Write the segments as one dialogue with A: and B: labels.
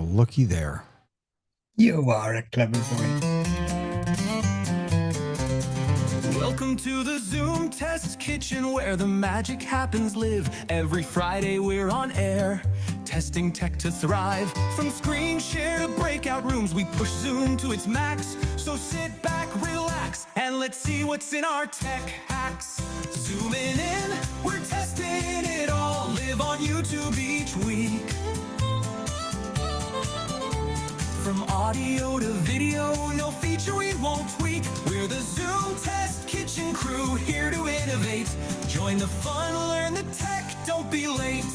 A: Well, looky there.
B: You are a clever boy.
C: Welcome to the Zoom Test Kitchen, where the magic happens live. Every Friday we're on air, testing tech to thrive. From screen share to breakout rooms, we push Zoom to its max. So sit back, relax, and let's see what's in our tech hacks. Zooming in, we're testing it all. Live on YouTube each week. From audio to video, no feature we won't tweak. We're the Zoom Test Kitchen crew, here to innovate. Join the fun, learn the tech, don't be late.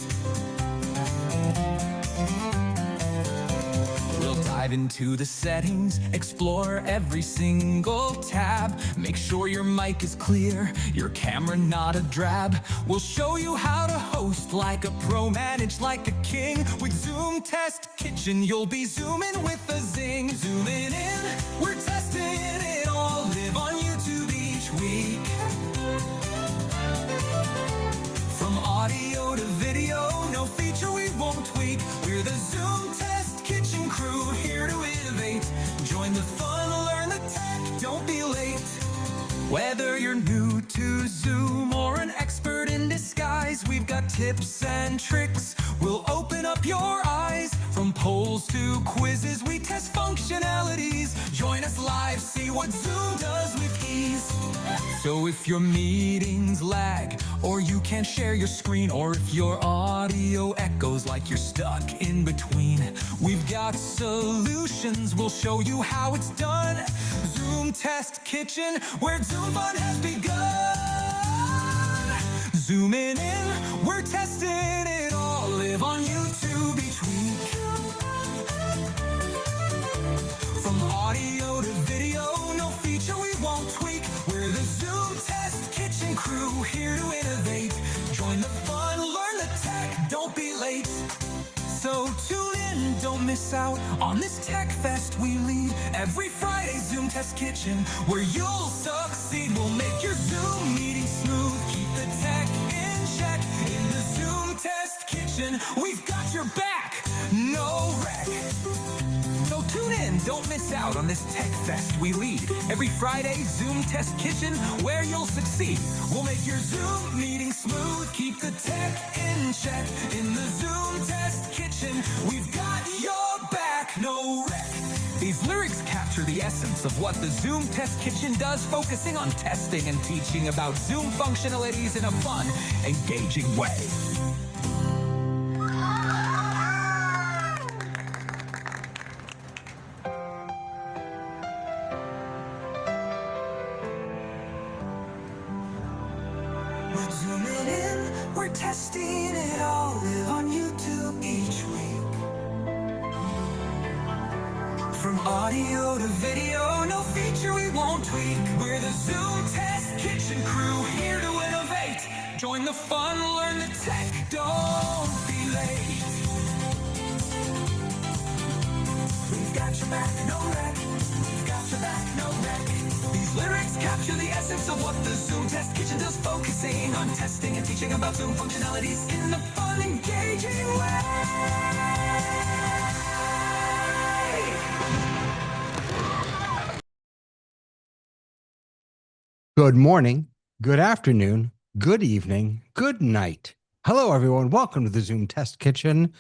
C: We'll dive into the settings, explore every single tab. Make sure your mic is clear, your camera not a drab. We'll show you how to host like a pro, manage like a king. With Zoom Test Kitchen, you'll be zooming with a zing. Zooming in, we're testing it all. Live on YouTube each week. From audio to video, no feature we won't tweak. We're the Zoom Test Kitchen crew, here to innovate. Join the fun, learn the tech, don't be late. Whether you're new to Zoom or an expert in disguise, we've got tips and tricks. We'll open up your eyes. From polls to quizzes, we test functionalities. Join us live, see what Zoom does with ease. So if your meetings lag, or you can't share your screen, or if your audio echoes like you're stuck in between, we've got solutions. We'll show you how it's done. Zoom Test Kitchen, where Zoom fun has begun. Zooming in, we're testing it all. Live on YouTube each week. From audio to video, no feature we won't tweak. We're the Zoom Test Kitchen crew, here to innovate. Join the fun, learn the tech, don't be late. So tune in, don't miss out on this tech fest we lead. Every Friday, Zoom Test Kitchen, where you'll succeed. We'll make your Zoom meeting smooth, keep the tech in check. In the Zoom Test Kitchen, we've got your back, no wreck. So tune in, don't miss out on this tech fest we lead. Every Friday, Zoom Test Kitchen, where you'll succeed. We'll make your Zoom meeting smooth, keep the tech in check. In the Zoom Test Kitchen, we've got your back, no wreck. These lyrics capture the essence of what the Zoom Test Kitchen does, focusing on testing and teaching about Zoom functionalities in a fun, engaging way. Zooming in, we're testing it all. Live on YouTube each week. From audio to video, no feature we won't tweak. We're the Zoom Test Kitchen crew, here to innovate. Join the fun, learn the tech, don't be late. We've got your back, no wreck. We've got your back, no wreck. These lyrics capture the essence of what the Zoom Test Kitchen does, focusing on testing and teaching about Zoom functionalities in a fun, engaging way.
A: Good morning, good afternoon, good evening, good night. Hello, everyone. Welcome to the Zoom Test Kitchen.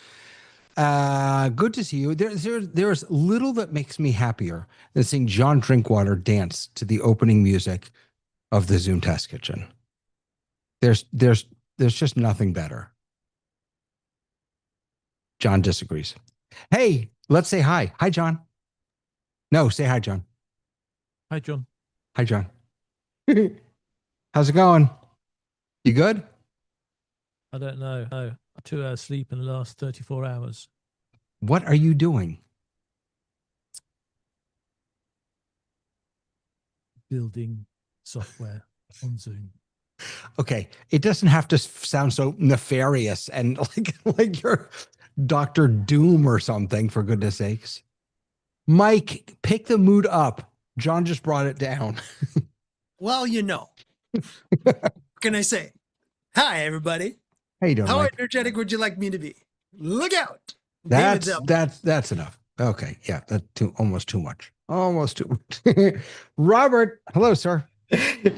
A: Good to see you. There's little that makes me happier than seeing John Drinkwater dance to the opening music of the Zoom Test Kitchen. There's just nothing better. John disagrees. Hey, let's say hi. Hi, John. No, say hi, John.
D: Hi, John.
A: Hi, John. How's it going? You good?
D: I don't know. No, 2 hours sleep in the last 34 hours.
A: What are you doing?
D: Building software on Zoom.
A: Okay, it doesn't have to sound so nefarious and like you're Dr. Doom or something, for goodness sakes. Mike, pick the mood up. John just brought it down.
E: Well, you know. What can I say? Hi, everybody.
A: How you doing,
E: How
A: Mike?
E: energetic would you like me to be? Look out. David's up.
A: That's enough. Okay, yeah, that's almost too much. Almost too much. Robert, hello, sir.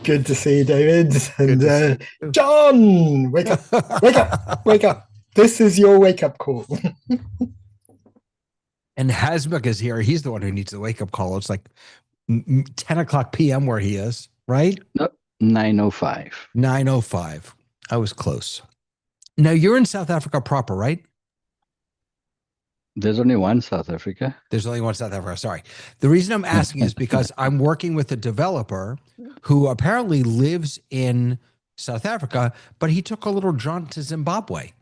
B: Good to see you, David. And
A: to see you.
B: John, wake up, wake up, wake up. This is your wake up call.
A: And Hasmuk is here. He's the one who needs the wake up call. It's like 10 o'clock p.m. where he is, right?
F: No, 9:05.
A: 9:05. I was close. Now you're in South Africa proper, right?
F: There's only one South Africa.
A: There's only one South Africa. Sorry. The reason I'm asking is because I'm working with a developer who apparently lives in South Africa, but he took a little jaunt to Zimbabwe.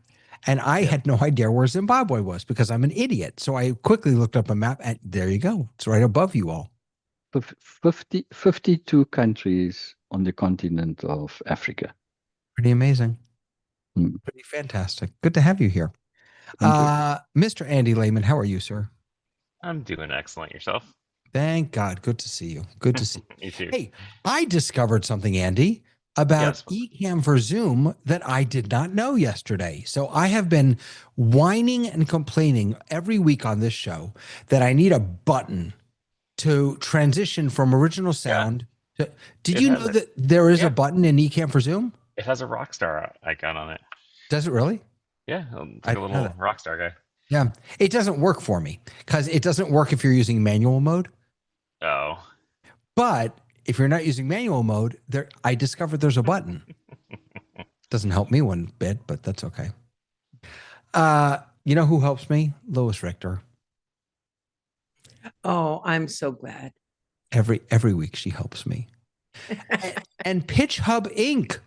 A: And I had no idea where Zimbabwe was because I'm an idiot. So I quickly looked up a map and there you go. It's right above you all.
F: 52 countries on the continent of Africa.
A: Pretty amazing.
F: Hmm.
A: Pretty fantastic. Good to have you here. Mr. Andy Lehman, how are you, sir?
G: I'm doing excellent. Yourself?
A: Thank God. Good to see you. Good to see you.
G: You too.
A: Hey, I discovered something, Andy, about Ecamm for Zoom that I did not know yesterday. So I have been whining and complaining every week on this show that I need a button to transition from original sound to. Did you know that there is a button in Ecamm for Zoom?
G: It has a Rockstar icon on it.
A: Does it really?
G: Yeah, it's like a little Rockstar guy.
A: Yeah, it doesn't work for me because it doesn't work if you're using manual mode.
G: Oh.
A: But if you're not using manual mode, I discovered there's a button. Doesn't help me one bit, but that's okay. You know who helps me? Lois Richter.
H: Oh, I'm so glad.
A: Every week she helps me. and Pitch Hub Inc.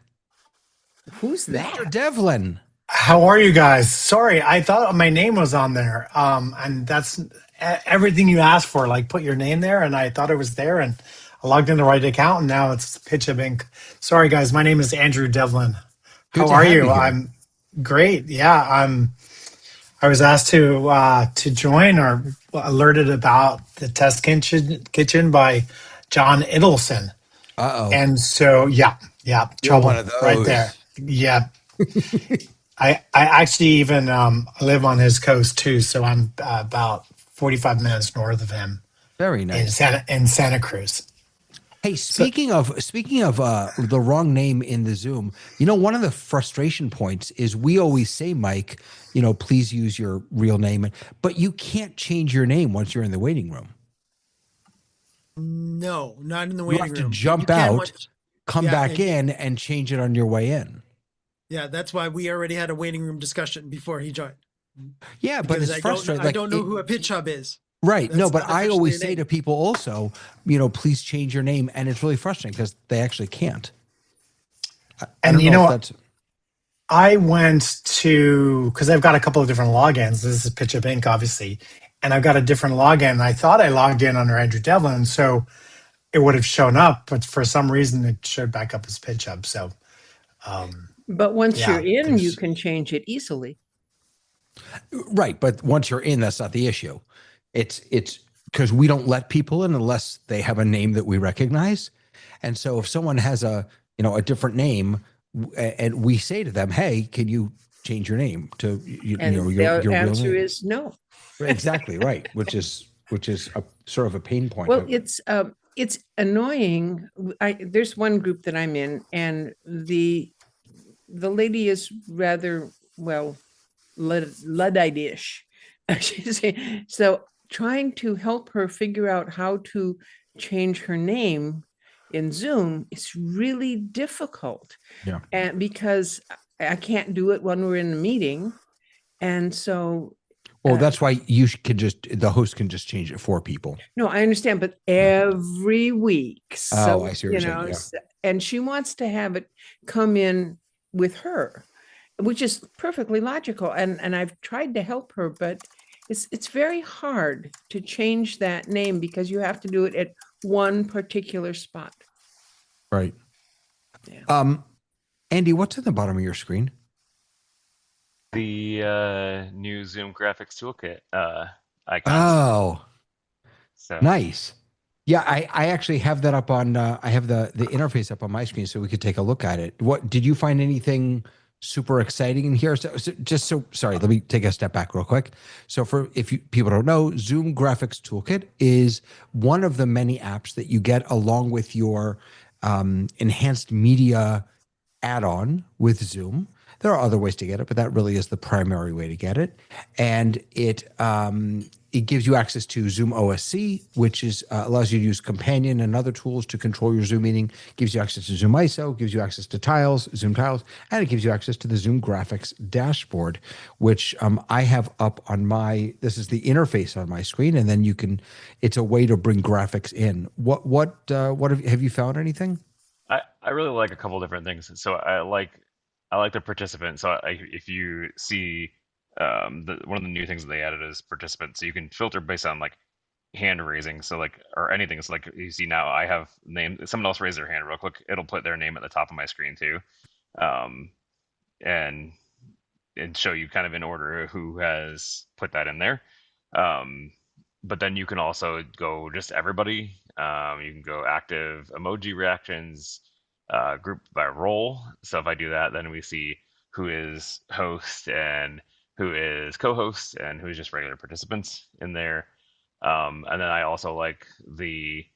H: Who's that?
A: Mr. Devlin.
I: How are you guys? Sorry, I thought my name was on there. And that's everything you asked for. Like, put your name there, and I thought it was there, and I logged in the right account, and now it's Pitch Hub Inc. Sorry, guys. My name is Andrew Devlin.
A: Good
I: How are
A: have
I: you? I'm great. Yeah, I was asked to join or alerted about the test kitchen by John Idelson.
A: Uh-oh.
I: And so, yeah, trouble
A: one of those.
I: right there. Yeah. I actually even live on his coast too, so I'm about 45 minutes north of him.
A: Very nice.
I: In Santa Cruz.
A: Hey, speaking of the wrong name in the Zoom, you know, one of the frustration points is we always say, Mike, you know, please use your real name, but you can't change your name once you're in the waiting room.
E: No, not in the waiting room.
A: You have to jump out, come back in, and change it on your way in.
E: Yeah, that's why we already had a waiting room discussion before he joined.
A: Yeah, but it's frustrating.
E: I don't know who a pitch hub is.
A: Right.
E: That's
A: no, but
E: not
A: I
E: officially
A: always
E: a
A: say
E: name.
A: to people also, you know, please change your name. And it's really frustrating because they actually can't.
I: And you know what? I went to, because I've got a couple of different logins. This is Pitch Up Inc., obviously. And I've got a different login. I thought I logged in under Andrew Devlin, so it would have shown up. But for some reason, it showed back up as Pitch Up. So,
H: but once
I: yeah,
H: you're in, you can change it easily.
A: Right. But once you're in, that's not the issue. It's because we don't let people in unless they have a name that we recognize. And so if someone has a different name and we say to them, hey, can you change your name to, your
H: answer
A: real name?
H: is no.
A: Exactly. Right. Which is a sort of a pain point.
H: Well, it's annoying. There's one group that I'm in, and the lady is rather, well, Luddite-ish. So trying to help her figure out how to change her name in Zoom is really difficult.
A: Yeah.
H: And because I can't do it when we're in a meeting. And so
A: well, that's why the host can just change it for people.
H: no, I understand, but every week. So,
A: I see what you're saying, yeah.
H: And she wants to have it come in with her, which is perfectly logical. And I've tried to help her, but it's very hard to change that name because you have to do it at one particular spot.
A: Right.
H: Yeah.
A: Andy, what's at the bottom of your screen?
G: The new Zoom graphics toolkit icons.
A: Oh,
G: So
A: nice. Yeah, I actually have that up on. I have the interface up on my screen, so we could take a look at it. What did you find anything super exciting in here. Sorry, let me take a step back real quick. So people don't know, Zoom Graphics Toolkit is one of the many apps that you get along with your enhanced media add-on with Zoom. There are other ways to get it, but that really is the primary way to get it. And it gives you access to Zoom OSC, which allows you to use Companion and other tools to control your Zoom meeting. Gives you access to Zoom ISO, gives you access to Zoom Tiles, and it gives you access to the Zoom Graphics dashboard, which I have up on this is the interface on my screen, and then it's a way to bring graphics in. What have you found anything?
G: I really like a couple different things. So I like the participant. So if you see one of the new things that they added is participant. So you can filter based on like hand raising. So like or anything. So like you see now I have name. Someone else raised their hand real quick. It'll put their name at the top of my screen too, and show you kind of in order who has put that in there. Um, but then you can also go just everybody. You can go active emoji reactions, group by role. So if I do that, then we see who is host and who is co-host and who's just regular participants in there. And then I also like the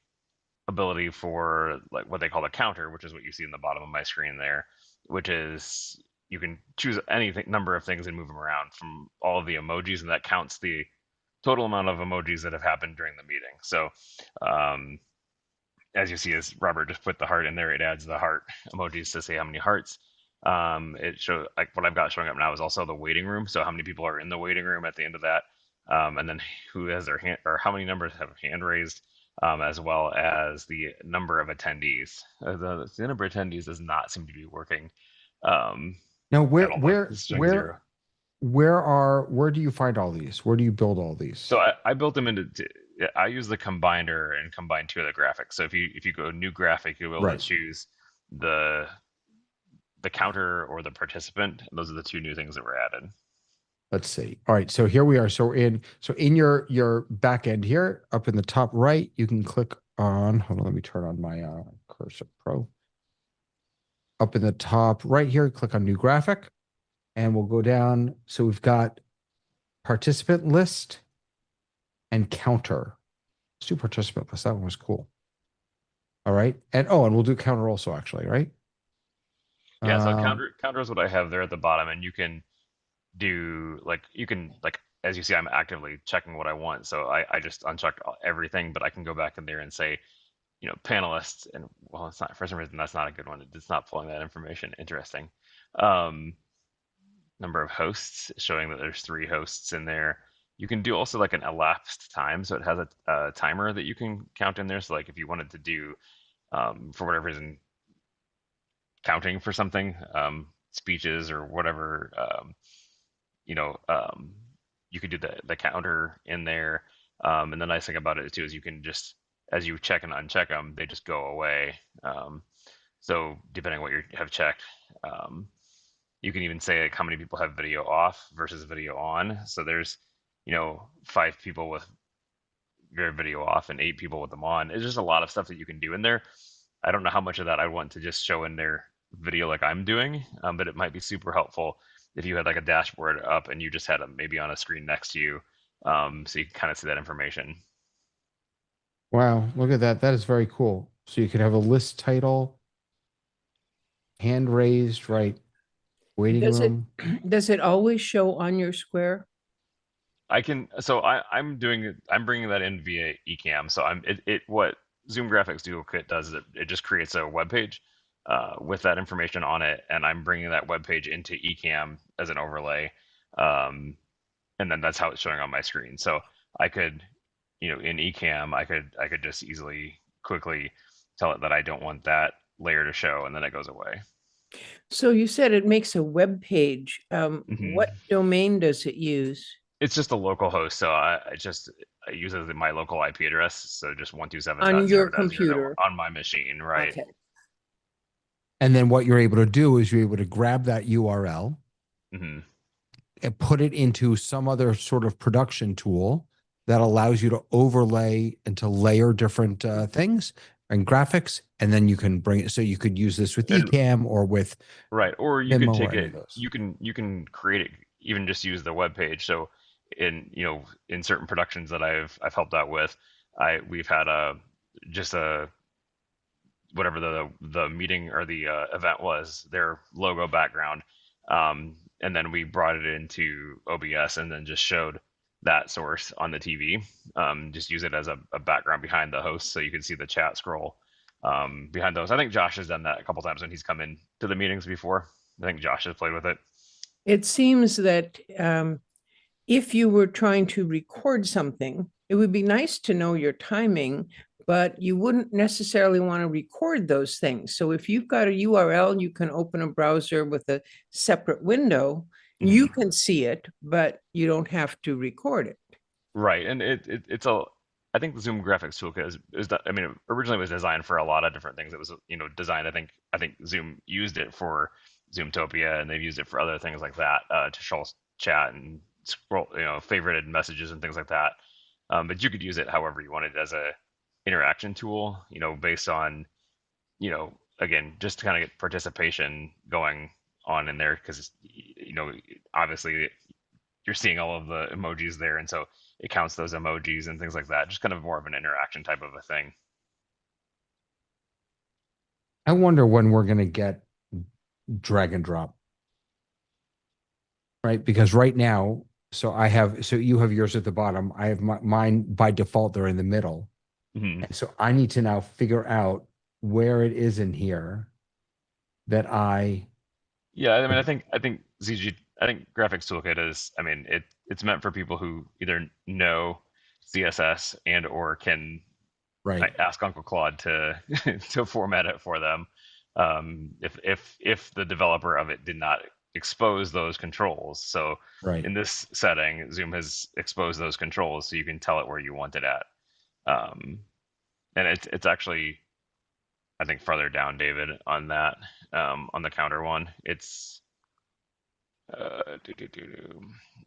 G: ability for like what they call the counter, which is what you see in the bottom of my screen there, which is you can choose anything number of things and move them around from all of the emojis, and that counts the total amount of emojis that have happened during the meeting. So as you see, as Robert just put the heart in there, it adds the heart emojis to say how many hearts. It shows like what I've got showing up now is also the waiting room. So how many people are in the waiting room at the end of that, and then who has their hand or how many numbers have hand raised, as well as the number of attendees. The number of attendees does not seem to be working.
A: Now,
G: It's showing zero.
A: where do you find all these? Where do you build all these?
G: So I built them I use the combiner and combine two of the graphics. So if you go new graphic, you'll be able to choose the counter or the participant. Those are the two new things that were added.
A: Let's see. All right, so here we are. So in your back end here, up in the top right, you can click on. Hold on, let me turn on my Cursor Pro. Up in the top right here, click on new graphic, and we'll go down. So we've got participant list and counter. Let's do participant list. That one was cool. All right, and we'll do counter also, actually, right?
G: Yeah, so counter is what I have there at the bottom, and you can do like as you see, I'm actively checking what I want. So I just unchecked everything, but I can go back in there and say, panelists, and well, it's not for some reason that's not a good one. It's not pulling that information. Interesting. Number of hosts showing that there's 3 hosts in there. You can do also like an elapsed time, so it has a timer that you can count in there. So like if you wanted to do for whatever reason counting for something, speeches or whatever, you could do the counter in there. And the nice thing about it too is you can just, as you check and uncheck them, they just go away. So depending on what you have checked, you can even say like how many people have video off versus video on. So there's 5 people with their video off and 8 people with them on. It's just a lot of stuff that you can do in there. I don't know how much of that I want to just show in their video like I'm doing, but it might be super helpful if you had like a dashboard up and you just had them maybe on a screen next to you, so you can kind of see that information.
A: Wow, look at that. That is very cool. So you could have a list title, hand raised, right? Waiting room.
H: Does it always show on your square?
G: I can. So I'm bringing that in via Ecamm. So what Zoom Graphics Toolkit does is it just creates a web page with that information on it, and I'm bringing that web page into Ecamm as an overlay, and then that's how it's showing on my screen. So I could, in Ecamm, I could just easily, quickly tell it that I don't want that layer to show, and then it goes away.
H: So you said it makes a web page. What domain does it use?
G: It's just a local host, so I use it as my local IP address. So just 127
H: on your computer
G: on my machine, right?
H: Okay.
A: And then what you're able to do is you're able to grab that URL and put it into some other sort of production tool that allows you to overlay and to layer different things. and graphics, and then you can bring it. So you could use this with
G: And
A: Ecamm or with
G: right, or you could
A: Vimeo or
G: take
A: any
G: it.
A: of those.
G: You can create it. Even just use the web page. So in certain productions that I've helped out with, we've had just a whatever the meeting or the event was, their logo background, and then we brought it into OBS and then just showed that source on the TV. Just use it as a background behind the host, so you can see the chat scroll behind those. I think Josh has done that a couple times when he's come in to the meetings before. I think Josh has played with it.
H: It seems that if you were trying to record something, it would be nice to know your timing, but you wouldn't necessarily want to record those things. So if you've got a URL, you can open a browser with a separate window. You can see it, but you don't have to record it.
G: Right, and it's a. I think the Zoom graphics toolkit is that. I mean, it originally was designed for a lot of different things. It was designed. I think Zoom used it for Zoomtopia, and they've used it for other things like that to show chat and scroll, favorited messages and things like that. But you could use it however you wanted as a interaction tool. Based on again, just to kind of get participation going on in there because obviously you're seeing all of the emojis there, and so it counts those emojis and things like that. Just kind of more of an interaction type of a thing.
A: I wonder when we're going to get drag and drop, right? Because right now, so you have yours at the bottom. I have mine by default. They're in the middle.
G: Mm-hmm.
A: And so I need to now figure out where it is in here that
G: Yeah, I mean, I think ZG, I think Graphics Toolkit is, I mean, it's meant for people who either know CSS and or can
A: right.
G: ask Uncle Claude to to format it for them. If the developer of it did not expose those controls. So
A: Right.
G: in this setting, Zoom has exposed those controls, so you can tell it where you want it at. Um, and it's actually, I think, farther down, David, on that, on the counter one. It's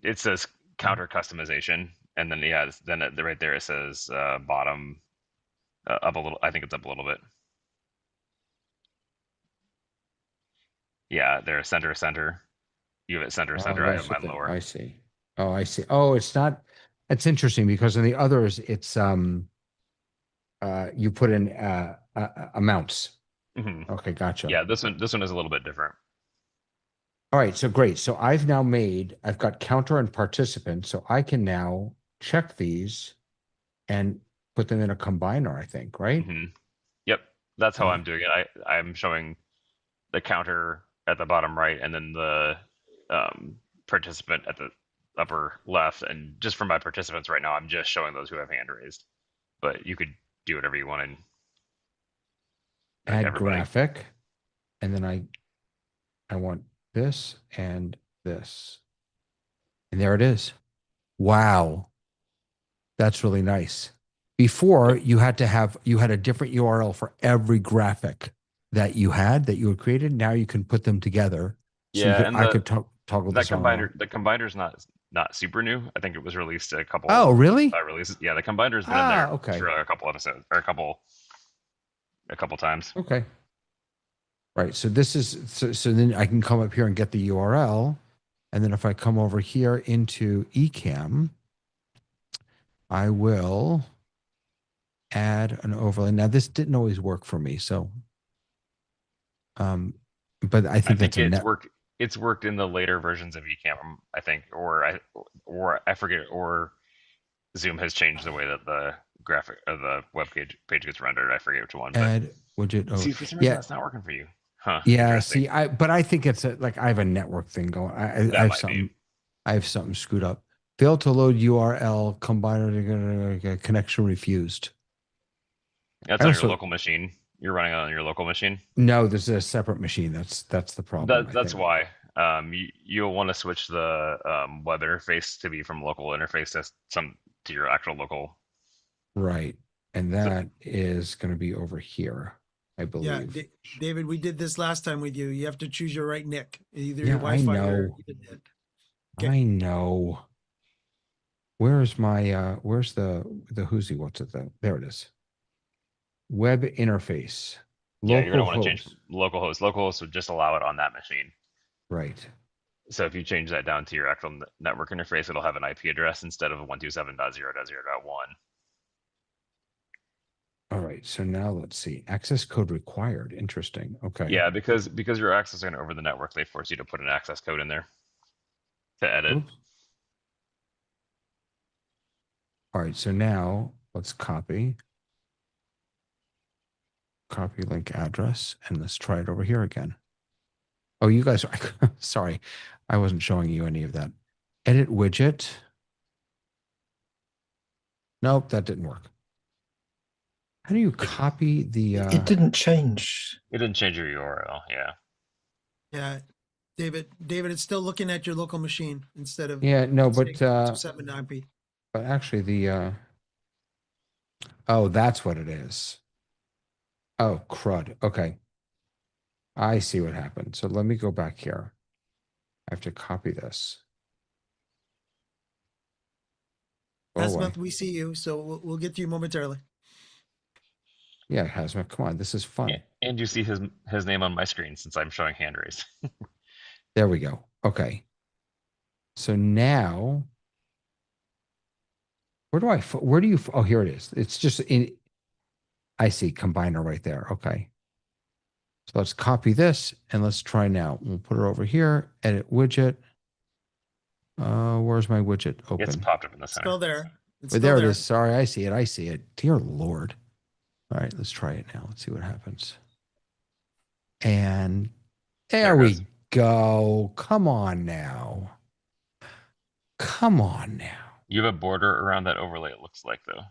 G: it says counter customization, and then then right there it says bottom up a little. I think it's up a little bit. Yeah, there, center. You have it center. I have mine lower.
A: I see. Oh, I see. Oh, it's not. It's interesting because in the others, it's you put in amounts.
G: Mm-hmm.
A: Okay, gotcha.
G: Yeah, this one is a little bit different.
A: All right, so great. So I've got counter and participant, so I can now check these and put them in a combiner, I think, right?
G: Mm-hmm. Yep, that's how I'm doing it. I'm showing the counter at the bottom right, and then the participant at the upper left. And just for my participants right now, I'm just showing those who have hand raised. But you could do whatever you wanted.
A: Add graphic, and then I want this and this, and there it is. Wow, that's really nice. Before you had a different URL for every graphic that you had created. Now you can put them together. So I could toggle
G: that
A: this
G: combiner. The combiner's not super new. I think it was released a couple.
A: Oh, really?
G: Releases. Yeah, the combiner's been in there
A: okay.
G: for a couple episodes or a couple times.
A: Okay. Right. So this is so then I can come up here and get the URL, and then if I come over here into Ecamm, I will add an overlay. Now this didn't always work for me, so but I think that's
G: it's worked in the later versions of Ecamm, I think, or I forget, or Zoom has changed the way that the graphic or the web page gets rendered. I forget which one.
A: Add widget.
G: See, for some reason that's not working for you. Huh.
A: Yeah. See, but I think it's I have a network thing going. I have something screwed up. Failed to load URL, combiner connection refused.
G: That's on your local machine. You're running on your local machine?
A: No, this is a separate machine. That's the problem.
G: That's why. You'll want to switch the web interface to be from local interface to your actual local.
A: Right. And that is going to be over here, I believe.
E: Yeah, David, we did this last time with you. You have to choose your right NIC, either your Wi-Fi or your net.
A: Okay. I know. Where's my where's the who's he? What's it? There it is. Web interface.
G: Yeah, you're
A: Local
G: gonna want to change
A: host.
G: local host. Local host would just allow it on that machine.
A: Right.
G: So if you change that down to your actual network interface, it'll have an IP address instead of a 127.0.0.1.
A: All right. So now let's see. Access code required. Interesting. Okay.
G: Yeah, because you're accessing over the network, they force you to put an access code in there to edit.
A: Oops. All right. So now let's copy link address, and let's try it over here again. Oh, you guys are sorry. I wasn't showing you any of that. Edit widget. Nope, that didn't work. How do you copy the
B: It didn't change.
G: It didn't change your URL, yeah.
E: Yeah, David, it's still looking at your local machine instead of
A: Yeah, no, but
E: 7 IP.
A: but actually the oh, that's what it is. Oh, crud. Okay. I see what happened. So let me go back here. I have to copy this. Go away.
E: Asmuth, we see you, so we'll get to you momentarily.
A: Yeah, Hazmat, come on. This is fun.
G: Yeah, and you see his name on my screen since I'm showing hand raise.
A: There we go. Okay. So now, where do you, oh, here it is. It's just in, I see combiner right there. Okay. So let's copy this and let's try now. We'll put it over here, edit widget. Where's my widget open?
G: It's popped up in the center.
E: Still there. It's
A: But
E: still
A: there it
E: there.
A: is. Sorry, I see it. I see it. Dear Lord. All right, let's try it now. Let's see what happens. And there
G: it
A: we
G: goes.
A: go. Come on now. Come on now.
G: You have a border around that overlay, it looks like, though. Or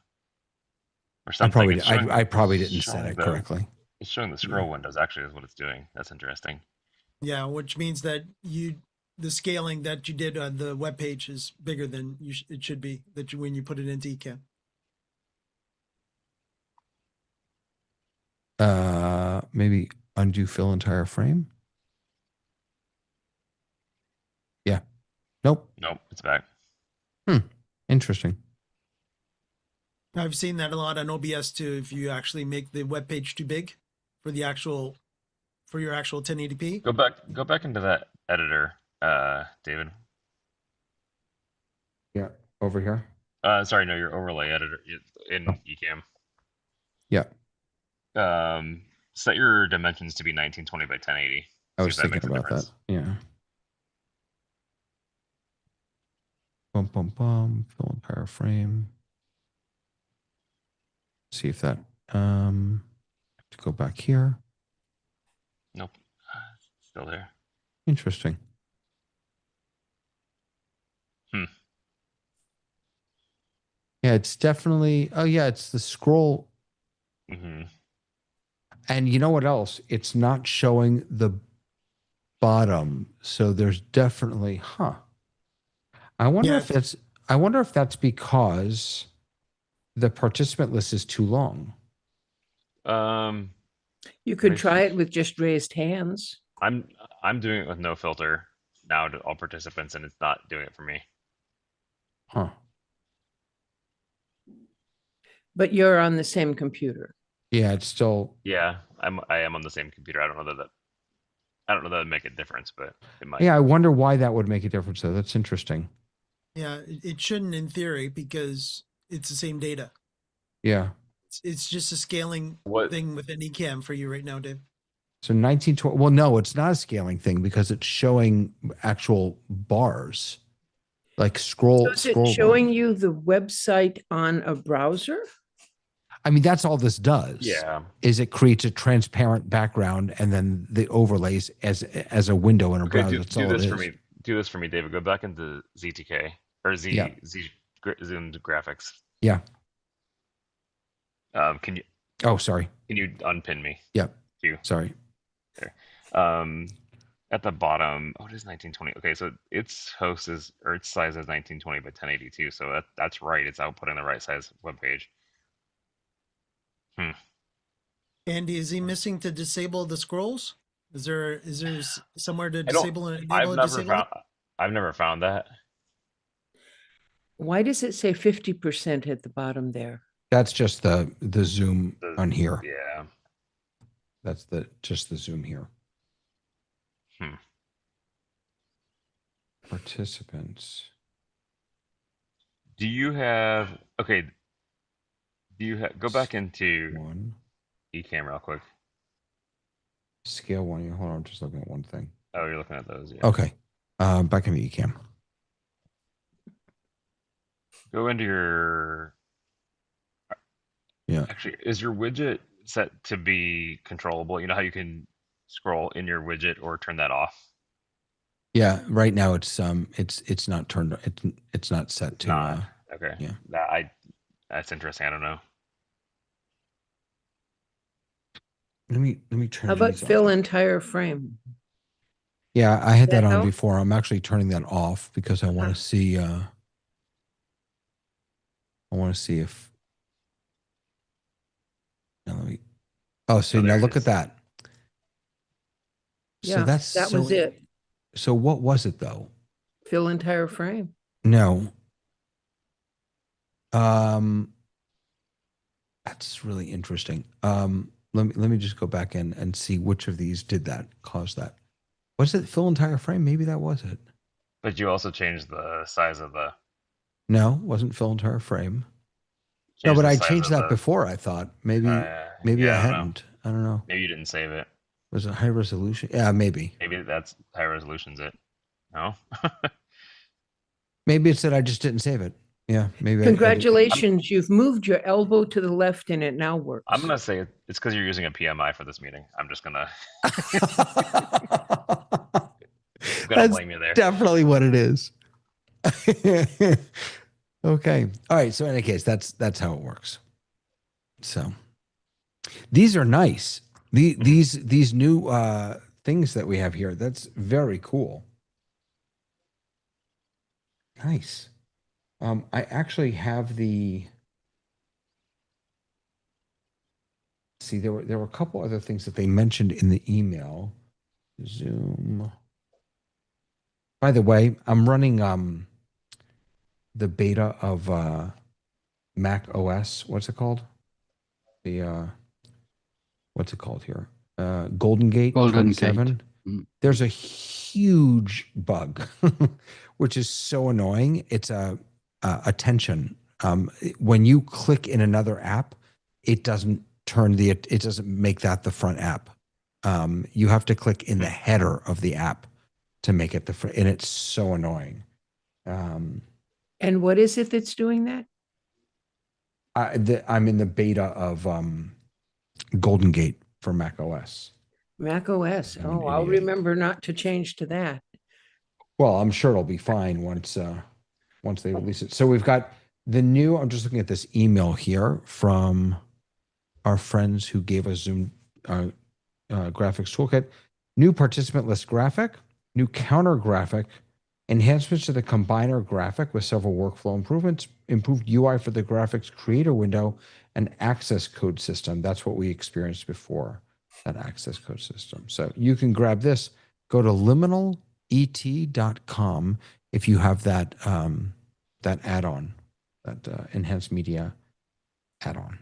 A: I
G: something.
A: probably,
G: It's showing
A: I probably didn't set
G: showing
A: it
G: the-
A: correctly.
G: It's showing the scroll windows, actually, is what it's doing. That's interesting.
E: Yeah, which means that the scaling that you did on the web page is bigger than it should be when you put it into Ecamm.
A: Maybe undo fill entire frame. Yeah. Nope.
G: Nope, it's back.
A: Interesting.
E: I've seen that a lot on OBS too. If you actually make the web page too big for your actual 1080p.
G: Go back into that editor, David.
A: Yeah. Over here.
G: Sorry, no, your overlay editor in Ecamm.
A: Yeah.
G: Set your dimensions to be 1920 by 1080.
A: I
G: See
A: was
G: if that makes
A: thinking
G: a
A: about that.
G: difference.
A: Yeah. Bum, bum, bum. Fill entire frame. See if that, to go back here.
G: Nope, still there.
A: Interesting. Yeah, it's definitely, oh yeah, it's the scroll.
G: Mm-hmm.
A: And you know what else? It's not showing the bottom. So there's definitely, I wonder if that's because the participant list is too long.
H: You could try it with just raised hands.
G: I'm doing it with no filter now to all participants, and it's not doing it for me.
A: Huh.
H: But you're on the same computer.
A: Yeah, it's still.
G: Yeah, I am on the same computer. I don't know that would make a difference, but it might.
A: Yeah, I wonder why that would make a difference though. That's interesting.
E: Yeah, it shouldn't in theory because it's the same data.
A: Yeah.
E: It's just a scaling thing within Ecamm for you right now, Dave.
A: So 1920. Well, no, it's not a scaling thing because it's showing actual bars, like scroll.
H: So is it showing you the website on a browser?
A: I mean, that's all this does.
G: Yeah.
A: Is it creates a transparent background and then the overlays as a window in a browser. That's all it is.
G: Do this for me, David. Go back into ZTK or zoomed graphics.
A: Yeah.
G: Can you?
A: Oh, sorry.
G: Can you unpin me?
A: Yep.
G: You.
A: Sorry.
G: There. At the bottom, it is 1920. Okay, so its host is or its size is 1920 by 1082. So that's right. It's outputting the right size web page.
E: Andy, is he missing to disable the scrolls? Is there somewhere to disable and enable and disable it?
G: I've never found that.
H: Why does it say 50% at the bottom there?
A: That's just the Zoom on here.
G: Yeah.
A: That's just the Zoom here. Participants.
G: Do you have okay? Do you go back into
A: one
G: Ecamm real quick?
A: Scale one. Hold on, I'm just looking at one thing.
G: Oh, you're looking at those. Yeah.
A: Okay. Back in the Ecamm.
G: Go into your.
A: Yeah.
G: Actually, is your widget set to be controllable? You know how you can scroll in your widget or turn that off?
A: Yeah. Right now it's not turned. It's not set
G: It's
A: to.
G: not. Okay.
A: Yeah.
G: That's interesting. I don't know.
A: Let me turn
H: How about
A: these
H: fill
A: off.
H: entire frame?
A: Yeah, I had that on
H: help?
A: before. I'm actually turning that off because I want to see. I want to see if. Now let me. Oh, so
G: Oh,
A: now
G: there it
A: look at
G: is.
A: that. So
H: Yeah,
A: that's
H: that was it.
A: So what was it though?
H: Fill entire frame.
A: No. Um, that's really interesting. Let me just go back in and see which of these did that, cause that. Was it fill entire frame? Maybe that was it.
G: But you also changed the size of the.
A: No, wasn't fill entire frame. No,
G: Changed
A: but
G: the
A: I
G: size
A: changed
G: of
A: that
G: the.
A: before. I thought maybe I
G: Yeah, I don't know.
A: hadn't. I don't know.
G: Maybe you didn't save it.
A: Was it high resolution? Yeah, maybe.
G: Maybe that's high resolution's it. No.
A: Maybe it's that I just didn't save it. Yeah, maybe I did.
H: Congratulations, you've moved your elbow to the left and it now works.
G: I'm gonna say it's because you're using a PMI for this meeting. I'm gonna
A: That's
G: blame you there.
A: definitely what it is. Okay. All right. So in any case, that's how it works. So these are nice. These new things that we have here. That's very cool. Nice. I actually have the. See, there were a couple other things that they mentioned in the email. Zoom. By the way, I'm running the beta of Mac OS. What's it called? The what's it called here? Golden Gate
F: Golden
A: 27.
F: Gate.
A: There's a huge bug, which is so annoying. It's a attention. When you click in another app, it doesn't it doesn't make that the front app. You have to click in the header of the app to make it the front, and it's so annoying.
H: And what is it that's doing that?
A: I'm in the beta of Golden Gate for Mac OS.
H: Mac OS.
A: I'm an
H: Oh, I'll
A: idiot.
H: remember not to change to that.
A: Well, I'm sure it'll be fine once they release it. So we've got the new. I'm just looking at this email here from our friends who gave us Zoom graphics toolkit. New participant list graphic, new counter graphic, enhancements to the combiner graphic with several workflow improvements, improved UI for the graphics creator window, and access code system. That's what we experienced before, that access code system. So you can grab this, go to liminalet.com if you have that that add-on, that enhanced media add-on.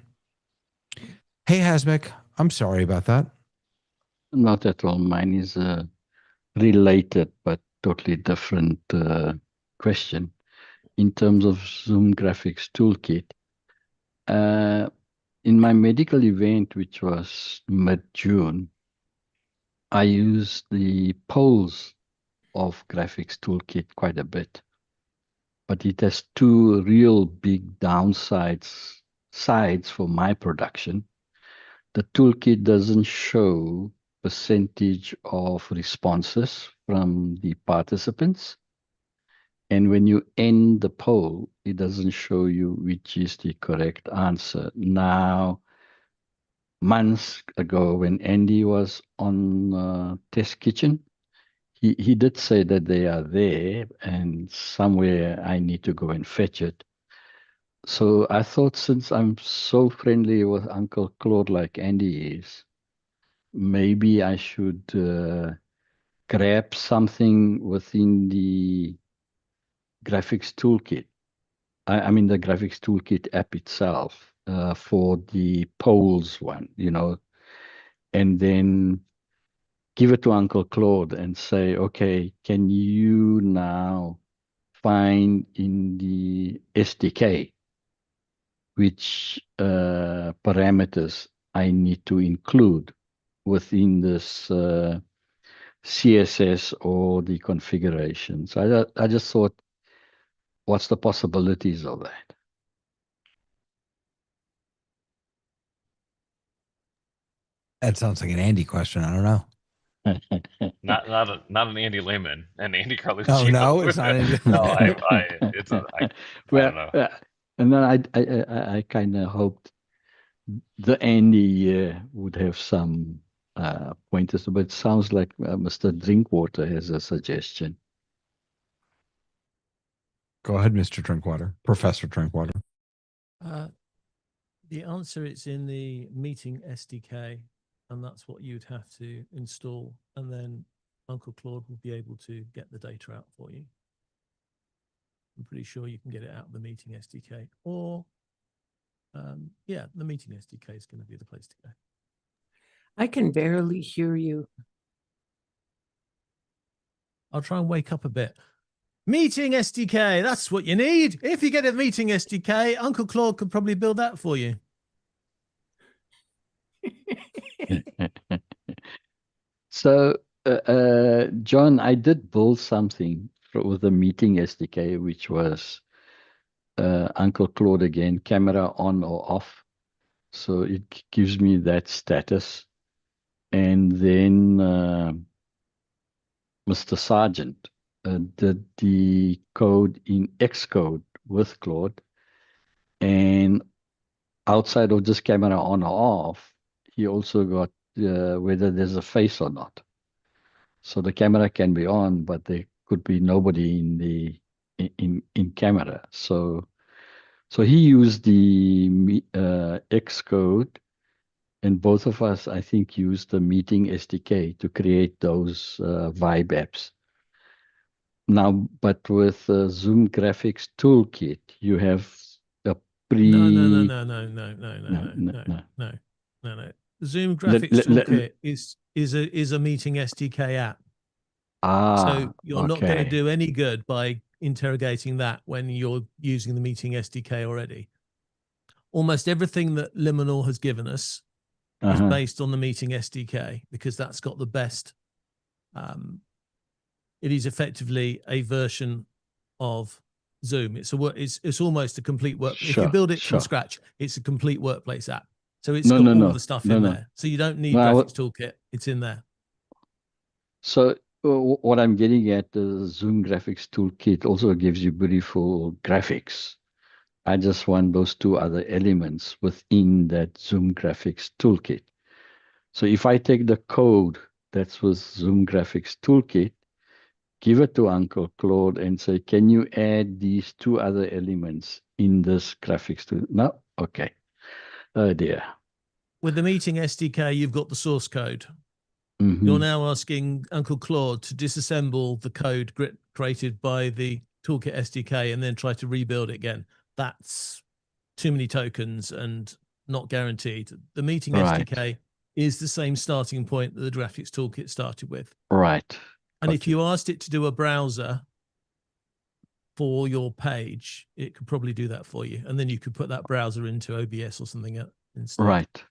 A: Hey, Hasmik, I'm sorry about that.
F: Not at all. Mine is related but totally different question. In terms of Zoom Graphics Toolkit, in my medical event, which was mid-June, I used the polls of Graphics Toolkit quite a bit. But it has two real big sides for my production. The toolkit doesn't show percentage of responses from the participants. And when you end the poll, it doesn't show you which is the correct answer. Now, months ago, when Andy was on Test Kitchen, he did say that they are there and somewhere I need to go and fetch it. So I thought, since I'm so friendly with Uncle Claude like Andy is, maybe I should grab something within the graphics toolkit. I mean the graphics toolkit app itself, for the polls one, and then give it to Uncle Claude and say, okay, can you now find in the SDK which parameters I need to include within this CSS or the configuration. So I just thought, what's the possibilities of that?
A: That sounds like an Andy question. I don't know.
G: Not an Andy Lehman and Andy
A: Oh
G: Carluccio.
A: no, it's not Andy.
G: No, I
F: Well,
G: don't know.
F: and then I kind of hoped the Andy would have some pointers, but it sounds like Mr. Drinkwater has a suggestion.
A: Go ahead, Mr. Drinkwater, Professor Drinkwater.
D: The answer is in the meeting SDK, and that's what you'd have to install, and then Uncle Claude will be able to get the data out for you. I'm pretty sure you can get it out of the meeting SDK, or yeah, the meeting SDK is going to be the place to go.
H: I can barely hear you.
D: I'll try and wake up a bit. Meeting SDK, that's what you need. If you get a meeting SDK, Uncle Claude could probably build that for you.
F: So, John, I did build something with the meeting SDK, which was Uncle Claude again, camera on or off. So it gives me that status. And then Mr. Sargent did the code in Xcode with Claude. And outside of just camera on or off, he also got whether there's a face or not. So the camera can be on, but there could be nobody in the in camera. So he used the Xcode, and both of us, I think, used the meeting SDK to create those Vibe apps. Now, but with Zoom Graphics Toolkit, you have a
D: No. Zoom Graphics Toolkit is a meeting SDK app. So you're not going to do any good by interrogating that when you're using the meeting SDK already. Almost everything that Liminal has given us is based on the meeting SDK because that's got the best. It is effectively a version of Zoom. It's almost a complete work. If you build it from scratch, it's a complete workplace app. So it's got all the stuff in there. So you don't need Graphics Toolkit. It's in there.
F: So what I'm getting at, the Zoom Graphics Toolkit also gives you beautiful graphics. I just want those two other elements within that Zoom Graphics Toolkit. So if I take the code that's with Zoom Graphics Toolkit, give it to Uncle Claude and say, can you add these two other elements in this graphics tool? No? Okay. Oh dear.
D: With the meeting SDK, you've got the source code. You're now asking Uncle Claude to disassemble the code created by the Toolkit SDK and then try to rebuild it again. That's too many tokens and not guaranteed. The meeting SDK is the same starting point that the Graphics Toolkit started with.
F: Right.
D: And if you asked it to do a browser for your page, it could probably do that for you. And then you could put that browser into OBS or something instead.
F: Right.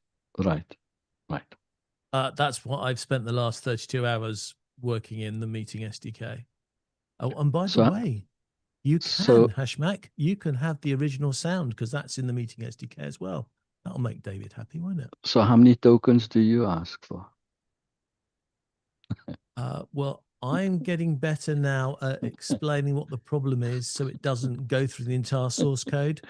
D: That's what I've spent the last 32 hours working in, the meeting SDK. Oh, and by the way, you can, Hashmack, you can have the original sound because that's in the meeting SDK as well. That'll make David happy, won't it?
F: So how many tokens do you ask for?
D: Well, I'm getting better now at explaining what the problem is so it doesn't go through the entire source code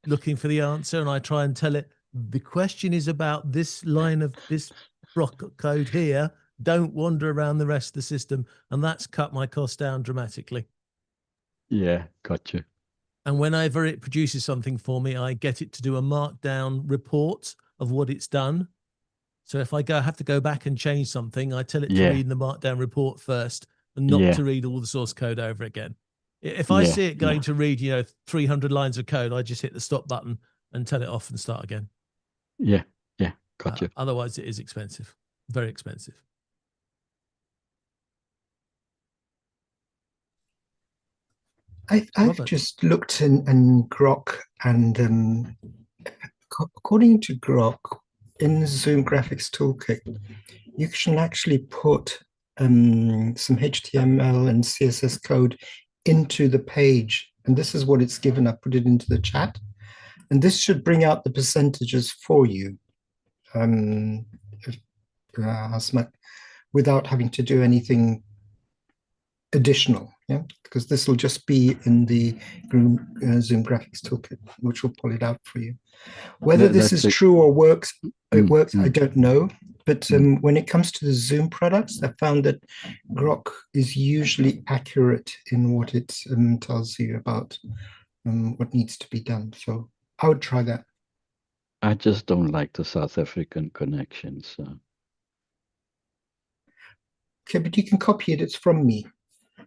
D: looking for the answer. And I try and tell it, the question is about this line of this block code here. Don't wander around the rest of the system. And that's cut my cost down dramatically.
F: Yeah, gotcha.
D: And whenever it produces something for me, I get it to do a markdown report of what it's done. So if I have to go back and change something, I tell it to read the markdown report first and not to read all the source code over again. If I see it going to read, 300 lines of code, I just hit the stop button and turn it off and start again.
F: Yeah, gotcha.
D: Otherwise, it is expensive, very expensive.
B: I've just looked in Grok, and according to Grok, in the Zoom Graphics Toolkit, you can actually put some HTML and CSS code into the page. And this is what it's given. I put it into the chat. And this should bring out the percentages for you without having to do anything additional, yeah, because this will just be in the Zoom Graphics Toolkit, which will pull it out for you. Whether this is true or works, I don't know. But when it comes to the Zoom products, I found that Grok is usually accurate in what it tells you about what needs to be done. So I would try that.
F: I just don't like the South African connection. So.
B: Okay, but you can copy it. It's from me.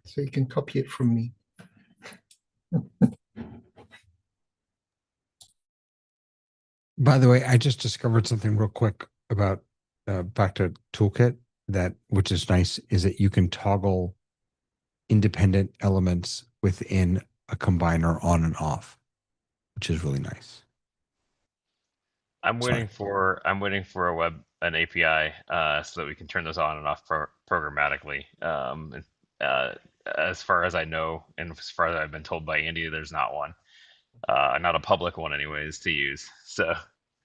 B: So you can copy it from me.
A: By the way, I just discovered something real quick about back to Toolkit, which is nice, is that you can toggle independent elements within a combiner on and off, which is really nice.
G: I'm waiting for an API so that we can turn those on and off programmatically. As far as I know, and as far as I've been told by Andy, there's not one, not a public one, anyways, to use.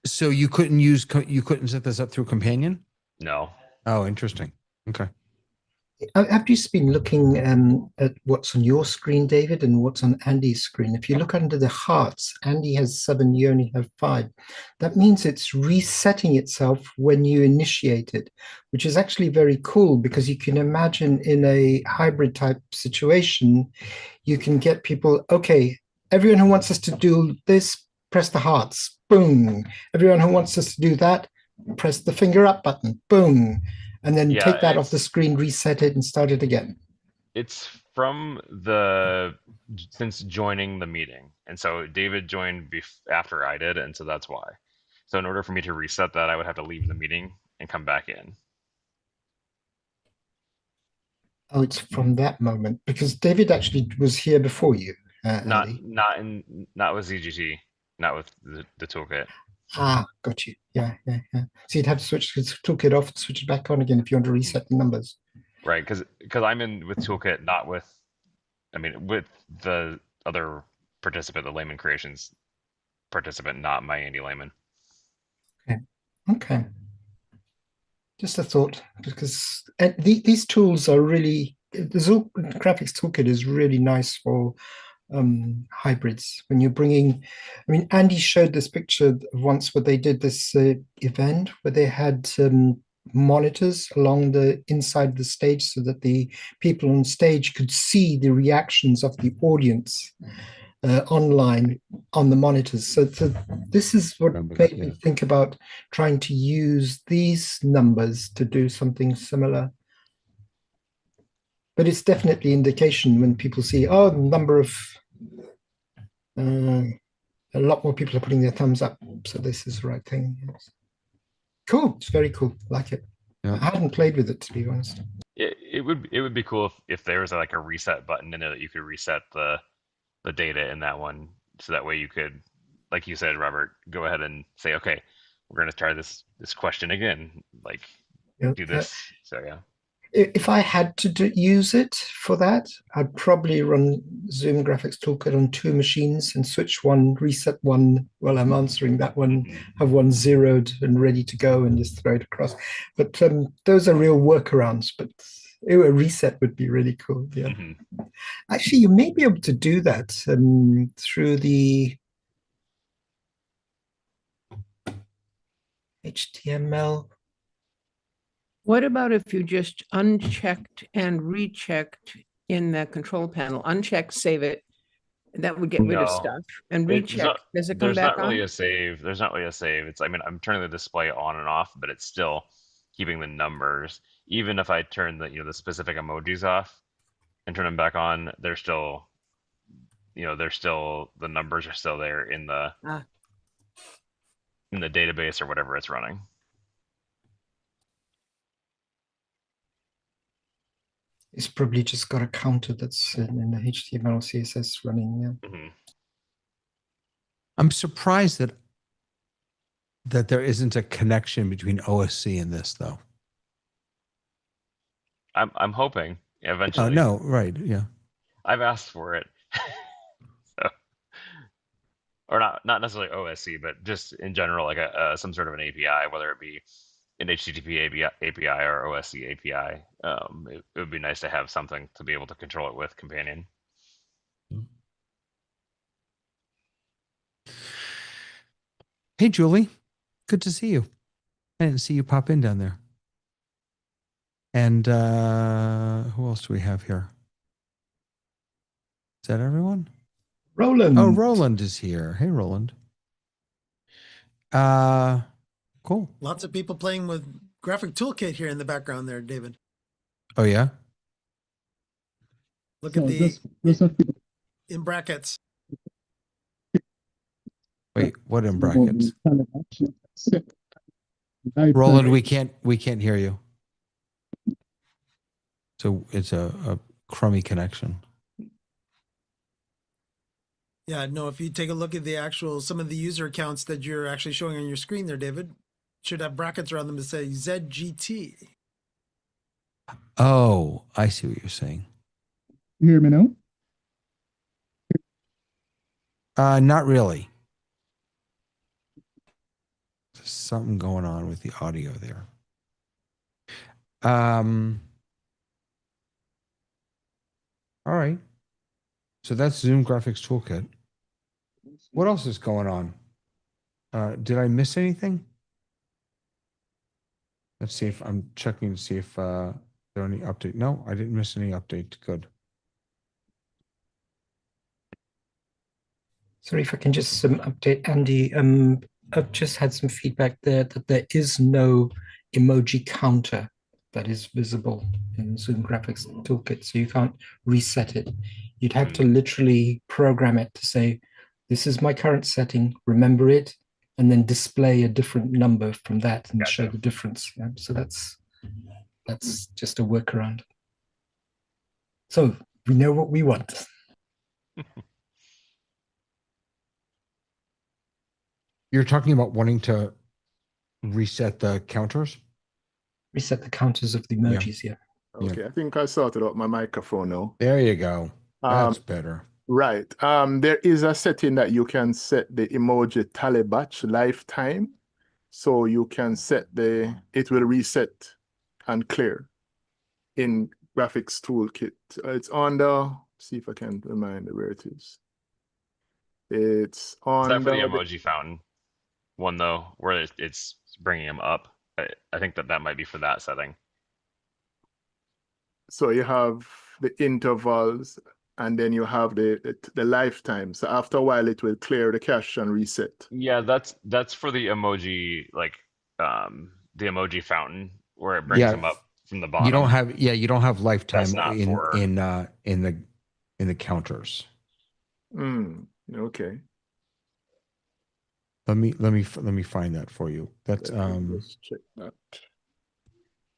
G: So
A: you couldn't set this up through Companion?
G: No.
A: Oh, interesting. Okay.
B: I've just been looking at what's on your screen, David, and what's on Andy's screen. If you look under the hearts, Andy has 7, you only have 5. That means it's resetting itself when you initiate it, which is actually very cool, because you can imagine in a hybrid type situation, you can get people, okay, everyone who wants us to do this, press the hearts, boom. Everyone who wants us to do that, press the finger up button, boom. And then take that off the screen, reset it, and start it again.
G: It's since joining the meeting. And so David joined after I did, and so that's why. So in order for me to reset that, I would have to leave the meeting and come back in.
B: Oh, it's from that moment, because David actually was here before you.
G: Not
B: Andy.
G: not with ZGT, not with the toolkit.
B: Ah, got you. Yeah. So you'd have to switch the toolkit off and switch it back on again if you want to reset the numbers.
G: Right, because I'm in with toolkit, not with, with the other participant, the Layman Creations participant, not my Andy Layman.
B: Okay. Just a thought, because these tools are really, the Zoom Graphics Toolkit is really nice for hybrids. When you're bringing, Andy showed this picture once where they did this event where they had monitors along the inside of the stage so that the people on stage could see the reactions of the audience online on the monitors. So this is what made me think about trying to use these numbers to do something similar. But it's definitely indication when people see, the number of a lot more people are putting their thumbs up, so this is the right thing. Yes. Cool, it's very cool. Like it. Yeah. I hadn't played with it, to be honest.
G: It would be cool if there was like a reset button in there that you could reset the data in that one, so that way you could, like you said, Robert, go ahead and say, okay, we're going to try this question again, like do this. So yeah.
B: If I had to use it for that, I'd probably run Zoom Graphics Toolkit on 2 machines and switch one, reset one while I'm answering that one, have one zeroed and ready to go and just throw it across. But those are real workarounds, but a reset would be really cool. Yeah. Actually, you may be able to do that through the HTML.
H: What about if you just unchecked and rechecked in the control panel? Uncheck, save it. That would get rid of stuff. And recheck. Does it come back on?
G: There's not really a save. It's, I'm turning the display on and off, but it's still keeping the numbers. Even if I turn the specific emojis off and turn them back on, they're still, the numbers are still there in the in the database or whatever it's running.
B: It's probably just got a counter that's in the HTML CSS running. Yeah.
G: Mm-hmm.
A: I'm surprised that there isn't a connection between OSC and this, though.
G: I'm hoping eventually.
A: Oh, no, right, yeah.
G: I've asked for it. So, or not necessarily OSC, but just in general, like some sort of an API, whether it be an HTTP API or OSC API. It would be nice to have something to be able to control it with Companion.
A: Hey, Julie, good to see you. I didn't see you pop in down there. And who else do we have here? Is that everyone?
B: Roland.
A: Oh, Roland is here. Hey, Roland. Cool.
E: Lots of people playing with Graphic Toolkit here in the background there, David.
A: Oh, yeah?
E: Look at the in brackets.
A: Wait, what in brackets? Roland, we can't hear you. So it's a crummy connection.
E: Yeah, no, if you take a look at the actual, some of the user accounts that you're actually showing on your screen there, David, should have brackets around them that say ZGT.
A: Oh, I see what you're saying.
J: You hear me now?
A: Not really. There's something going on with the audio there. All right. So that's Zoom Graphics Toolkit. What else is going on? Did I miss anything? Let's see if I'm checking to see if there are any updates. No, I didn't miss any updates. Good.
B: Sorry if I can just update Andy. I've just had some feedback there that there is no emoji counter that is visible in Zoom Graphics Toolkit, so you can't reset it. You'd have to literally program it to say, this is my current setting, remember it, and then display a different number from that and show the difference. Yeah? So that's just a workaround. So we know what we want.
A: You're talking about wanting to reset the counters?
B: Reset the counters of the emojis, yeah.
J: Okay, I think I sorted out my microphone now.
A: There you go. That's better.
J: Right. There is a setting that you can set the emoji tally batch lifetime. So you can set it will reset and clear in Graphics Toolkit. It's on the, see if I can remind where it is. It's on
G: Is that for the emoji fountain one though, where it's bringing them up? I think that might be for that setting.
J: So you have the intervals and then you have the lifetime. So after a while, it will clear the cache and reset.
G: Yeah, that's for the emoji, like the emoji fountain where it brings them up from the bottom.
A: You don't have lifetime
G: That's not
A: in the counters.
J: Okay.
A: Let me find that for you. That's
J: Let's check that.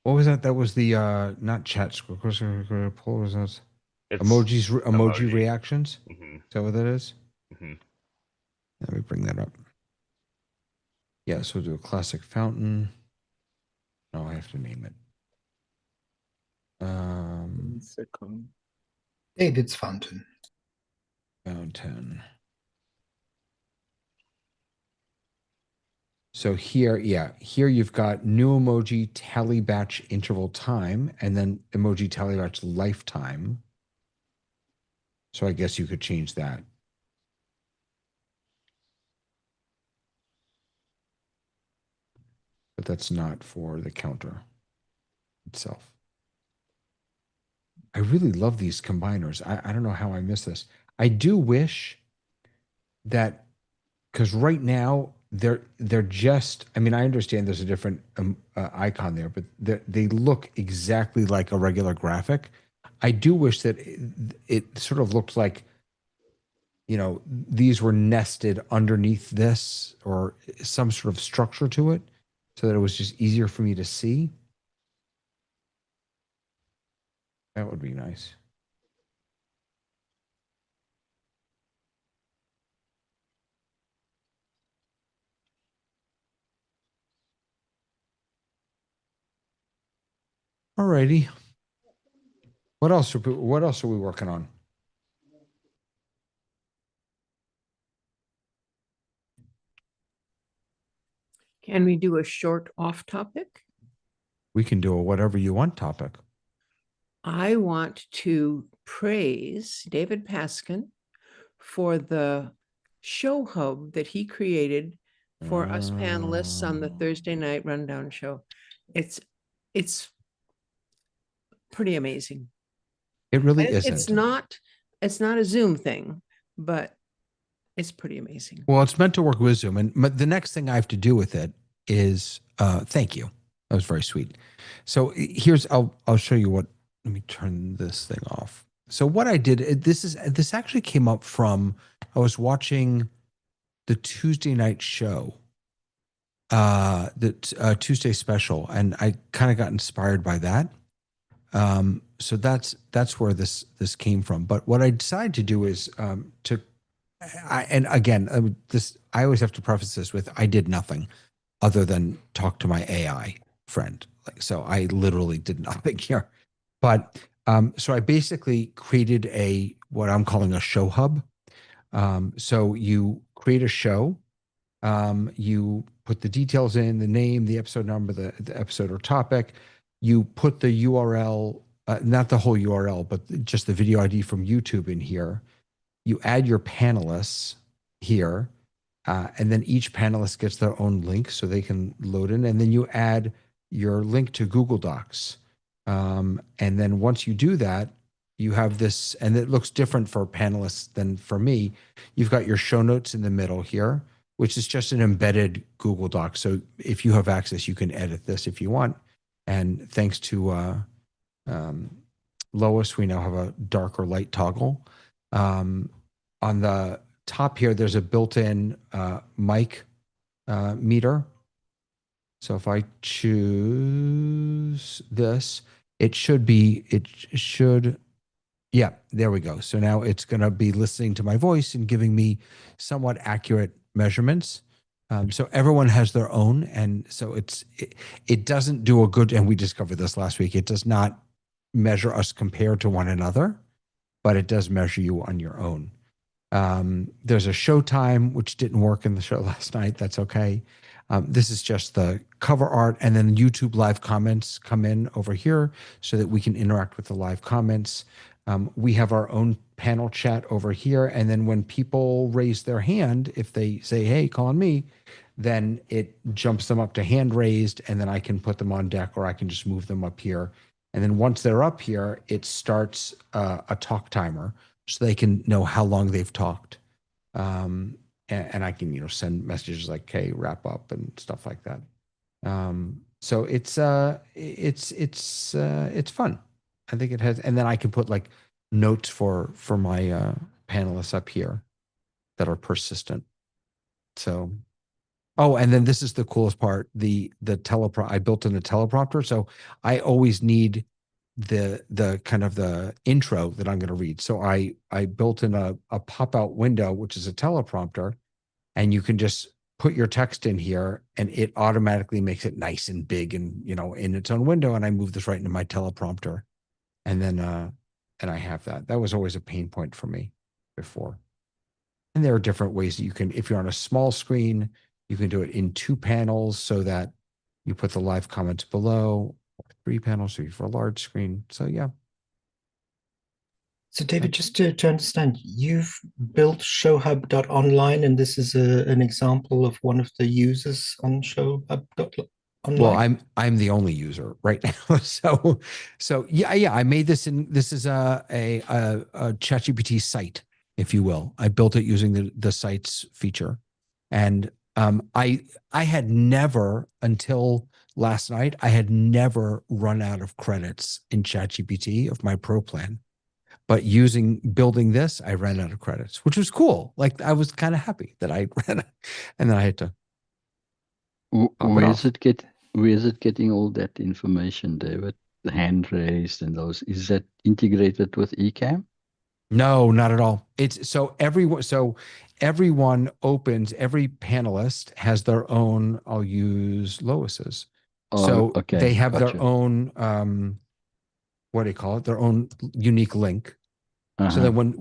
A: What was that? That was the not chat script. What was that? Emoji reactions.
G: Mm-hmm.
A: Is that what that is?
G: Mm-hmm.
A: Let me bring that up. Yeah, so we'll do a classic fountain. No, I have to name it.
J: Second.
B: David's fountain.
A: Fountain. So here you've got new emoji tally batch interval time and then emoji tally batch lifetime. So I guess you could change that. But that's not for the counter itself. I really love these combiners. I don't know how I missed this. I do wish that, because right now they're just, I mean, I understand there's a different icon there, but they look exactly like a regular graphic. I do wish that it sort of looked like, you know, these were nested underneath this or some sort of structure to it so that it was just easier for me to see. That would be nice. All righty. What else are we working on?
H: Can we do a short off topic?
A: We can do a whatever you want topic.
H: I want to praise David Paskin for the show hub that he created for us panelists on the Thursday night rundown show. It's pretty amazing.
A: It really
H: And
A: isn't.
H: It's not a Zoom thing, but it's pretty amazing.
A: Well, it's meant to work with Zoom. And the next thing I have to do with it is thank you. That was very sweet. So here's I'll show you what. Let me turn this thing off. So what I did, this actually came up from, I was watching the Tuesday night show, the Tuesday special, and I kind of got inspired by that. So that's where this came from. But what I decided to do is and again, I always have to preface this with I did nothing other than talk to my AI friend. Like, so I literally did nothing here. But so I basically created what I'm calling a show hub. So you create a show, you put the details in, the name, the episode number, the episode or topic. You put the URL, not the whole URL, but just the video ID from YouTube in here. You add your panelists here, and then each panelist gets their own link so they can load in. And then you add your link to Google Docs. And then once you do that, you have this, and it looks different for panelists than for me. You've got your show notes in the middle here, which is just an embedded Google Doc. So if you have access, you can edit this if you want. And thanks to Lois, we now have a dark or light toggle. On the top here, there's a built-in mic meter. So if I choose this, yeah, there we go. So now it's going to be listening to my voice and giving me somewhat accurate measurements. So everyone has their own. And so it doesn't do a good, and we discovered this last week, it does not measure us compared to one another, but it does measure you on your own. There's a show time, which didn't work in the show last night. That's okay. This is just the cover art, and then YouTube live comments come in over here so that we can interact with the live comments. We have our own panel chat over here, and then when people raise their hand, if they say, hey, call on me, then it jumps them up to hand raised, and then I can put them on deck, or I can just move them up here. And then once they're up here, it starts a talk timer so they can know how long they've talked. And I can, send messages like, hey, wrap up and stuff like that. So it's fun. I think it has, and then I can put like notes for my panelists up here that are persistent. So, oh, and then this is the coolest part. The I built in a teleprompter, so I always need the kind of the intro that I'm going to read. So I built in a pop-out window, which is a teleprompter, and you can just put your text in here and it automatically makes it nice and big and, in its own window. And I move this right into my teleprompter. And then, and I have that. That was always a pain point for me before. And there are different ways that you can, if you're on a small screen, you can do it in 2 panels so that you put the live comments below, or 3 panels for a large screen. So yeah.
B: So David, just to understand, you've built showhub.online, and this is an example of one of the users on showhub.online.
A: Well, I'm the only user right now. So yeah, I made this this is a ChatGPT site, if you will. I built it using the sites feature. And I had never, until last night, I had never run out of credits in ChatGPT of my pro plan. But building this, I ran out of credits, which was cool. Like I was kind of happy that I ran it, and then I had to.
F: Where is it getting all that information, David? The hand raised and those. Is that integrated with Ecamm?
A: No, not at all. It's so everyone opens, every panelist has their own, I'll use Lois's.
F: Oh,
A: So
F: okay.
A: they have
F: Gotcha.
A: their own what do you call it? Their own unique link. So that when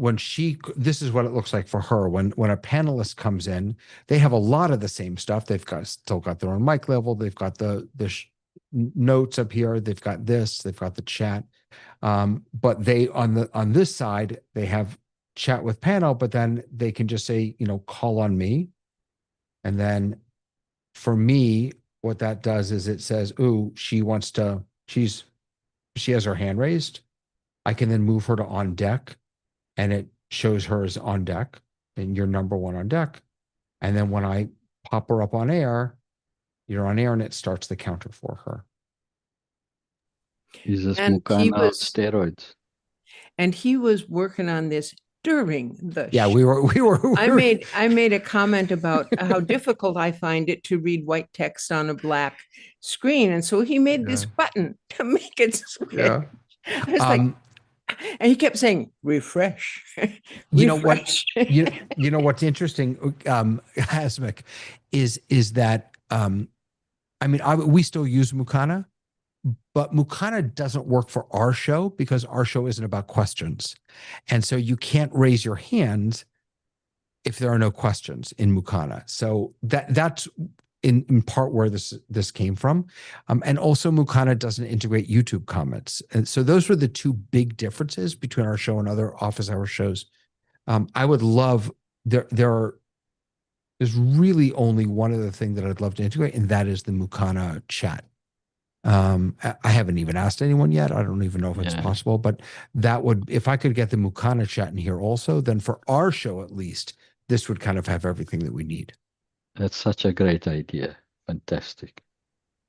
A: this is what it looks like for her. When a panelist comes in, they have a lot of the same stuff. They've still got their own mic level. They've got the notes up here. They've got this. They've got the chat. But they on this side they have chat with panel. But then they can just say, call on me. And then for me, what that does is it says, "Ooh, she has her hand raised." I can then move her to on deck. And it shows her as on deck, and you're number one on deck. And then when I pop her up on air, you're on air, and it starts the counter for her.
F: Is this
H: And
F: Mukana steroids?
H: And he was working on this during the
A: Yeah,
H: show.
A: we were.
H: I made a comment about how difficult I find it to read white text on a black screen, and so he made this button to make it switch.
A: Yeah.
H: I was like, and he kept saying, refresh.
A: You know what? You know what's interesting, Hasmik, is that we still use Mukana, but Mukana doesn't work for our show because our show isn't about questions, and so you can't raise your hand if there are no questions in Mukana. So that's in part where this came from. And also Mukana doesn't integrate YouTube comments. And so those were the two big differences between our show and other office hour shows. I would love, there's really only one other thing that I'd love to integrate, and that is the Mukana chat. I haven't even asked anyone yet. I don't even know if it's possible, but that would, if I could get the Mukana chat in here also, then for our show, at least, this would kind of have everything that we need.
F: That's such a great idea. Fantastic.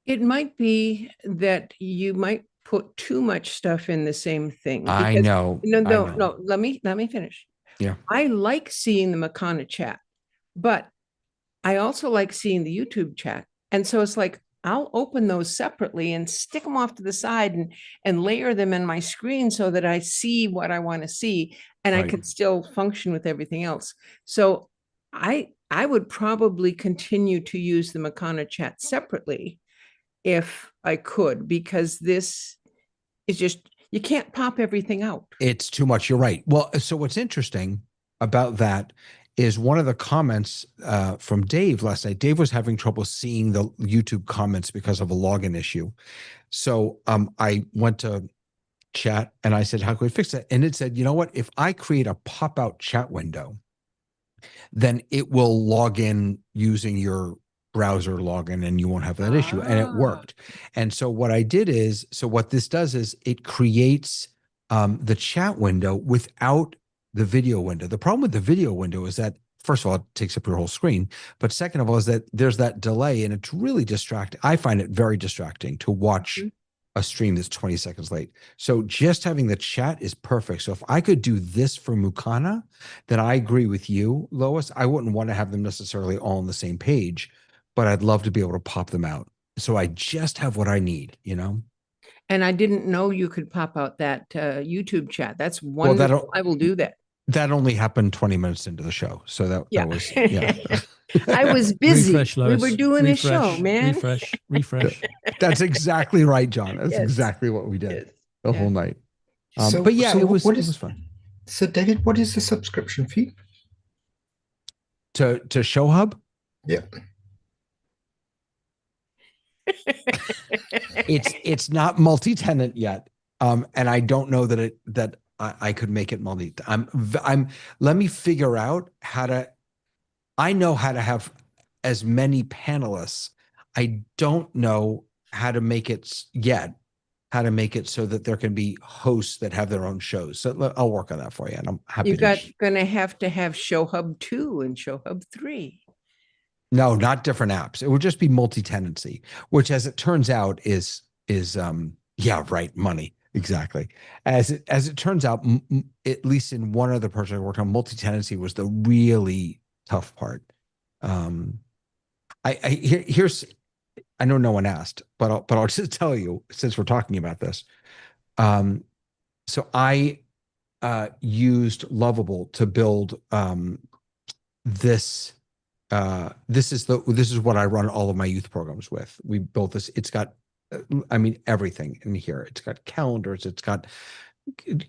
H: It might be that you might put too much stuff in the same thing.
A: I know.
H: No. Let me finish.
A: Yeah.
H: I like seeing the Makana chat, but I also like seeing the YouTube chat. And so it's like, I'll open those separately and stick them off to the side and layer them in my screen so that I see what I want to see, and I can still function with everything else. So I would probably continue to use the Makana chat separately if I could, because this is just, you can't pop everything out.
A: It's too much. You're right. Well, so what's interesting about that is one of the comments from Dave last night. Dave was having trouble seeing the YouTube comments because of a login issue. So I went to chat and I said, how can we fix that? And it said, you know what? If I create a pop-out chat window, then it will log in using your browser login and you won't have that issue. And it worked. And so what I did is, so what this does is it creates the chat window without the video window. The problem with the video window is that, first of all, it takes up your whole screen. But second of all, is that there's that delay and it's really distracting. I find it very distracting to watch a stream that's 20 seconds late. So just having the chat is perfect. So if I could do this for Mukana, then I agree with you, Lois. I wouldn't want to have them necessarily all on the same page, but I'd love to be able to pop them out. So I just have what I need,
H: And I didn't know you could pop out that YouTube chat. That's wonderful. Well, I will do that.
A: That only happened 20 minutes into the show. So that was,
H: I was busy.
D: Refresh, Lois.
H: We were doing a show, man.
D: Refresh.
A: That's exactly right, John. That's exactly what we did the whole night. But yeah, it was fun.
B: So David, what is the subscription fee?
A: To ShowHub?
B: Yeah.
A: It's not multi-tenant yet. And I don't know that I could make it multi. Let me figure out I know how to have as many panelists. I don't know how to make it so that there can be hosts that have their own shows. So I'll work on that for you. And I'm happy
H: You're going to have ShowHub 2 and ShowHub 3.
A: No, not different apps. It would just be multi-tenancy, which as it turns out is money. Exactly. As it turns out, at least in one other project I worked on, multi-tenancy was the really tough part. Here's, I know no one asked, but I'll just tell you since we're talking about this. So I used Lovable to build this. This is what I run all of my youth programs with. We built this. It's got, I mean, everything in here. It's got calendars. It's got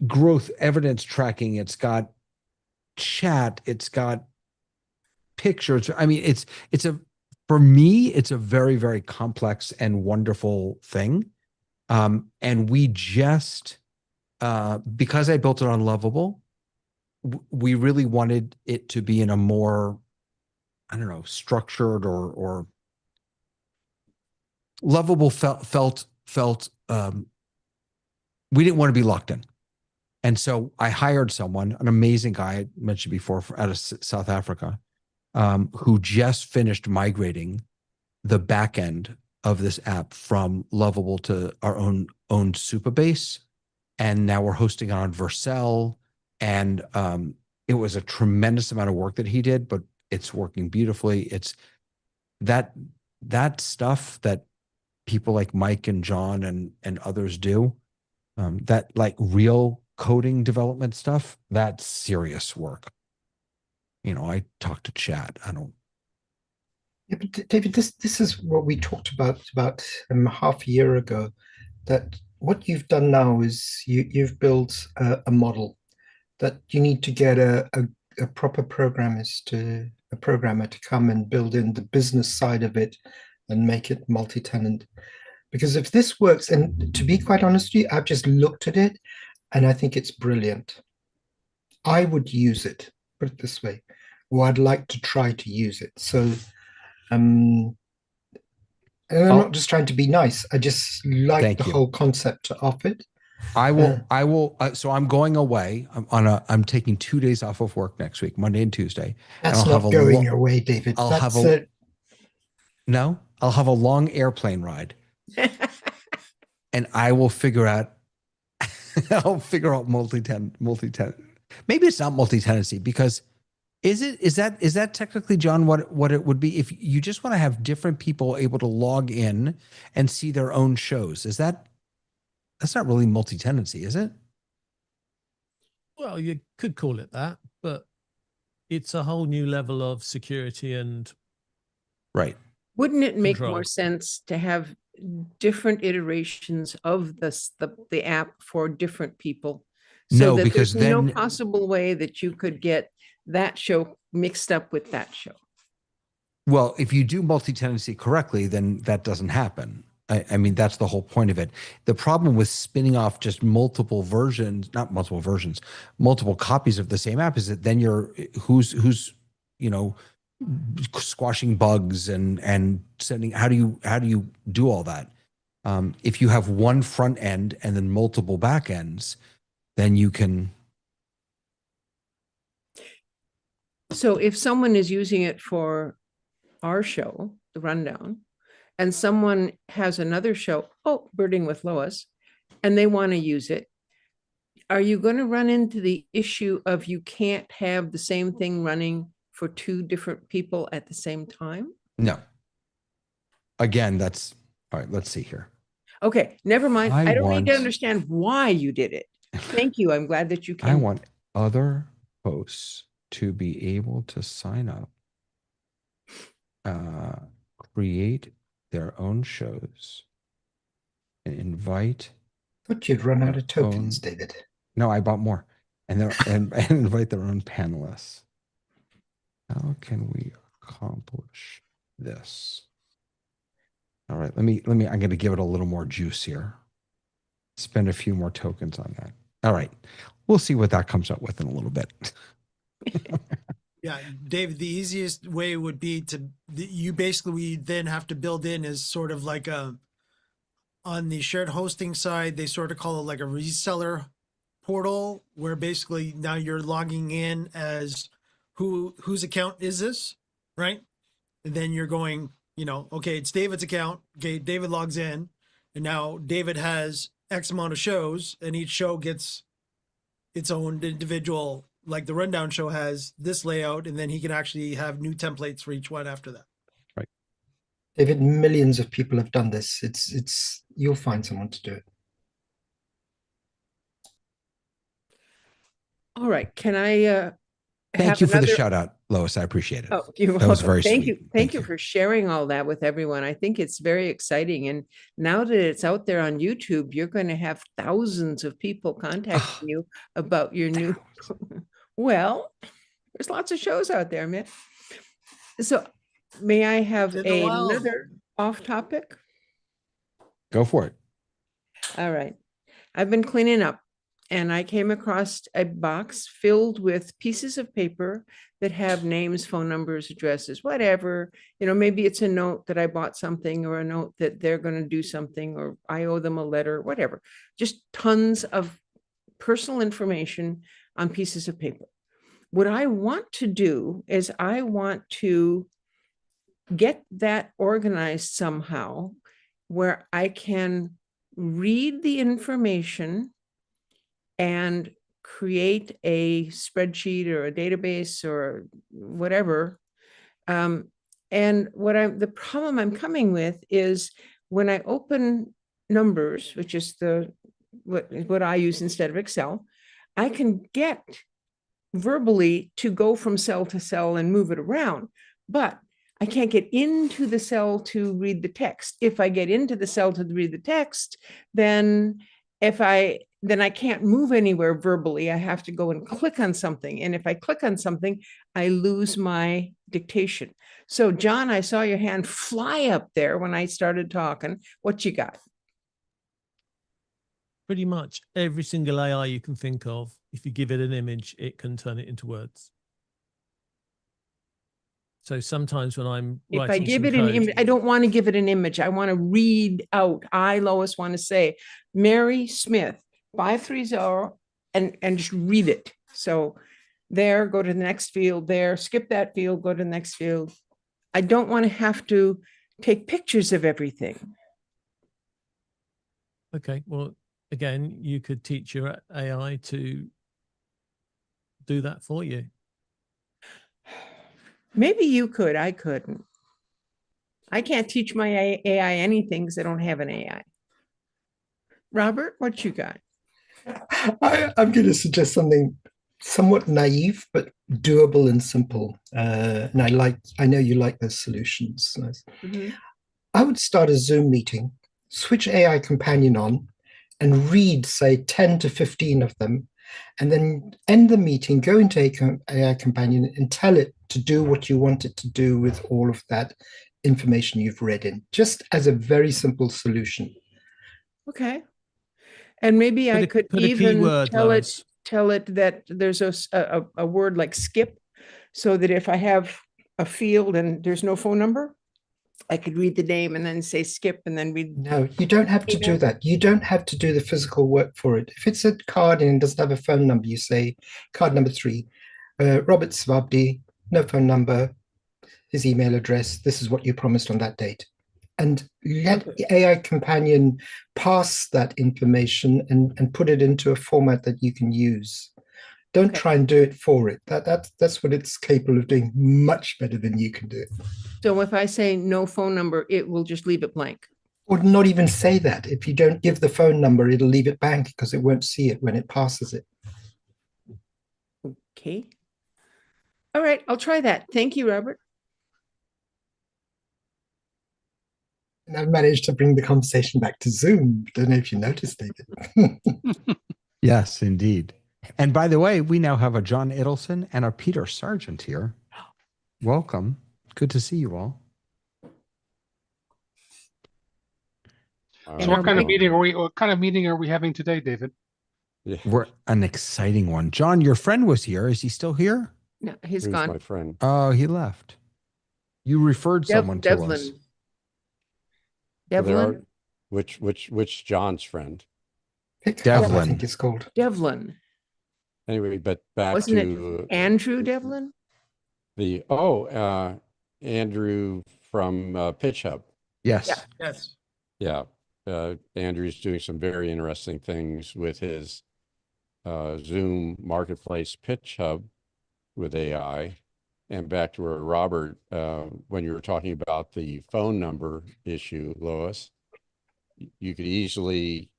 A: growth evidence tracking. It's got chat. It's got pictures. I mean, for me, it's a very, very complex and wonderful thing. And we just, because I built it on Lovable, we really wanted it to be in a more, I don't know, structured or Lovable felt we didn't want to be locked in. And so I hired someone, an amazing guy I mentioned before out of South Africa, who just finished migrating the back end of this app from Lovable to our own Supabase. And now we're hosting it on Vercel. And it was a tremendous amount of work that he did, but it's working beautifully. It's that stuff that people like Mike and John and others do, that like real coding development stuff, that's serious work. You know, I talk to chat. I don't.
B: Yeah, but David, this is what we talked about half a year ago. That what you've done now is you've built a model that you need to get a proper programmer to come and build in the business side of it and make it multi-tenant. Because if this works, and to be quite honest with you, I've just looked at it and I think it's brilliant. I would use it, put it this way, or I'd like to try to use it. So, and I'm not just trying to be nice. I just like the whole concept of it.
A: I will. So I'm going away. I'm taking 2 days off of work next week, Monday and Tuesday.
B: That's
A: and
B: not going away, David.
A: I'll have a long airplane ride, and I will figure out. I'll figure out multi-tenant. Maybe it's not multi-tenancy because is that technically, John, what it would be if you just want to have different people able to log in and see their own shows? That's not really multi-tenancy, is it?
D: Well, you could call it that, but it's a whole new level of security and
A: right.
H: Wouldn't it make
D: control.
H: more sense to have different iterations of the app for different people? So
A: No,
H: that
A: because
H: there's no
A: then
H: possible way that you could get that show mixed up with that show.
A: Well, if you do multi-tenancy correctly, then that doesn't happen. I mean, that's the whole point of it. The problem with spinning off just multiple versions, not multiple versions, multiple copies of the same app is that then you're who's squashing bugs and sending. How do you do all that? If you have one front end and then multiple back ends, then you can.
H: So if someone is using it for our show, The Rundown, and someone has another show, Birding with Lois, and they want to use it, are you going to run into the issue of you can't have the same thing running for two different people at the same time?
A: No. Again, that's all right. Let's see here.
H: Okay, never mind. I don't need to understand why you did it. Thank you. I'm glad that you came.
A: I want other hosts to be able to sign up, create their own shows, and invite.
B: I thought you'd run out of tokens, David.
A: No, I bought more, and invite their own panelists. How can we accomplish this? All right, let me. I'm going to give it a little more juice here. Spend a few more tokens on that. All right, we'll see what that comes up with in a little bit.
E: Yeah, David, the easiest way would be you basically then have to build in as sort of like on the shared hosting side, they sort of call it like a reseller portal where basically now you're logging in as whose account is this, right? And then you're going, okay, it's David's account. Okay, David logs in and now David has X amount of shows, and each show gets its own individual, like the Rundown show has this layout, and then he can actually have new templates for each one after that.
F: Right.
B: David, millions of people have done this. It's you'll find someone to do it.
H: All right. Can I
A: Thank you for the
H: another-
A: shout out, Lois. I appreciate it.
H: Oh, you're
A: That was
H: welcome.
A: very
H: Thank
A: sweet.
H: you. Thank you for sharing all that with everyone. I think it's very exciting. And now that it's out there on YouTube, you're going to have thousands of people contacting you about your new. Well, there's lots of shows out there, man. So may I have
E: Been a while.
H: another off topic?
A: Go for it.
H: All right. I've been cleaning up and I came across a box filled with pieces of paper that have names, phone numbers, addresses, whatever. You know, maybe it's a note that I bought something or a note that they're going to do something or I owe them a letter, whatever. Just tons of personal information on pieces of paper. What I want to do is I want to get that organized somehow where I can read the information and create a spreadsheet or a database or whatever. And the problem I'm coming with is when I open numbers, which is what I use instead of Excel, I can get verbally to go from cell to cell and move it around, but I can't get into the cell to read the text. If I get into the cell to read the text, then I can't move anywhere verbally. I have to go and click on something. And if I click on something, I lose my dictation. So John, I saw your hand fly up there when I started talking. What you got?
D: Pretty much every single AI you can think of. If you give it an image, it can turn it into words. So sometimes when I'm
H: if I give it an image, I don't want to give it an image. I want to read out. I, Lois, want to say Mary Smith 530 and just read it. So there, go to the next field, there, skip that field, go to the next field. I don't want to have to take pictures of everything.
D: Okay, well, again, you could teach your AI to do that for you.
H: Maybe you could, I couldn't. I can't teach my AI anything because I don't have an AI. Robert, what you got?
B: I'm going to suggest something somewhat naive, but doable and simple. And I know you like those solutions.
H: Mm-hmm.
B: I would start a Zoom meeting, switch AI Companion on, and read, say, 10 to 15 of them, and then end the meeting, go into AI Companion and tell it to do what you want it to do with all of that information you've read in, just as a very simple solution.
H: Okay. And maybe I could even tell it that there's a word like skip, so that if I have a field and there's no phone number, I could read the name and then say skip and then read.
B: No, you don't have to do that. You don't have to do the physical work for it. If it's a card and it doesn't have a phone number, you say card number 3, Robert Swabdi, no phone number, his email address. This is what you promised on that date. And let the AI Companion pass that information and put it into a format that you can use. Don't try and do it for it. That's what it's capable of doing much better than you can do it.
H: So if I say no phone number, it will just leave it blank.
B: Or not even say that. If you don't give the phone number, it'll leave it blank because it won't see it when it passes it.
H: Okay. All right, I'll try that. Thank you, Robert.
B: And I've managed to bring the conversation back to Zoom. Don't know if you noticed, David.
A: Yes, indeed. And by the way, we now have a John Idelson and a Peter Sargent here. Welcome. Good to see you all.
K: So what kind of meeting are we having today, David?
A: Yeah. We're an exciting one. John, your friend was here. Is he still here?
H: No, he's gone.
L: My friend.
A: Oh, he left. You referred someone to us.
H: Devlin.
L: Which John's friend?
B: Devlin, I think it's called.
H: Devlin.
L: Anyway, but back
H: Wasn't
L: to
H: it Andrew Devlin?
L: Andrew from Pitch Hub.
A: Yes.
E: Yeah. Yes.
L: Yeah. Andrew's doing some very interesting things with his Zoom Marketplace Pitch Hub with AI. And back to where Robert, when you were talking about the phone number issue, Lois, you could easily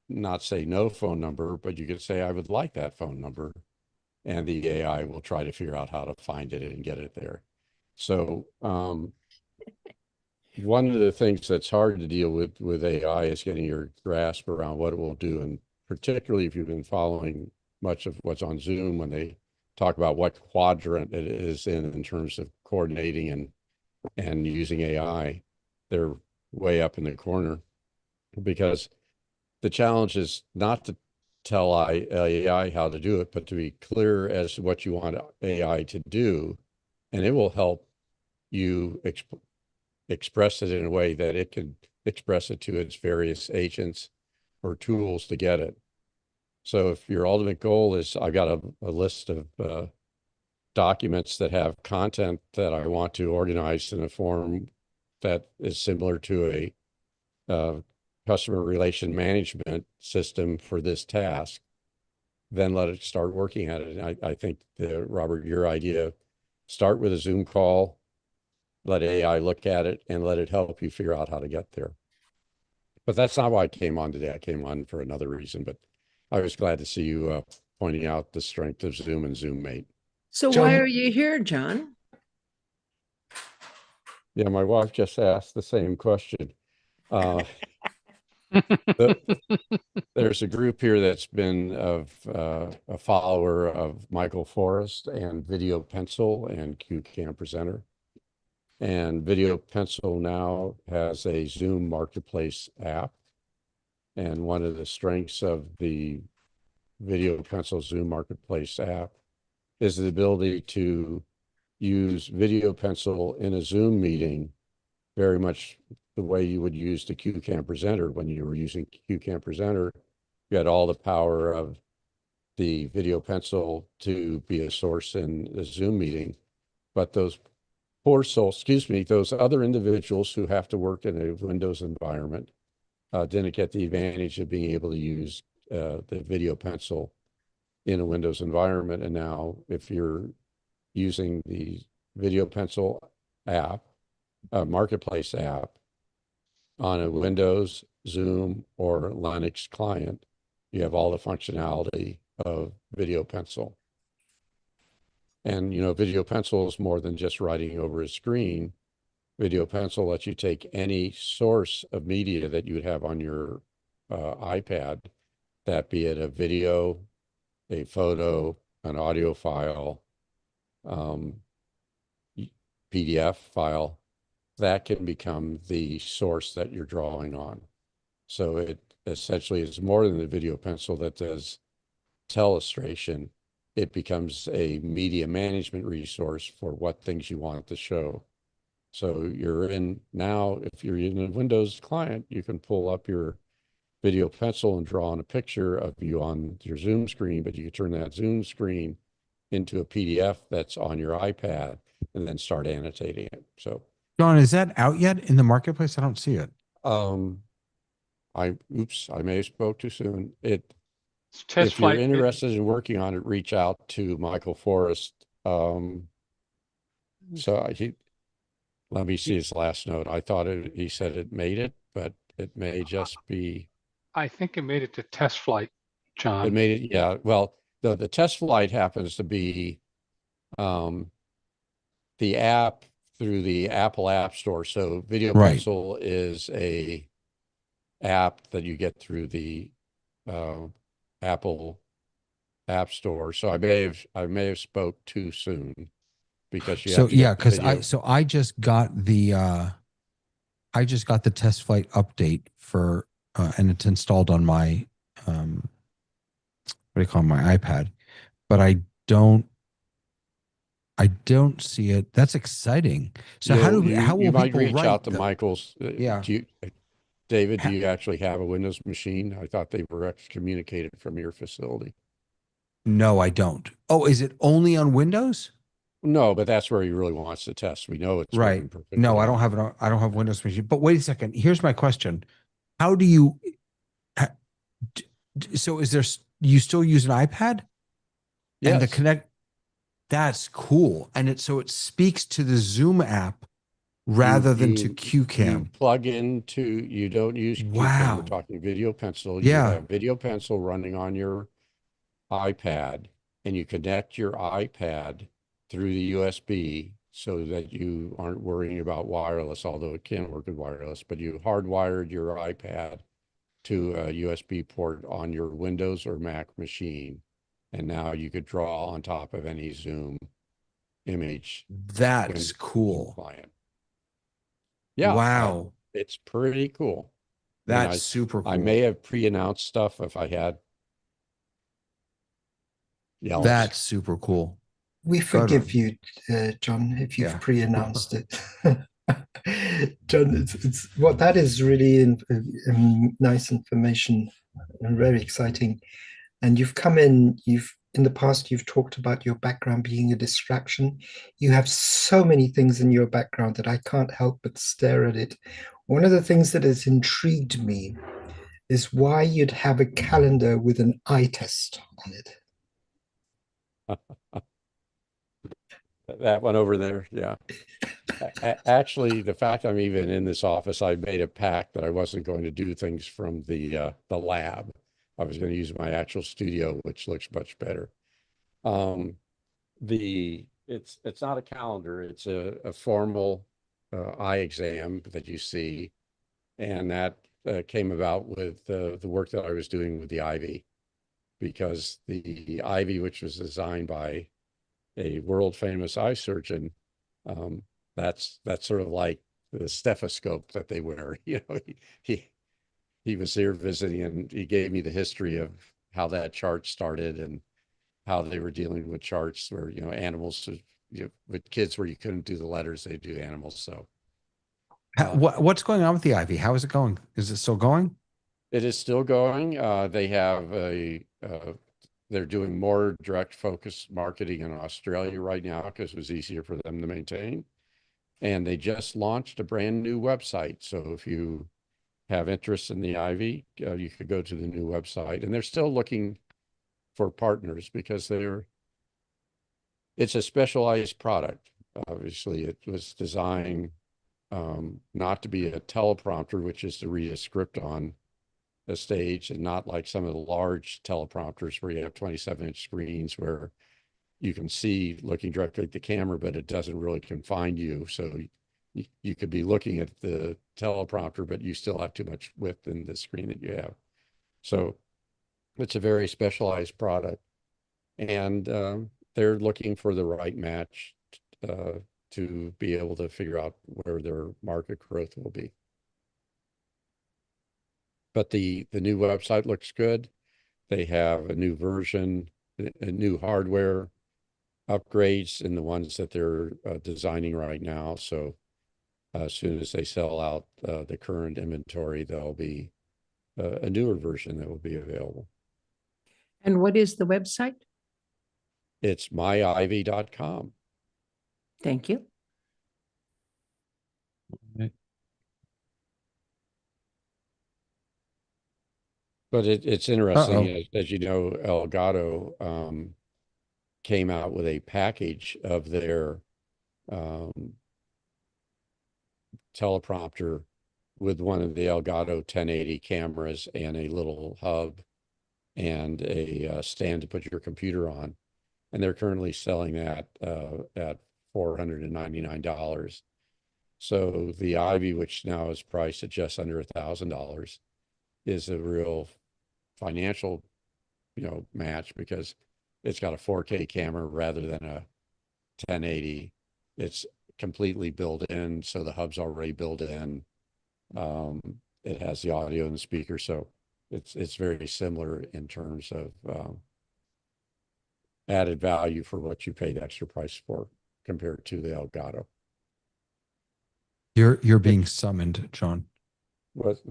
L: not say no phone number, but you could say, I would like that phone number. And the AI will try to figure out how to find it and get it there. So one of the things that's hard to deal with AI is getting your grasp around what it will do. And particularly if you've been following much of what's on Zoom when they talk about what quadrant it is in terms of coordinating and using AI, they're way up in the corner, because the challenge is not to tell AI how to do it, but to be clear as to what you want AI to do, and it will help you express it in a way that it can express it to its various agents or tools to get it. So if your ultimate goal is, I've got a list of documents that have content that I want to organize in a form that is similar to a customer relation management system for this task, then let it start working at it. And I think, Robert, your idea, start with a Zoom call, let AI look at it, and let it help you figure out how to get there. But that's not why I came on today. I came on for another reason, but I was glad to see you pointing out the strength of Zoom and ZoomMate.
H: So
B: John-
H: why are you here, John?
L: Yeah, my wife just asked the same question. There's a group here that's been a follower of Michael Forrest and Video Pencil and QCam Presenter. And Video Pencil now has a Zoom Marketplace app. And one of the strengths of the Video Pencil Zoom Marketplace app is the ability to use Video Pencil in a Zoom meeting very much the way you would use the QCam Presenter. When you were using QCam Presenter, you had all the power of the Video Pencil to be a source in a Zoom meeting. But those poor souls, those other individuals who have to work in a Windows environment didn't get the advantage of being able to use the Video Pencil in a Windows environment. And now if you're using the Video Pencil app, Marketplace app, on a Windows, Zoom, or Linux client, you have all the functionality of Video Pencil. And, Video Pencil is more than just writing over a screen. Video Pencil lets you take any source of media that you would have on your iPad, that be it a video, a photo, an audio file, PDF file, that can become the source that you're drawing on. So it essentially is more than the Video Pencil that does telestration. It becomes a media management resource for what things you want to show. So if you're in a Windows client, you can pull up your Video Pencil and draw on a picture of you on your Zoom screen, but you can turn that Zoom screen into a PDF that's on your iPad and then start annotating it. So,
A: John, is that out yet in the marketplace? I don't see it.
L: I may have spoke too soon.
K: Test
L: if you're
K: flight.
L: interested in working on it, reach out to Michael Forrest. Let me see his last note. I thought he said it made it, but it may just be.
K: I think it made it to test flight, John.
L: It made it, yeah. Well, the test flight happens to be the app through the Apple App Store. So Video Pencil is a app that you get through the Apple App Store. So I may have spoke too soon, because you have to get the video.
A: I just got the test flight update for and it's installed on my what do you call it, my iPad, but I don't see it. That's exciting. So how will
L: you might
A: people
L: reach
A: write
L: out to Michael's?
A: Yeah.
L: David, do you actually have a Windows machine? I thought they were excommunicated from your facility.
A: No, I don't. Oh, is it only on Windows?
L: No, but that's where he really wants to test. We know it's
A: right.
L: working perfectly.
A: No, I don't have Windows machine. But wait a second. Here's my question. how do you, so is there, you still use an iPad?
L: Yes.
A: And the Connect, that's cool. And so it speaks to the Zoom app rather than to
L: You
A: QCam.
L: plug into, you don't use QCam,
A: Wow.
L: we're talking Video Pencil. You
A: Yeah.
L: have Video Pencil running on your iPad, and you connect your iPad through the USB so that you aren't worrying about wireless, although it can work with wireless, but you hardwired your iPad to a USB port on your Windows or Mac machine. And now you could draw on top of any Zoom image.
A: That's cool.
L: Client. Yeah.
A: Wow.
L: It's pretty cool.
A: That's super cool.
L: I may have pre-announced stuff if I had yells.
A: That's super cool.
B: We forgive you, John, if you've pre-announced it. John, it's what that is really nice information and very exciting. And you've come in the past, you've talked about your background being a distraction. You have so many things in your background that I can't help but stare at it. One of the things that has intrigued me is why you'd have a calendar with an eye test on it.
L: That one over there, yeah. Actually, the fact I'm even in this office, I made a pact that I wasn't going to do things from the lab. I was going to use my actual studio, which looks much better. It's not a calendar; it's a formal eye exam that you see, and that came about with the work that I was doing with the Ivy, because the Ivy, which was designed by a world famous eye surgeon, that's sort of like the stethoscope that they wear. You know, he was here visiting, and he gave me the history of how that chart started and how they were dealing with charts where, you know, animals, with kids where you couldn't do the letters, they do animals. So
A: what's going on with the Ivy? How is it going? Is it still going?
L: It is still going. They have they're doing more direct focus marketing in Australia right now because it was easier for them to maintain. And they just launched a brand new website. So if you have interest in the Ivy, you could go to the new website. And they're still looking for partners because it's a specialized product. Obviously, it was designed not to be a teleprompter, which is to read a script on a stage, and not like some of the large teleprompters where you have 27-inch screens where you can see looking directly at the camera, but it doesn't really confine you. So you could be looking at the teleprompter, but you still have too much width in the screen that you have. So it's a very specialized product, and they're looking for the right match to be able to figure out where their market growth will be. But the new website looks good. They have a new version, a new hardware upgrades in the ones that they're designing right now. So as soon as they sell out the current inventory, there'll be a newer version that will be available.
H: And what is the website?
L: It's myivy.com.
H: Thank you.
L: But it's interesting, as you know, Elgato came out with a package of their teleprompter with one of the Elgato 1080 cameras and a little hub and a stand to put your computer on. And they're currently selling that at $499. So the Ivy, which now is priced at just under $1,000, is a real financial, match, because it's got a 4K camera rather than a 1080. It's completely built in, so the hub's already built in. It has the audio and the speaker, so it's very similar in terms of added value for what you paid extra price for compared to the Elgato.
A: You're being summoned, John.
L: What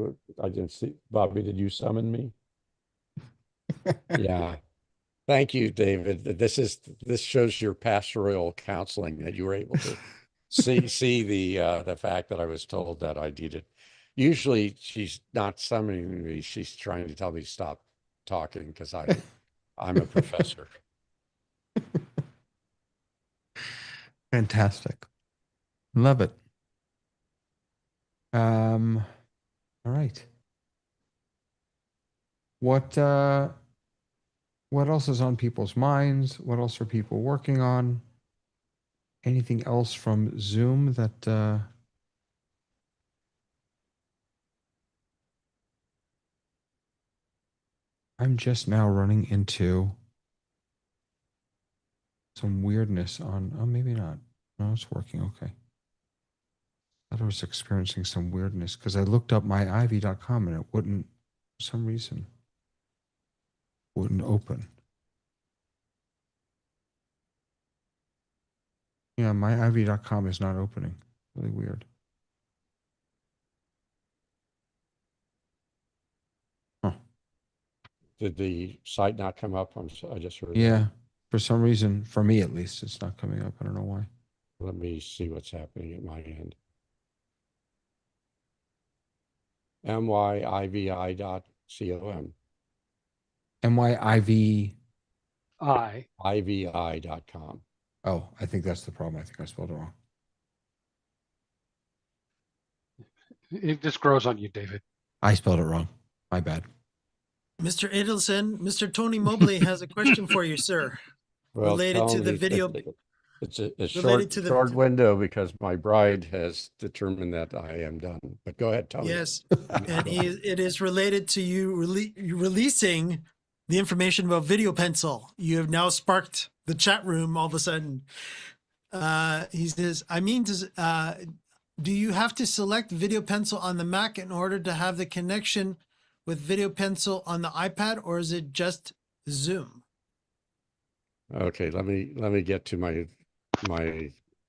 L: I didn't see. Bobby, did you summon me? Yeah. Thank you, David. This shows your pastoral counseling, that you were able to see the fact that I was told that I needed. Usually she's not summoning me. She's trying to tell me to stop talking because I'm a professor.
A: Fantastic. Love it. All right. What else is on people's minds? What else are people working on? Anything else from Zoom that I'm just now running into some weirdness on, oh, maybe not. No, it's working okay. I thought I was experiencing some weirdness because I looked up my ivy.com and it wouldn't, for some reason, wouldn't open. Yeah, my ivy.com is not opening. Really weird. Huh.
L: Did the site not come up? I just heard
A: Yeah,
L: that.
A: for some reason, for me at least, it's not coming up. I don't know why.
L: Let me see what's happening at my end. myivi.com.
A: MYIV.
L: ivi.com.
A: Oh, I think that's the problem. I think I spelled it wrong.
K: It just grows on you, David.
A: I spelled it wrong. My bad.
E: Mr. Edelson, Mr. Tony Mobley has a question for you, sir.
L: Well,
E: Related to the video.
L: It's a
E: Related to
L: short window because my bride has determined that I am done. But go ahead, Tony.
E: Yes, and it is related to you releasing the information about Video Pencil. You have now sparked the chat room all of a sudden. He says, do you have to select Video Pencil on the Mac in order to have the connection with Video Pencil on the iPad, or is it just Zoom?
L: Okay, let me get to my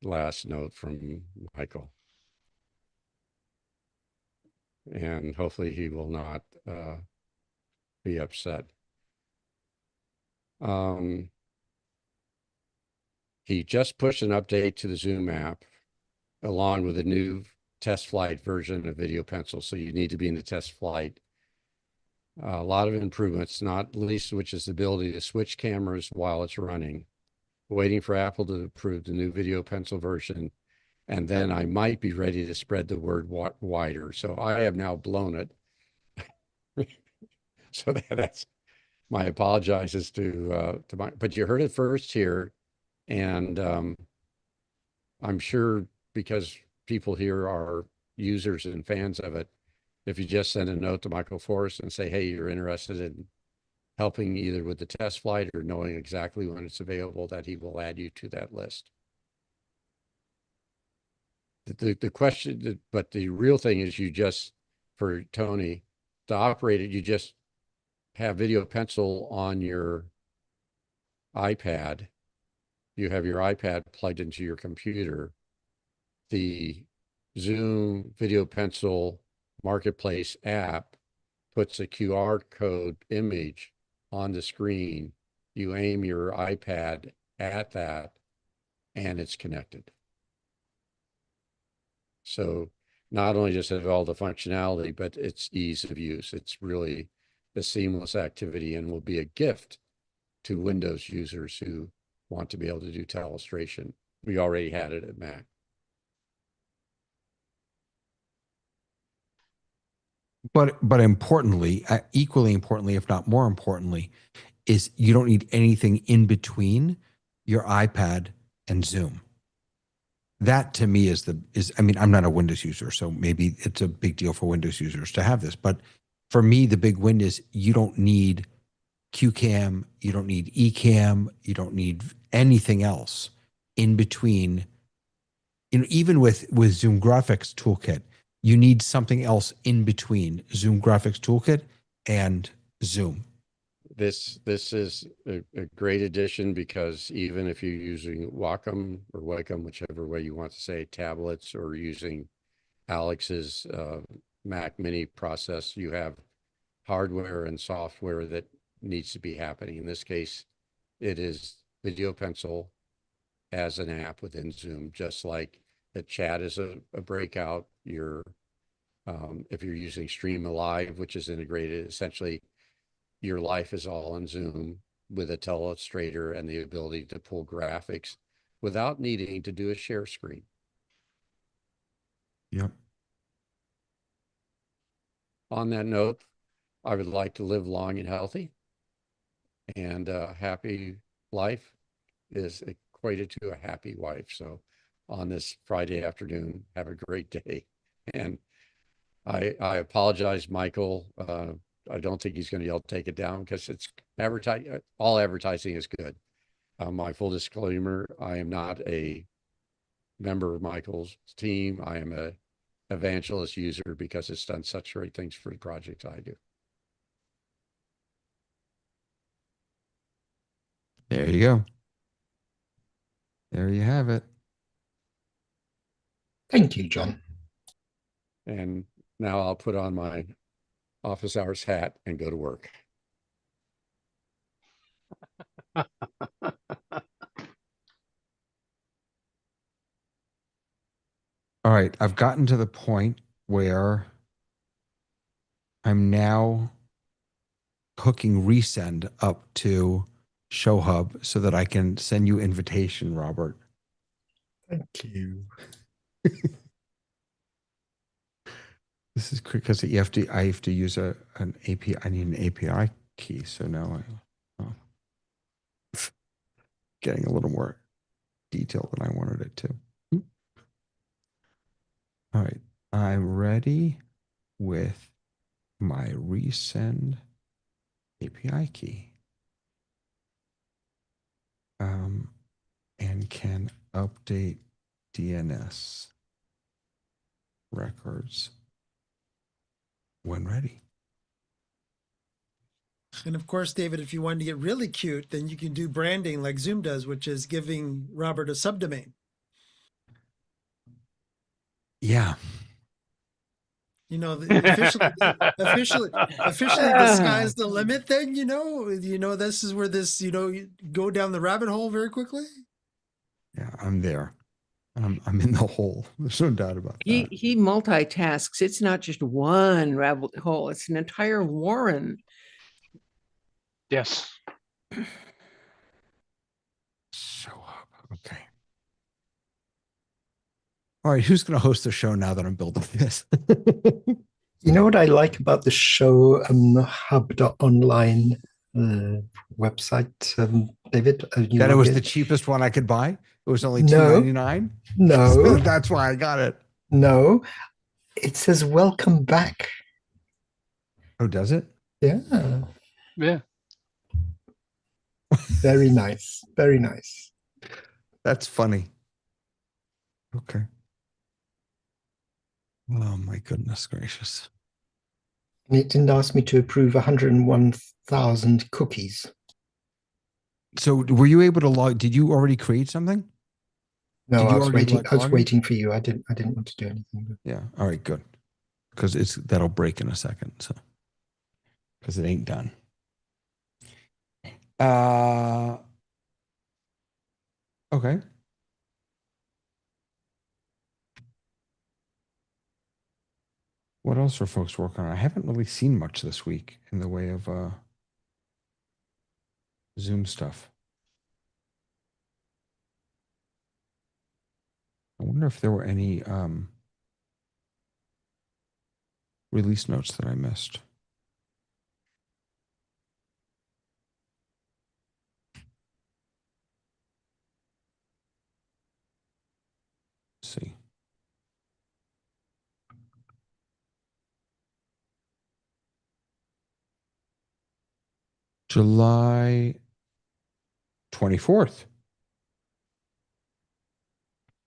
L: last note from Michael. And hopefully he will not be upset. He just pushed an update to the Zoom app along with a new test flight version of Video Pencil. So you need to be in the test flight. A lot of improvements, not least which is the ability to switch cameras while it's running. Waiting for Apple to approve the new Video Pencil version. And then I might be ready to spread the word wider. So I have now blown it. So that's my apologizes to my, but you heard it first here. And I'm sure because people here are users and fans of it, if you just send a note to Michael Forrest and say, hey, you're interested in helping either with the test flight or knowing exactly when it's available, that he will add you to that list. The question, but the real thing is you just, for Tony, to operate it, you just have Video Pencil on your iPad. You have your iPad plugged into your computer. The Zoom Video Pencil Marketplace app puts a QR code image on the screen. You aim your iPad at that and it's connected. So not only just have all the functionality, but it's ease of use. It's really a seamless activity and will be a gift to Windows users who want to be able to do telestration. We already had it at Mac.
A: But importantly, equally importantly, if not more importantly, is you don't need anything in between your iPad and Zoom. That to me is I mean, I'm not a Windows user, so maybe it's a big deal for Windows users to have this. But for me, the big win is you don't need QCam, you don't need Ecamm, you don't need anything else in between. You know, even with Zoom Graphics Toolkit, you need something else in between Zoom Graphics Toolkit and Zoom.
L: This is a great addition because even if you're using Wacom or Wacom, whichever way you want to say, tablets, or using Alex's Mac Mini process, you have hardware and software that needs to be happening. In this case, it is Video Pencil as an app within Zoom, just like the chat is a breakout, your If you're using Stream Alive, which is integrated, essentially your life is all in Zoom with a telestrator and the ability to pull graphics without needing to do a share screen.
A: Yep.
L: On that note, I would like to live long and healthy, and a happy life is equated to a happy wife. So on this Friday afternoon, have a great day. And I apologize, Michael. I don't think he's going to be able to take it down because it's all advertising is good. My full disclaimer, I am not a member of Michael's team. I am a evangelist user because it's done such great things for the projects I do.
A: There you go. There you have it.
B: Thank you, John.
L: And now I'll put on my office hours hat and go to work.
A: All right. I've gotten to the point where I'm now hooking resend up to Show Hub so that I can send you invitation, Robert.
B: Thank you.
A: This is because I have to use an API. I need an API key. So now getting a little more detail than I wanted it to. All right. I'm ready with my resend API key. And can update DNS records when ready.
E: And of course, David, if you wanted to get really cute, then you can do branding like Zoom does, which is giving Robert a subdomain.
A: Yeah.
E: You know, officially the sky's the limit. Then you know this is where this you go down the rabbit hole very quickly.
A: Yeah, I'm there. I'm in the hole. There's no doubt about that.
H: He multitasks. It's not just one rabbit hole. It's an entire warren.
K: Yes.
A: Show up. Okay. All right. Who's going to host the show now that I'm building this?
B: You know what I like about the show hub.online website, David?
A: That it was the cheapest one I could buy. It was only $2.99.
B: No,
A: that's why I got it.
B: No, it says welcome back.
A: Oh, does it?
B: Yeah.
K: Yeah.
B: Very nice. Very nice.
A: That's funny. Okay. Oh my goodness gracious.
B: And it didn't ask me to approve 101,000 cookies.
A: So were you able to log? Did you already create something?
B: No, I was waiting. I was waiting for you. I didn't want to do anything.
A: Yeah. All right, good. Because that'll break in a second. So because it ain't done. Okay. What else are folks working on? I haven't really seen much this week in the way of Zoom stuff. I wonder if there were any release notes that I missed. Let's see. July 24th.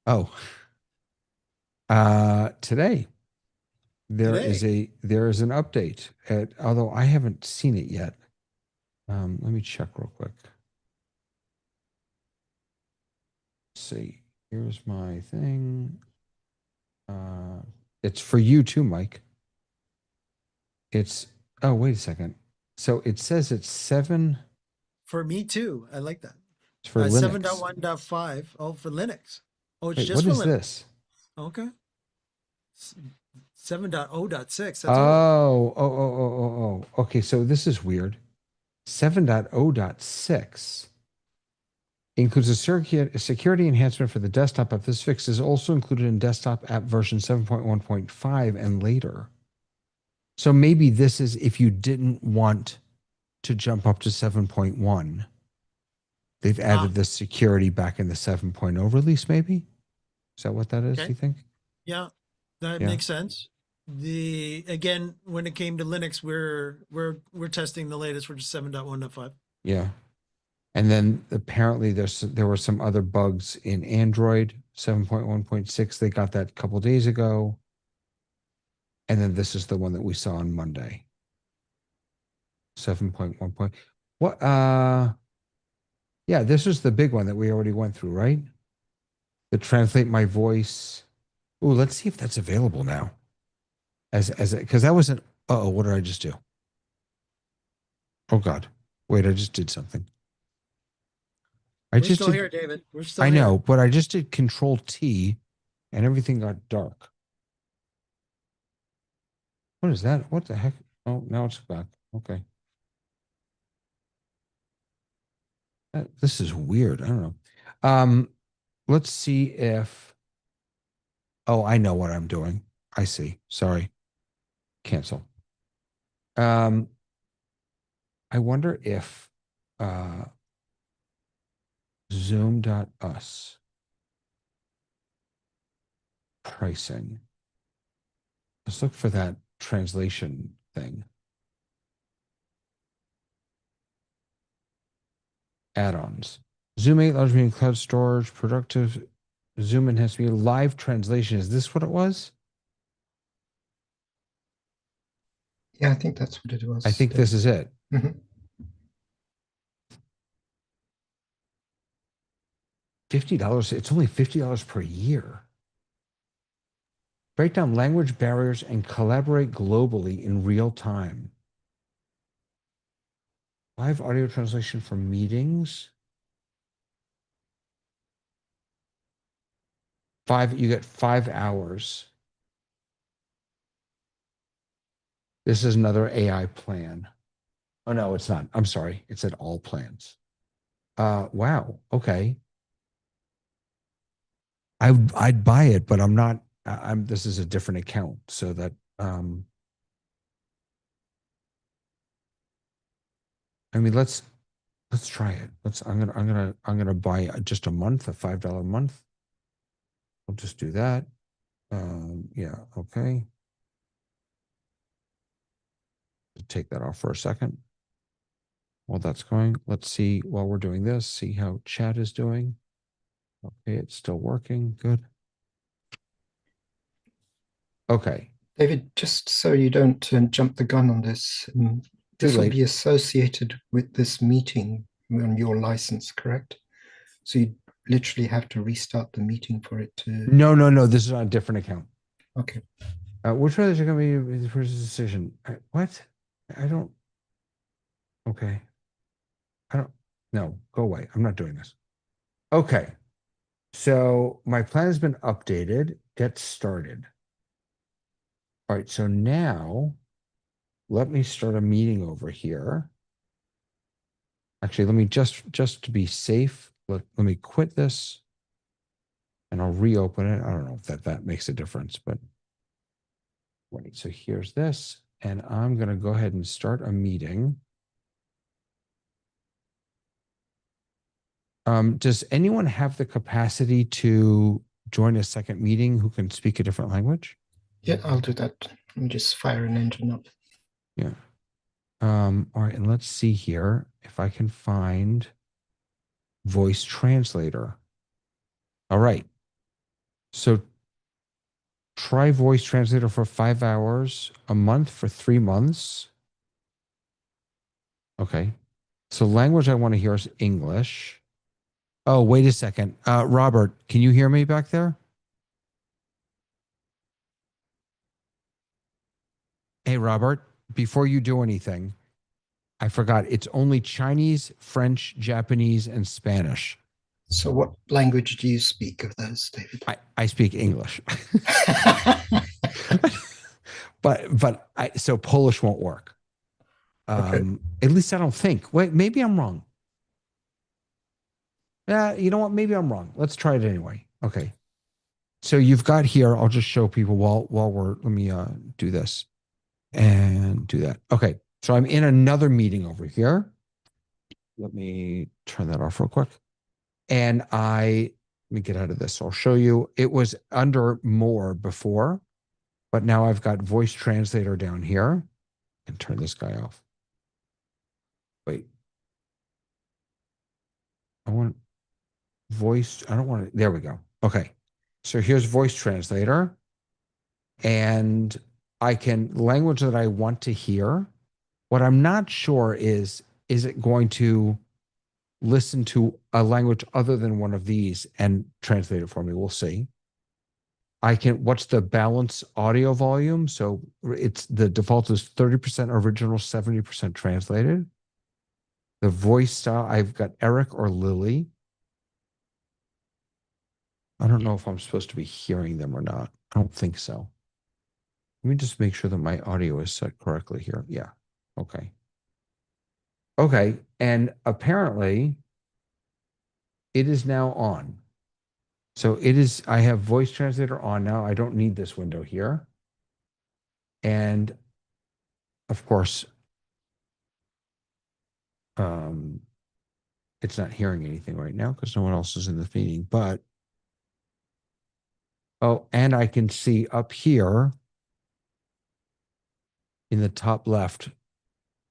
A: Oh. Today. There is an update although I haven't seen it yet. Let me check real quick. Let's see. Here's my thing. It's for you too, Mike. Oh, wait a second. So it says it's 7.
E: For me too. I like that.
A: It's for Linux.
E: 7.1.5. Oh, for Linux. Oh, it's
A: Wait,
E: just
A: what
E: for
A: is
E: Linux.
A: this?
E: Okay. 7.0.6. That's old.
A: Oh. Okay, so this is weird. 7.0.6 includes a security enhancement for the desktop app. This fix is also included in desktop app version 7.1.5 and later. So maybe this is if you didn't want to jump up to 7.1. They've added the security back in the 7.0 release, maybe? Is that what that is, do you think?
E: Yeah, that makes sense. Again, when it came to Linux, we're testing the latest, which is 7.1.5.
A: Yeah. And then apparently there were some other bugs in Android 7.1.6. They got that a couple days ago. And then this is the one that we saw on Monday. 7.1. What yeah, this was the big one that we already went through, right? The translate my voice. Oh, let's see if that's available now. Because that wasn't what did I just do? Oh God. Wait, I just did something.
E: We're still here, David. We're still
A: I
E: here.
A: know, but I just did Control T and everything got dark. What is that? What the heck? Oh, now it's back. Okay. This is weird. I don't know. Let's see if. Oh, I know what I'm doing. I see. Sorry. Cancel. I wonder if Zoom.us pricing. Let's look for that translation thing. Add-ons. Zoom 8 large media cloud storage, productive Zoom enhanced media live translation. Is this what it was?
B: Yeah, I think that's what it was.
A: I think this is it.
B: Mhm.
A: $50. It's only $50 per year. Break down language barriers and collaborate globally in real time. Live audio translation for meetings. You get 5 hours. This is another AI plan. Oh no, it's not. I'm sorry. It's at all plans. Wow. Okay. I'd buy it, but I'm not. This is a different account, so that I mean, let's try it. I'm gonna buy just a month, a $5 a month. I'll just do that. Yeah. Okay. Take that off for a second. While that's going, let's see while we're doing this, see how chat is doing. Okay, it's still working. Good. Okay.
B: David, just so you don't jump the gun on this, this will be associated with this meeting on your license, correct? So you literally have to restart the meeting for it to.
A: No. This is on a different account.
B: Okay.
A: Which one is going to be the first decision? What? I don't. Okay. I don't. No, go away. I'm not doing this. Okay. So my plan has been updated. Get started. All right. So now let me start a meeting over here. Actually, let me just to be safe, let me quit this and I'll reopen it. I don't know if that makes a difference, but wait. So here's this, and I'm going to go ahead and start a meeting. Does anyone have the capacity to join a second meeting who can speak a different language?
B: Yeah, I'll do that. Let me just fire an engine up.
A: Yeah. All right, and let's see here if I can find voice translator. All right. So try voice translator for 5 hours a month for 3 months. Okay. So language I want to hear is English. Oh, wait a second. Robert, can you hear me back there? Hey, Robert, before you do anything, I forgot. It's only Chinese, French, Japanese, and Spanish.
B: So what language do you speak of those, David?
A: I speak English. but so Polish won't work.
B: Okay.
A: At least I don't think. Wait, maybe I'm wrong. Yeah, you know what? Maybe I'm wrong. Let's try it anyway. Okay. So you've got here, I'll just show people while let me do this and do that. Okay. So I'm in another meeting over here. Let me turn that off real quick. And let me get out of this. I'll show you. It was under more before, but now I've got voice translator down here. And turn this guy off. Wait. I want voice. I don't want to. There we go. Okay. So here's voice translator. And I can language that I want to hear. What I'm not sure is it going to listen to a language other than one of these and translate it for me? We'll see. What's the balance audio volume? So it's the default is 30% original, 70% translated. The voice style, I've got Eric or Lily. I don't know if I'm supposed to be hearing them or not. I don't think so. Let me just make sure that my audio is set correctly here. Yeah. Okay. Okay. And apparently it is now on. So I have voice translator on now. I don't need this window here. And of course, it's not hearing anything right now because no one else is in the meeting, but and I can see up here in the top left,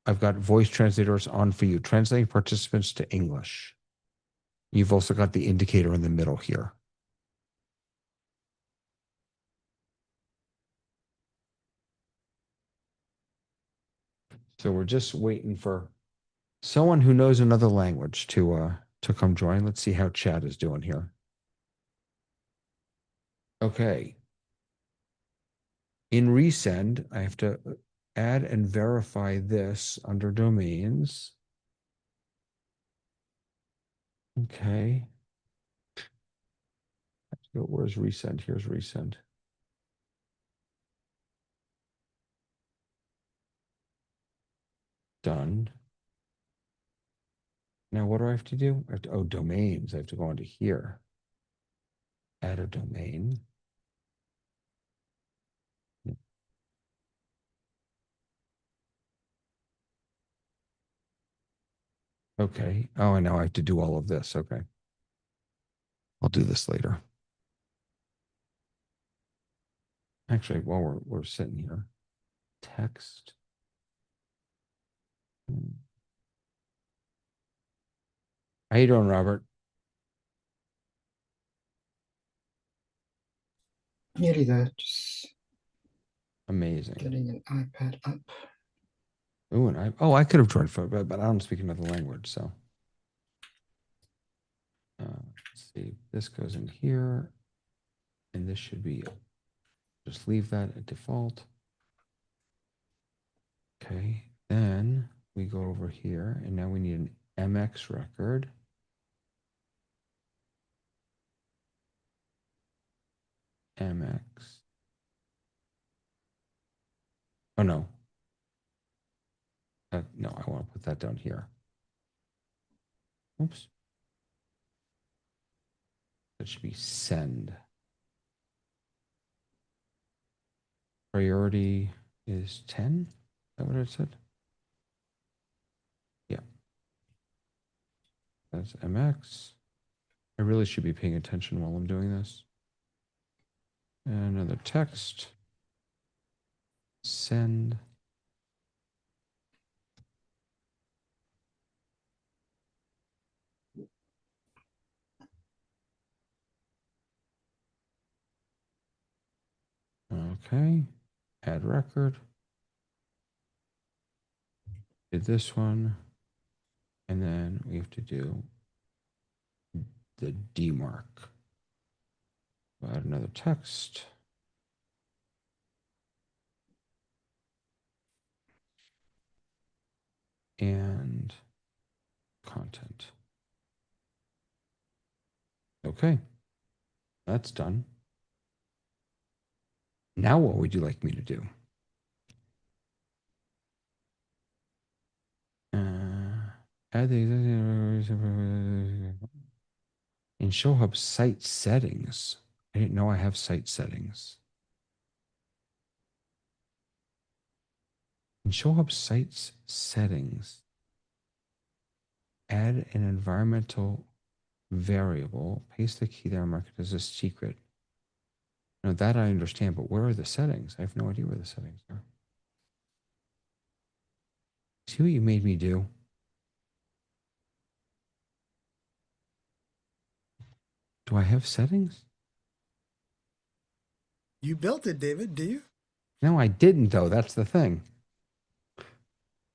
A: I've got voice translators on for you, translating participants to English. You've also got the indicator in the middle here. So we're just waiting for someone who knows another language to come join. Let's see how Chad is doing here. Okay. In resend, I have to add and verify this under domains. Okay. Where's resend? Here's resend. Done. Now what do I have to do? Domains. I have to go into here. Add a domain. Okay. Oh, and now I have to do all of this. Okay. I'll do this later. Actually, while we're sitting here, text. How you doing, Robert?
B: Nearly there. Just
A: amazing.
B: Getting an iPad up.
A: Oh, and I could have joined for, but I don't speak another language, so. Let's see. This goes in here, and this should be. Just leave that at default. Okay, then we go over here, and now we need an MX record. MX. Oh, no. No, I want to put that down here. Oops. That should be send. Priority is 10. Is that what it said? Yeah. That's MX. I really should be paying attention while I'm doing this. And another text. Send. Okay. Add record. Did this one. And then we have to do the demarc. Add another text. And content. Okay. That's done. Now what would you like me to do? Add the in ShowHub site settings. I didn't know I have site settings. In ShowHub sites settings, add an environmental variable, paste the key there, mark it as a secret. Now that I understand, but where are the settings? I have no idea where the settings are. See what you made me do? Do I have settings?
E: You built it, David, do you?
A: No, I didn't though. That's the thing.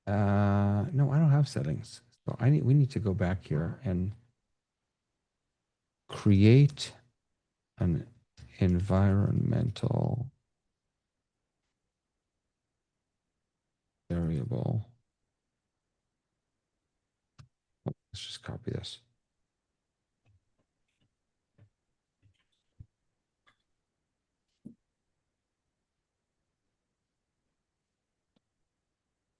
A: No, I don't have settings. So we need to go back here and create an environmental variable. Let's just copy this.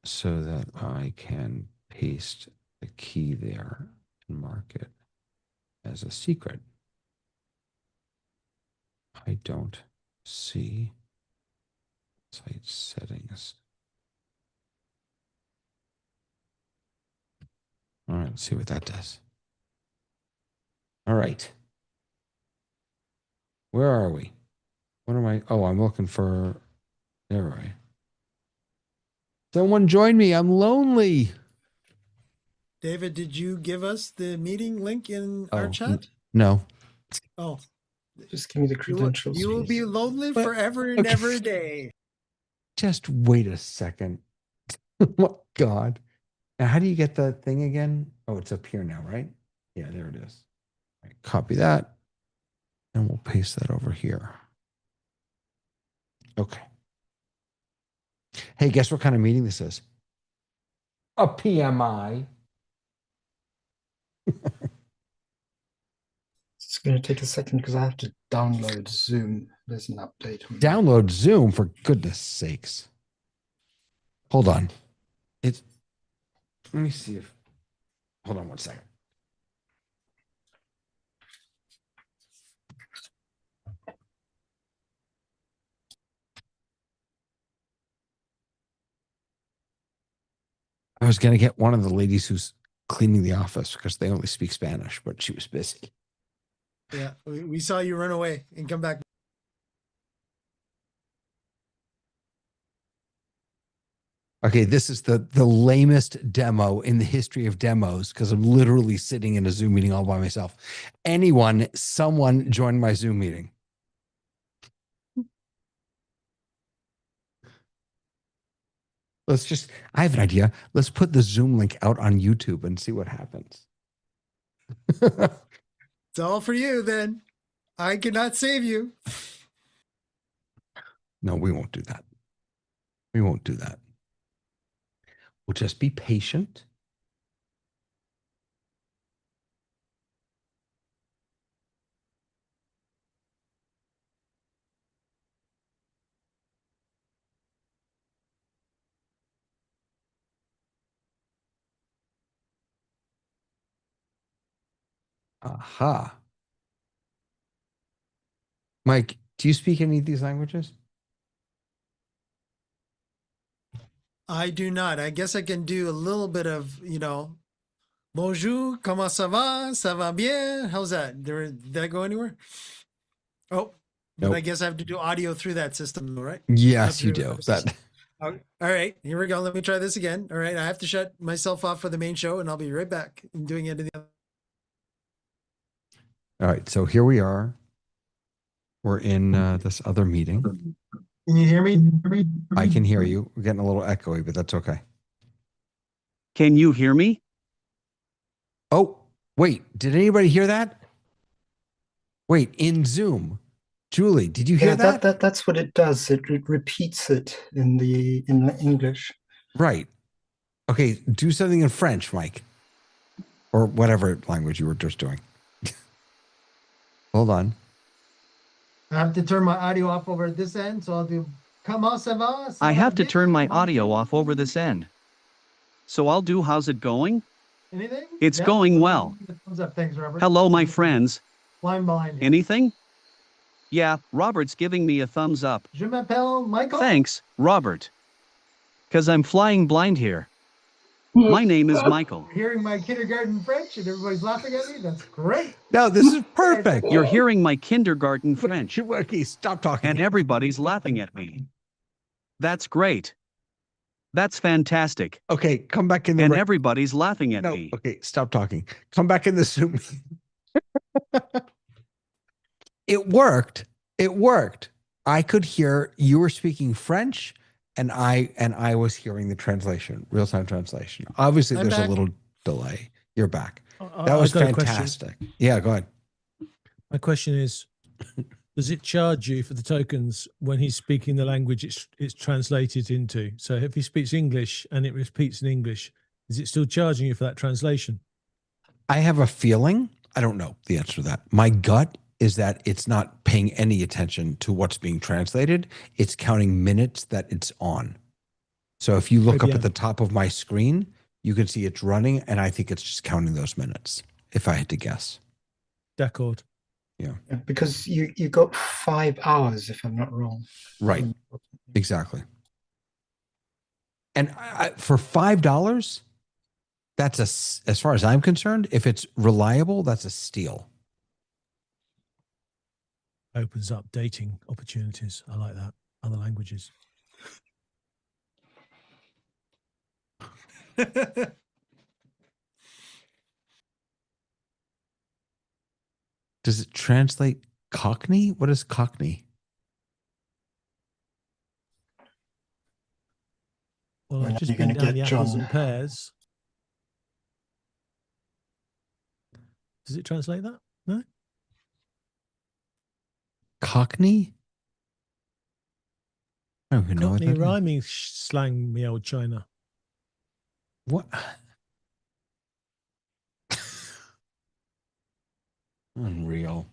A: So that I can paste the key there and mark it as a secret. I don't see site settings. All right, let's see what that does. All right. Where are we? What am I? Oh, I'm looking for, there I. Someone join me. I'm lonely.
E: David, did you give us the meeting link in our chat?
A: No.
E: Oh,
B: just give me the credentials.
E: You will be lonely forever and ever a day.
A: Just wait a second. Oh my God. Now, how do you get the thing again? Oh, it's up here now, right? Yeah, there it is. All right, copy that. And we'll paste that over here. Okay. Hey, guess what kind of meeting this is? A PMI.
B: It's going to take a second because I have to download Zoom. There's an update.
A: Download Zoom, for goodness sakes. Hold on. Let me see if, hold on one second. I was going to get one of the ladies who's cleaning the office because they only speak Spanish, but she was busy.
E: Yeah, we saw you run away and come back.
A: Okay, this is the lamest demo in the history of demos because I'm literally sitting in a Zoom meeting all by myself. Someone join my Zoom meeting. I have an idea. Let's put the Zoom link out on YouTube and see what happens.
E: It's all for you then. I cannot save you.
A: No, we won't do that. We won't do that. We'll just be patient. Aha. Mike, do you speak any of these languages?
E: I do not. I guess I can do a little bit of, bonjour, comment ça va? Ça va bien? How's that? Did that go anywhere? Oh, but
A: Nope.
E: I guess I have to do audio through that system, though, right?
A: Yes, you do.
E: All right, here we go. Let me try this again. All right, I have to shut myself off for the main show, and I'll be right back. I'm doing it in the other.
A: All right, so here we are. We're in this other meeting.
M: Can you hear me?
A: I can hear you. We're getting a little echoey, but that's okay.
M: Can you hear me?
A: Oh, wait. Did anybody hear that? Wait, in Zoom. Julie, did you hear that?
B: That's what it does. It repeats it in English.
A: Right. Okay, do something in French, Mike. Or whatever language you were just doing. Hold on.
E: I have to turn my audio off over at this end, so I'll do comment ça va? Ça
M: I
E: va
M: have to
E: bien?
M: turn my audio off over this end. So I'll do how's it going?
E: Anything?
M: It's
E: Yeah?
M: going well.
E: Thumbs up. Thanks, Robert.
M: Hello, my friends.
E: Flying blind. Here.
M: Anything? Yeah, Robert's giving me a thumbs up.
E: Je m'appelle Michael.
M: Thanks, Robert. 'Cause I'm flying blind here. My name is Michael.
E: Hearing my kindergarten French and everybody's laughing at me. That's great.
A: No, this is perfect.
M: You're hearing my kindergarten French.
A: Okay, stop talking.
M: And everybody's laughing at me. That's great. That's fantastic.
A: Okay, come back in the
M: And everybody's laughing at
A: No,
M: me.
A: okay, stop talking. Come back in the Zoom. It worked. It worked. I could hear you were speaking French, and I was hearing the translation, real-time translation. Obviously,
E: I'm
A: there's a
E: back.
A: little delay. You're back.
D: I-
A: That was
D: I've got a question.
A: fantastic. Yeah, go ahead.
D: My question is, does it charge you for the tokens when he's speaking the language it's translated into? So if he speaks English and it repeats in English, is it still charging you for that translation?
A: I have a feeling, I don't know the answer to that. My gut is that it's not paying any attention to what's being translated. It's counting minutes that it's on. So if you look up at the top of my screen, you can see it's running, and I think it's just counting those minutes, if I had to guess.
D: D'accord.
B: Yeah, because you got 5 hours, if I'm not wrong.
A: Right. Exactly. And for $5, that's as far as I'm concerned, if it's reliable, that's a steal.
D: Opens up dating opportunities. I like that. Other languages.
A: Does it translate Cockney? What is Cockney?
D: Well, I've just
B: you're
D: been
B: gonna
D: down
B: get
D: the apples
B: John.
D: and pears. Does it translate that? No.
A: Cockney? I don't even know what
D: Cockney
A: that is.
D: rhyming slang, me old China.
A: What? Unreal.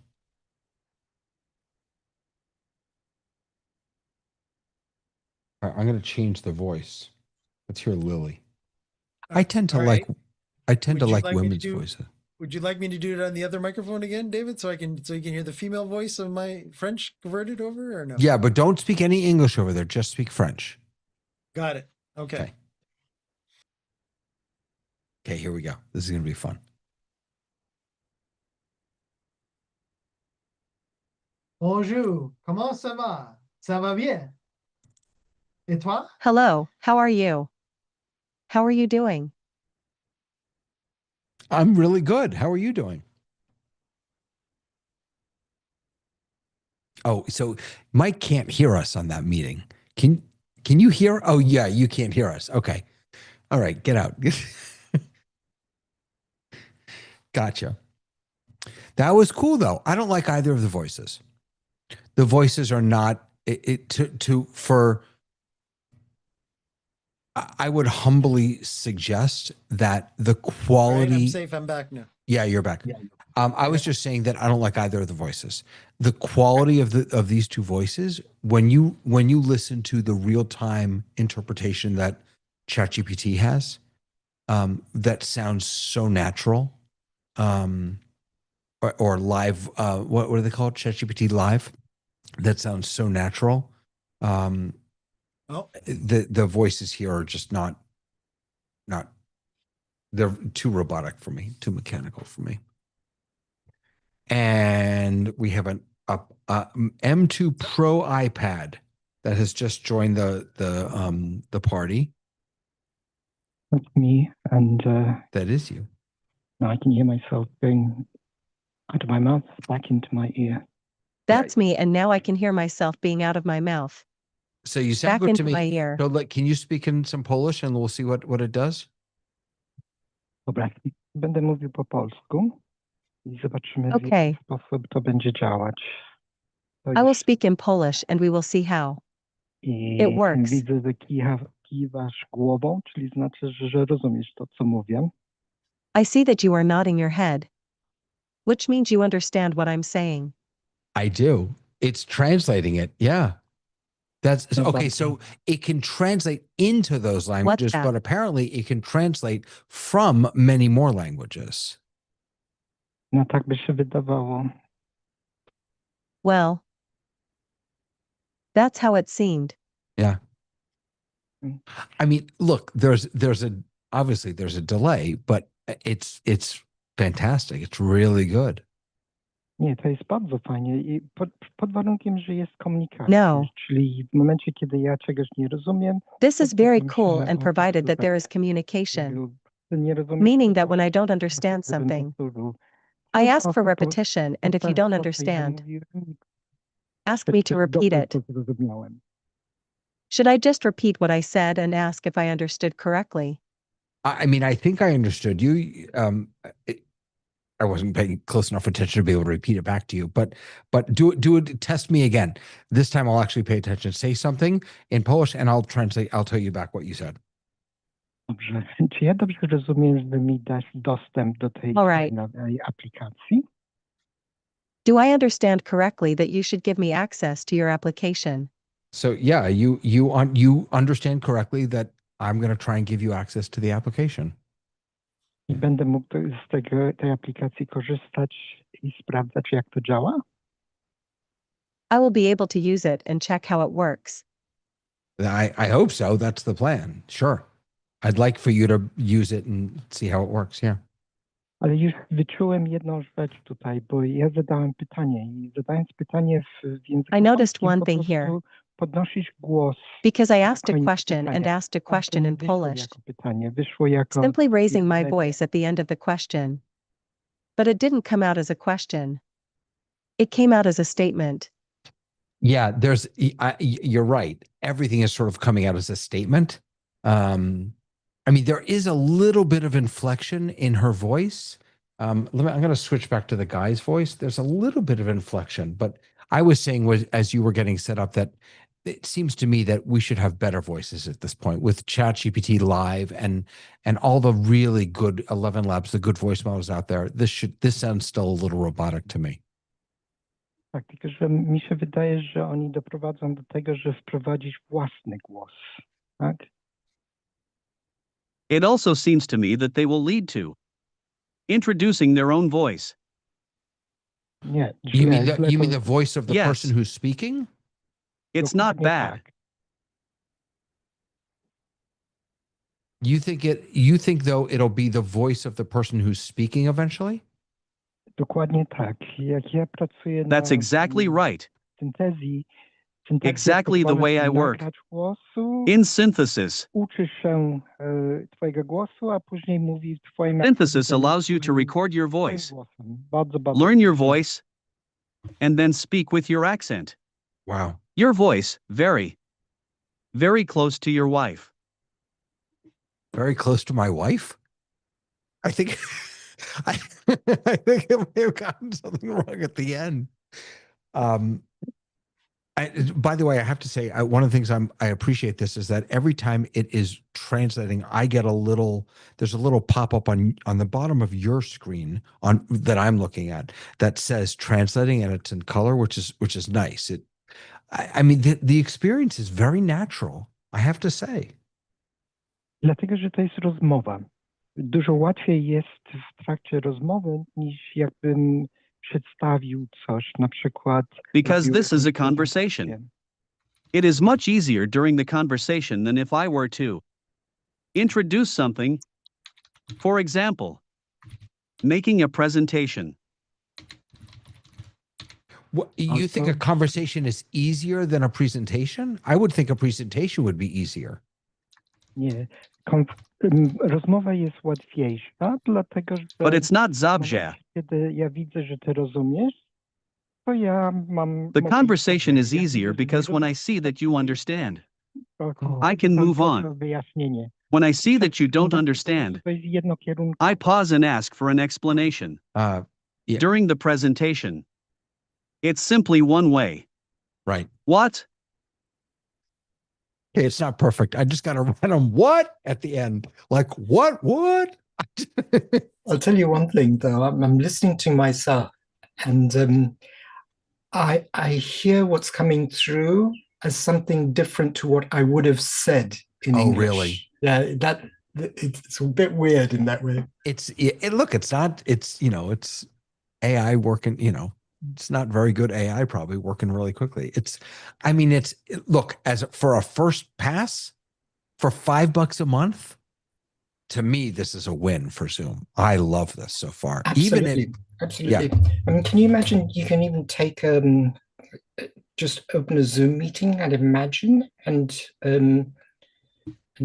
A: All right, I'm going to change the voice. Let's hear Lily. I tend to
E: all
A: like
E: right.
A: I tend to
E: Would you
A: like
E: like me to
A: women's
E: do-
A: voices.
E: Would you like me to do it on the other microphone again, David, so you can hear the female voice of my French converted over, or no?
A: Yeah, but don't speak any English over there. Just speak French.
E: Got it. Okay.
A: Okay. Okay, here we go. This is going to be fun.
E: Bonjour. Comment ça va? Ça va bien? Et toi?
N: Hello, how are you? How are you doing?
A: I'm really good. How are you doing? Oh, so Mike can't hear us on that meeting. Can you hear? Oh, yeah, you can't hear us. Okay. All right, get out. Gotcha. That was cool though. I don't like either of the voices. The voices are not I would humbly suggest that the
E: All right,
A: quality.
E: I'm safe. I'm back now.
A: Yeah, you're back. I was just saying that I don't like either of the voices. The quality of these two voices, when you listen to the real-time interpretation that ChatGPT has, that sounds so natural, or live. What do they call it? ChatGPT Live. That sounds so natural. The voices here are just not. They're too robotic for me, too mechanical for me. And we have an M2 Pro iPad that has just joined the party.
O: That's me, and
A: that is you.
O: now I can hear myself going out of my mouth back into my ear.
N: That's me, and now I can hear myself being out of my mouth.
A: So you sound
N: Back
A: good
N: into
A: to me.
N: my ear.
A: So can you speak in some Polish and we'll see what it does?
O: Dobra, będę mówił po polsku i zobaczymy, w
N: Okay.
O: jaki sposób to będzie działać. To
N: I will
O: już
N: speak in Polish and we will see how.
O: i
N: It works.
O: widzę, że kiwasz głową, czyli znaczy, że rozumiesz to, co mówię.
N: I see that you are nodding your head, which means you understand what I'm saying.
A: I do. It's translating it. Yeah. That's okay. So it can translate into those languages,
N: WhatsApp.
A: but apparently it can translate from many more languages.
O: No tak by się wydawało.
N: Well, that's how it seemed.
A: Yeah. I mean, look, there's obviously there's a delay, but it's fantastic. It's really good.
O: Nie, to jest bardzo fajnie i pod warunkiem, że jest komunikacja.
N: No.
O: Czyli w momencie, kiedy ja czegoś nie rozumiem,
N: This is very
O: to
N: cool
O: myślę,
N: and
O: o,
N: provided that
O: super.
N: there is communication,
O: Lub nie rozumiem,
N: meaning that
O: to
N: when I don't understand something, I ask for repetition, and if you don't understand, ask me to repeat it. Should I just repeat what I said and ask if I understood correctly?
A: I mean, I think I understood you. I wasn't paying close enough attention to be able to repeat it back to you, but do it. Test me again. This time I'll actually pay attention. Say something in Polish, and I'll translate. I'll tell you back what you said.
O: Dobrze. Czy ja dobrze rozumiem, że mi dasz dostęp do tej
N: All right.
O: nowej aplikacji?
N: Do I understand correctly that you should give me access to your application?
A: So yeah, you understand correctly that I'm going to try and give you access to the application.
O: I będę mógł tej aplikacji korzystać i sprawdzać, jak to działa?
N: I will be able to use it and check how it works.
A: I hope so. That's the plan. Sure. I'd like for you to use it and see how it works. Yeah.
O: Ale już wyczułem jedną rzecz tutaj, bo ja zadałem pytanie i zadając pytanie w języku
N: I noticed
O: polskim,
N: one
O: po
N: thing here.
O: prostu podnosisz głos.
N: Because I asked a
O: Koniec
N: question and
O: pytania.
N: asked a
O: To
N: question
O: nie
N: in
O: wyszło
N: Polish,
O: jako pytanie, wyszło jako
N: simply raising my
O: jedno
N: voice at the end of the question. But it didn't come out as a question. It came out as a statement.
A: Yeah, you're right. Everything is sort of coming out as a statement. I mean, there is a little bit of inflection in her voice. I'm going to switch back to the guy's voice. There's a little bit of inflection, but I was saying as you were getting set up that it seems to me that we should have better voices at this point with ChatGPT Live and all the really good 11 Labs, the good voice models out there. This sounds still a little robotic to me.
O: Tak, tylko że mi się wydaje, że oni doprowadzą do tego, że wprowadzisz własny głos, tak?
M: It also seems to me that they will lead to introducing their own voice.
O: Nie,
A: You mean
O: źle
A: you mean
O: to-
A: the voice of the
M: Yes.
A: person who's speaking?
M: It's not
O: Dokładnie
M: bad.
O: tak.
A: You think though it'll be the voice of the person who's speaking eventually?
O: Dokładnie tak. Jak ja pracuję
M: That's
O: na
M: exactly right.
O: syntezji,
M: Exactly the way I work.
O: nagrać głosu,
M: In synthesis,
O: uczy się twojego głosu, a później mówi w twoim
M: synthesis
O: akcencie,
M: allows you to
O: twoim-
M: record your
O: twoim
M: voice,
O: głosem. Bardzo, bardzo
M: learn your
O: trudno.
M: voice, and then speak with your accent.
A: Wow.
M: Your voice, very, very close to your wife.
A: Very close to my wife? I think I, I think it may have gotten something wrong at the end. By the way, I have to say, one of the things I appreciate this is that every time it is translating, I get there's a little pop-up on the bottom of your screen that I'm looking at that says translating, and it's in color, which is nice. I mean, the experience is very natural, I have to say.
O: Dlatego, że to jest rozmowa. Dużo łatwiej jest w trakcie rozmowy, niż jakbym przedstawił coś, na przykład...
M: Because
O: robił
M: this is a
O: jakąś
M: conversation.
O: prezentację.
M: It is much easier during the conversation than if I were to introduce something. For example, making a presentation.
A: What, you think a conversation is easier than a presentation? I would think a presentation would be easier.
O: Nie. Rozmowa jest łatwiejsza, dlatego że...
M: But it's not
O: w
M: Zabzia.
O: momencie, kiedy ja widzę, że ty rozumiesz, to ja mam...
M: The
O: mogę
M: conversation
O: powiedzieć,
M: is
O: jak
M: easier
O: widzę, że
M: because when I
O: rozumiesz,
M: see that you understand,
O: to
M: I can
O: tam
M: move
O: proszę
M: on.
O: o wyjaśnienie.
M: When I see that you don't understand,
O: To jest jednokierunkowe.
M: I pause and ask for an explanation.
A: Yeah.
M: During the presentation, it's simply one way.
A: Right.
M: What?
A: Okay, it's not perfect. I just got to run on what at the end. Like, what?
B: I'll tell you one thing, though. I'm listening to myself, and I hear what's coming through as something different to what I would have said in English.
A: Really?
B: Yeah, it's a bit weird in that way.
A: Look, it's not, it's, it's AI working, it's not very good AI, probably working really quickly. Look, as for a first pass for $5 a month, to me, this is a win for Zoom. I love this so far.
B: Absolutely. Absolutely. Yeah. I mean, can you imagine you can even take just open a Zoom meeting and imagine and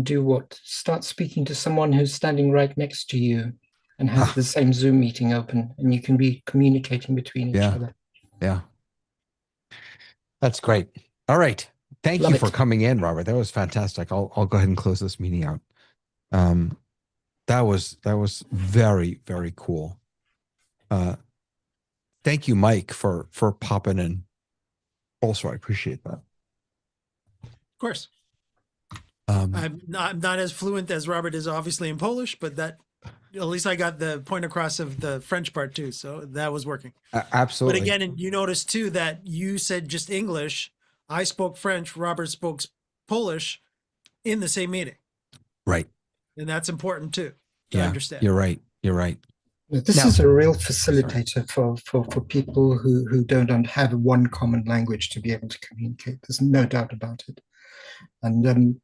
B: do what? Start speaking to someone who's standing right next to you and have the same Zoom meeting open, and you can be communicating between each other.
A: Yeah. That's great. All right. Thank you for coming in, Robert. That was fantastic. I'll go ahead and close this meeting out. That was very, very cool. Thank you, Mike, for popping in. Also, I appreciate that.
E: Of course. I'm not as fluent as Robert is, obviously, in Polish, but that at least I got the point across of the French part too, so that was working.
A: Absolutely.
E: But again, and you notice too that you said just English. I spoke French. Robert spoke Polish in the same meeting.
A: Right.
E: And that's important too to understand.
A: You're right. You're right.
B: This is a real facilitator for people who don't have one common language to be able to communicate. There's no doubt about it. And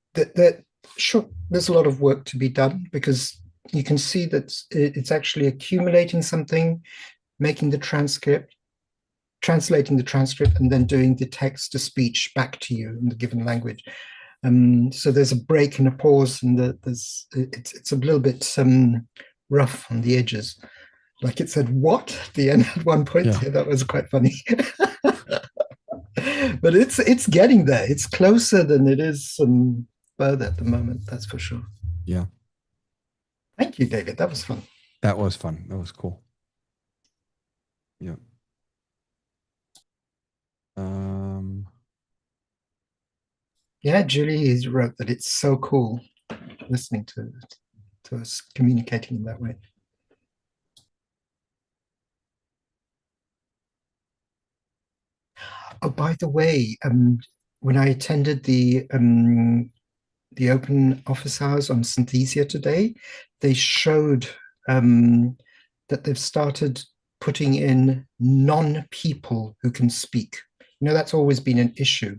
B: sure, there's a lot of work to be done, because you can see that it's actually accumulating something, making the transcript, translating the transcript, and then doing the text to speech back to you in the given language. So there's a break and a pause, and it's a little bit rough on the edges. Like it said "what" at the end at one point. Yeah, that was quite funny. But it's getting there. It's closer than it is further at the moment. That's for sure.
A: Yeah.
B: Thank you, David. That was fun.
A: That was fun. That was cool. Yeah.
B: Yeah, Julie wrote that it's so cool listening to us communicating in that way. Oh, by the way, when I attended the open office hours on Synthesia today, they showed that they've started putting in non-people who can speak. That's always been an issue.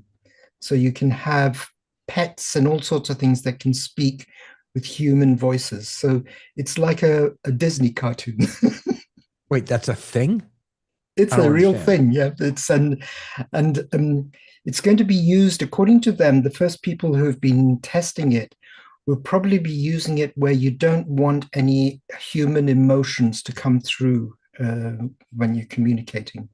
B: So you can have pets and all sorts of things that can speak with human voices. So it's like a Disney cartoon.
A: Wait, that's a thing?
B: It's a real thing. Yeah, it's and it's going to be used, according to them. The first people who have been testing it will probably be using it where you don't want any human emotions to come through when you're communicating.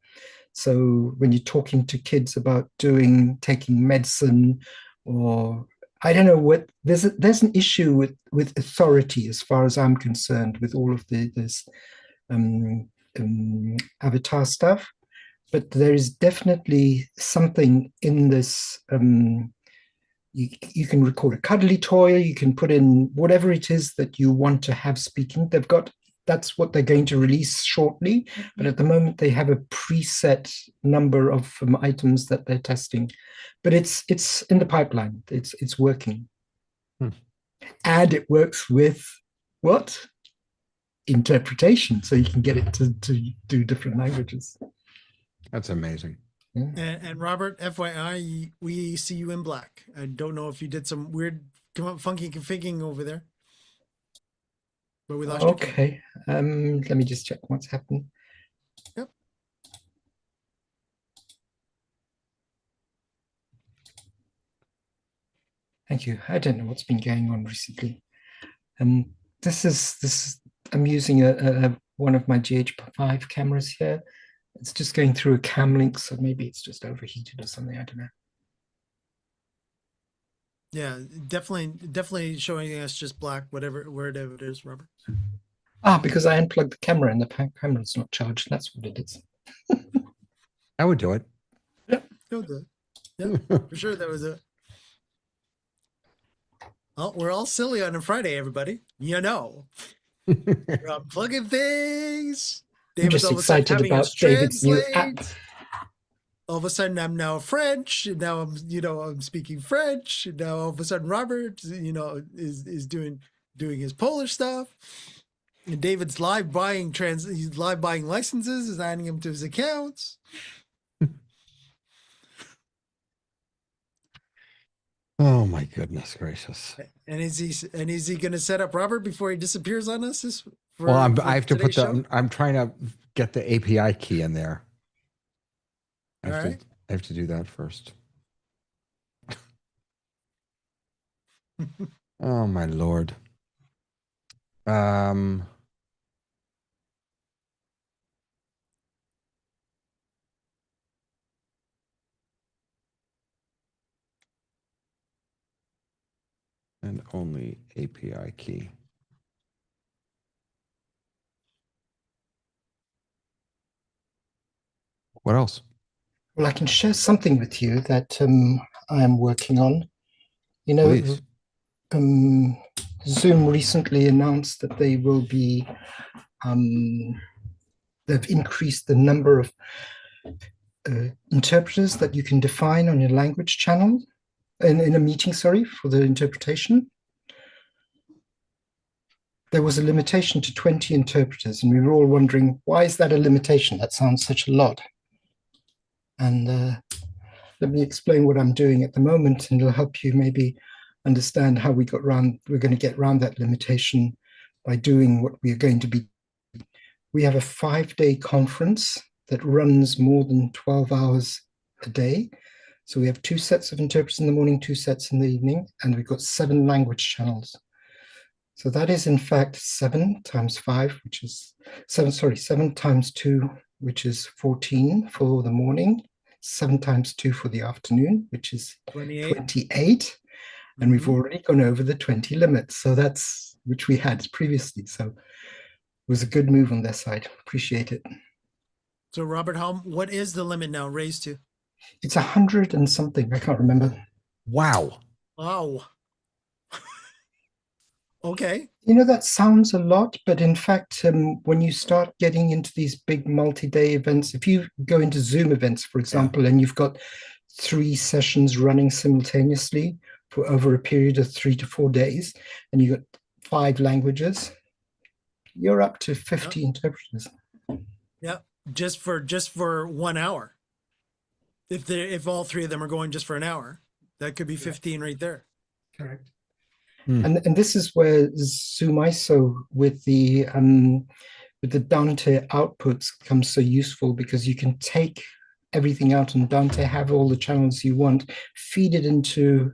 B: So when you're talking to kids about taking medicine, or I don't know what, there's an issue with authority, as far as I'm concerned, with all of this avatar stuff. But there is definitely something in this. You can record a cuddly toy. You can put in whatever it is that you want to have speaking. That's what they're going to release shortly. But at the moment, they have a preset number of items that they're testing. But it's in the pipeline. It's working. And it works with what? Interpretation. So you can get it to do different languages.
A: That's amazing.
B: Yeah.
E: And Robert, FYI, we see you in black. I don't know if you did some weird, funky configuring over there. But we lost
B: okay. Let me just check what's happened.
E: Yep.
B: Thank you. I don't know what's been going on recently. This is I'm using one of my GH5 cameras here. It's just going through a cam link, so maybe it's just overheated or something. I don't know.
E: Yeah, definitely showing us just black, wherever it is, Robert.
B: Because I unplugged the camera and the camera's not charged. That's what it is.
A: I would do it.
E: Yeah, you'll do it. Yeah, for sure. That was it. Oh, we're all silly on a Friday, everybody. We're unplugging things.
B: I'm just excited about David's new app.
E: all of a sudden I'm now French, and now I'm speaking French, and now all of a sudden Robert is doing his Polish stuff, and David's he's live buying licenses, is adding him to his accounts.
A: Oh my goodness gracious!
E: And is he going to set up Robert before he disappears on us?
A: I have to put I'm trying to get the API key in there. I have to do that first. Oh my Lord. And only API key. What else?
B: Well, I can share something with you that I am working on.
A: Please.
B: Zoom recently announced that they will be, they've increased the number of interpreters that you can define on your language channel in a meeting, for the interpretation. There was a limitation to 20 interpreters, and we were all wondering, why is that a limitation? That sounds such a lot. And let me explain what I'm doing at the moment, and it'll help you maybe understand how we're going to get around that limitation by doing what we're going to be. We have a 5-day conference that runs more than 12 hours a day. So we have 2 sets of interpreters in the morning, 2 sets in the evening, and we've got 7 language channels. So that is in fact 7 times 5, which is 7 times 2, which is 14 for the morning, 7 times 2 for the afternoon, which is 28. And we've already gone over the 20 limit. So that's, which we had previously. So it was a good move on their side. Appreciate it.
E: So Robert, what is the limit now raised to?
B: It's 100 and something. I can't remember.
A: Wow.
E: Wow. Okay.
B: That sounds a lot, but in fact, when you start getting into these big multi-day events, if you go into Zoom events, for example, and you've got 3 sessions running simultaneously for over a period of 3 to 4 days, and you've got 5 languages, you're up to 50 interpreters.
E: Yeah, just for 1 hour. If all 3 of them are going just for an hour, that could be 15 right there.
B: Correct. And this is where Zoom ISO with the Dante outputs becomes so useful, because you can take everything out in Dante, have all the channels you want, feed it into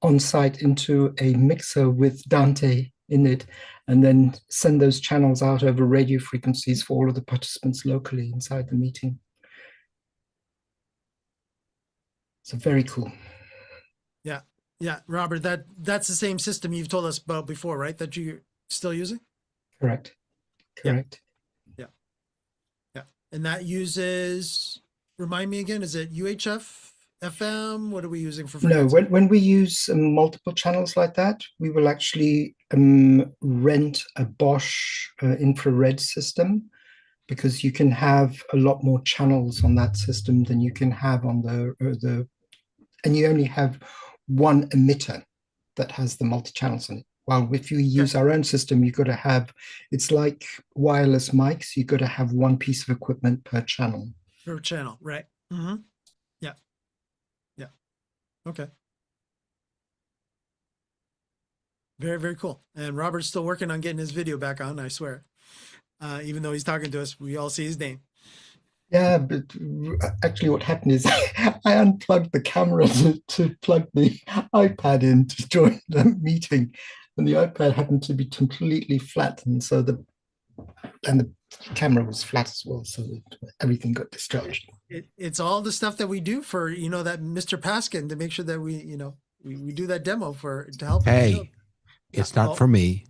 B: on-site into a mixer with Dante in it, and then send those channels out over radio frequencies for all of the participants locally inside the meeting. So very cool.
E: Yeah. Yeah, Robert, that's the same system you've told us about before, right? That you're still using?
B: Correct.
E: Yeah. And that uses, remind me again, is it UHF, FM? What are we using for frequency?
B: No, when we use multiple channels like that, we will actually rent a Bosch infrared system, because you can have a lot more channels on that system than you can have on and you only have one emitter that has the multi-channels in it. While if you use our own system, you've got to have, it's like wireless mics, you've got to have one piece of equipment per channel.
E: Per channel, right. Mm-hmm. Yeah. Okay. Very, very cool. And Robert's still working on getting his video back on, I swear. Even though he's talking to us, we all see his name.
B: Yeah, but actually what happened is I unplugged the camera to plug the iPad in to join the meeting, and the iPad happened to be completely flat, and so the camera was flat as well, so everything got discharged.
E: It's all the stuff that we do for that Mr. Paskin, to make sure that we do that demo to help.
A: Hey, it's not for me;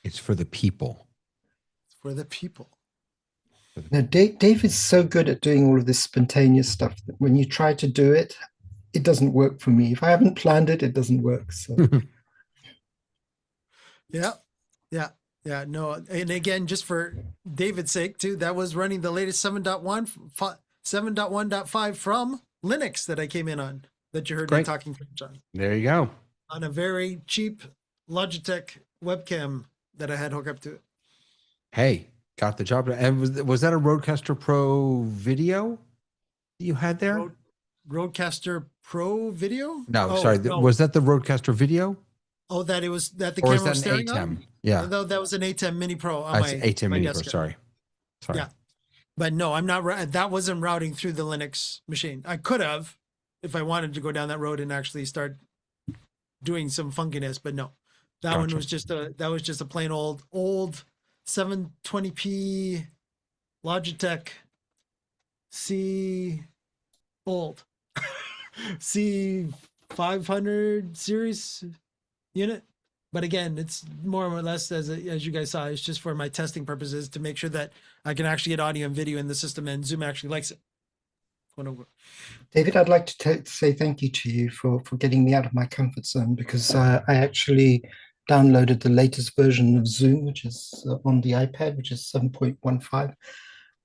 A: it's for the people.
E: It's for the people.
B: Now, Dave is so good at doing all of this spontaneous stuff that when you try to do it, it doesn't work for me. If I haven't planned it, it doesn't work. So
E: Yeah. Yeah, no. And again, just for David's sake too, that was running the latest 7.1.5 from Linux that I came in on, that you heard me
A: Great.
E: talking French on.
A: There you go.
E: On a very cheap Logitech webcam that I had hooked up to it.
A: Hey, got the job done. And was that a Rodecaster Pro video you had there?
E: Rodecaster Pro video?
A: No,
E: Oh,
A: sorry.
E: no.
A: Was that the Rodecaster video?
E: Oh, that it was that the
A: Or
E: camera
A: is that
E: was
A: an
E: staring
A: ATEM?
E: on?
A: Yeah.
E: No, that was an ATEM Mini Pro on my
A: ATEM
E: my
A: Mini Pro.
E: desktop.
A: Sorry.
E: Yeah, but no, I'm not. That wasn't routing through the Linux machine. I could have, if I wanted to go down that road and actually start doing some funkiness, but no, that one was just a plain old 720p Logitech C old C500 series unit. But again, it's more or less as you guys saw, it's just for my testing purposes to make sure that I can actually get audio and video in the system, and Zoom actually likes it.
B: David, I'd like to say thank you to you for getting me out of my comfort zone, because I actually downloaded the latest version of Zoom, which is on the iPad, which is 7.15,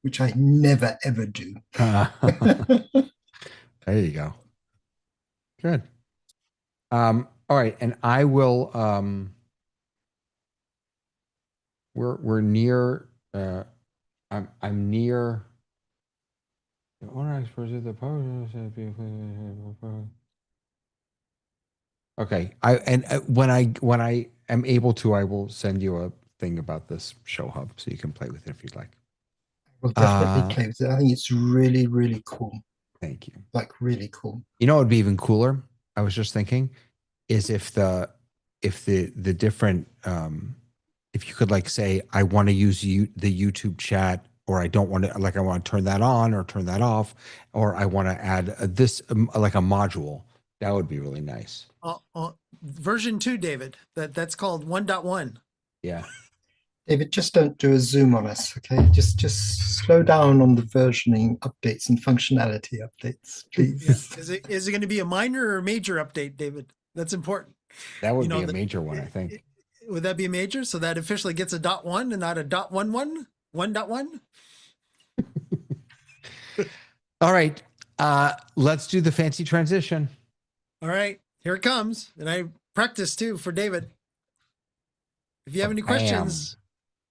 B: which I never ever do.
A: There you go. Good. All right, and I will. We're near. I'm near. Okay. When I am able to, I will send you a thing about this show hub so you can play with it if you'd like.
B: We'll definitely play with it. I think it's really, really cool.
A: Thank you.
B: Like really cool.
A: You know what would be even cooler? I was just thinking, is if the different if you could like say I want to use the YouTube chat, or I don't want to, like I want to turn that on or turn that off, or I want to add this like a module. That would be really nice.
E: Version 2, David. That's called 1.1.
A: Yeah.
B: David, just don't do a Zoom on us, okay? Just slow down on the versioning updates and functionality updates, please.
E: Yeah. Is it going to be a minor or major update, David? That's important.
A: That would be a major one, I think.
E: Would that be a major? So that officially gets a .1 and not a .11? 1.1?
A: All right. Let's do the fancy transition.
E: All right. Here it comes. And I practiced too for David. If you have any questions,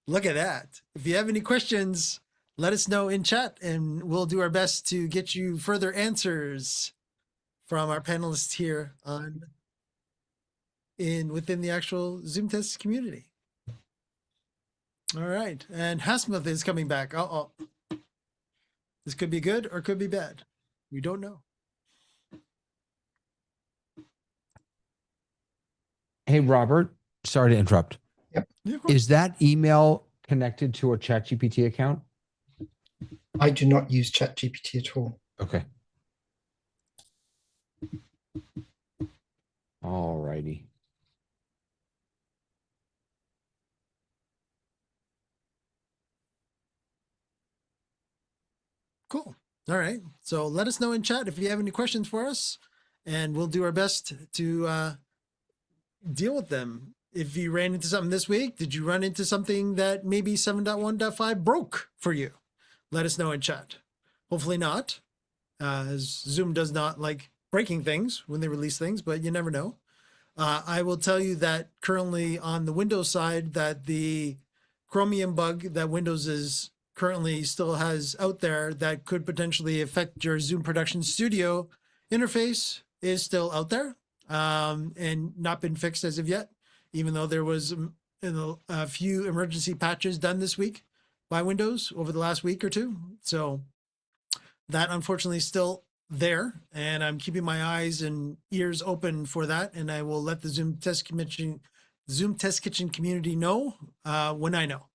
E: look at that. If you have any questions, let us know in chat and we'll do our best to get you further answers from our panelists here within the actual Zoom test community. All right. And Hasmuth is coming back. This could be good or could be bad. We don't know.
A: Hey, Robert, sorry to interrupt.
B: Yep.
A: Is that email connected to a ChatGPT account?
B: I do not use ChatGPT at all.
A: Okay. All righty.
E: Cool. All right. So let us know in chat if you have any questions for us, and we'll do our best to deal with them. If you ran into something this week, did you run into something that maybe 7.1.5 broke for you? Let us know in chat. Hopefully not, as Zoom does not like breaking things when they release things, but you never know. I will tell you that currently on the Windows side, that the Chromium bug that Windows is currently still has out there that could potentially affect your Zoom Production Studio interface is still out there and not been fixed as of yet, even though there was a few emergency patches done this week by Windows over the last week or two. So that unfortunately is still there, and I'm keeping my eyes and ears open for that, and I will let the Zoom Test Kitchen community know when I know.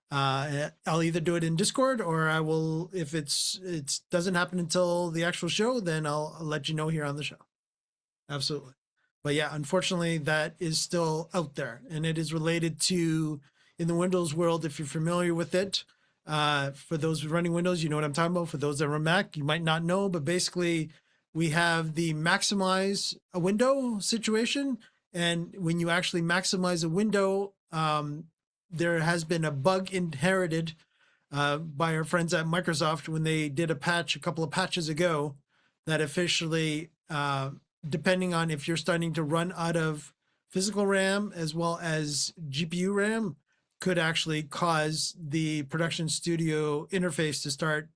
E: I'll either do it in Discord, or I will, if it doesn't happen until the actual show, then I'll let you know here on the show. Absolutely. But yeah, unfortunately, that is still out there, and it is related to, in the Windows world, if you're familiar with it, for those running Windows, you know what I'm talking about. For those that are Mac, you might not know, but basically we have the maximize a window situation. And when you actually maximize a window, there has been a bug inherited by our friends at Microsoft when they did a couple of patches ago, that officially, depending on if you're starting to run out of physical RAM as well as GPU RAM, could actually cause the production studio interface to start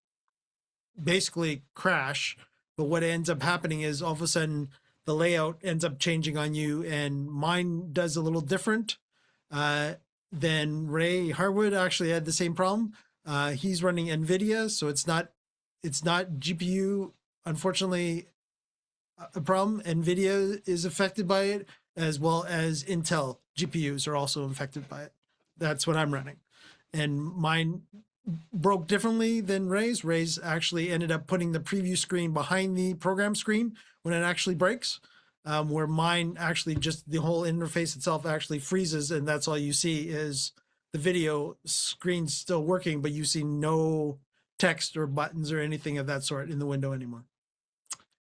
E: basically crash. But what ends up happening is all of a sudden the layout ends up changing on you, and mine does a little different than Ray Harwood actually had the same problem. He's running NVIDIA, so it's not GPU, unfortunately, a problem. NVIDIA is affected by it, as well as Intel GPUs are also affected by it. That's what I'm running. And mine broke differently than Ray's. Ray's actually ended up putting the preview screen behind the program screen when it actually breaks, where mine actually just the whole interface itself actually freezes, and that's all you see is the video screen still working, but you see no text or buttons or anything of that sort in the window anymore.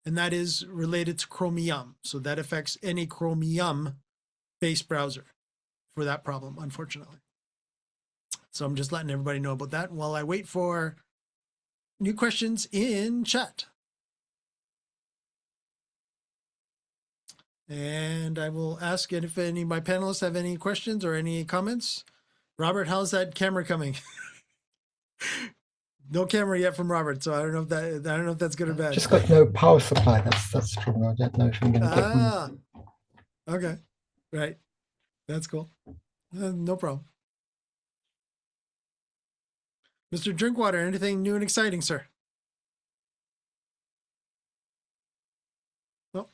E: And that is related to Chromium. So that affects any Chromium-based browser for that problem, unfortunately. So I'm just letting everybody know about that while I wait for new questions in chat. And I will ask if any of my panelists have any questions or any comments. Robert, how's that camera coming? No camera yet from Robert, so I don't know if that's good or bad.
B: Just got no power supply. That's the problem. I don't know if I'm going to get one.
E: Okay, right. That's cool. No problem. Mr. Drinkwater, anything new and exciting, sir? Well,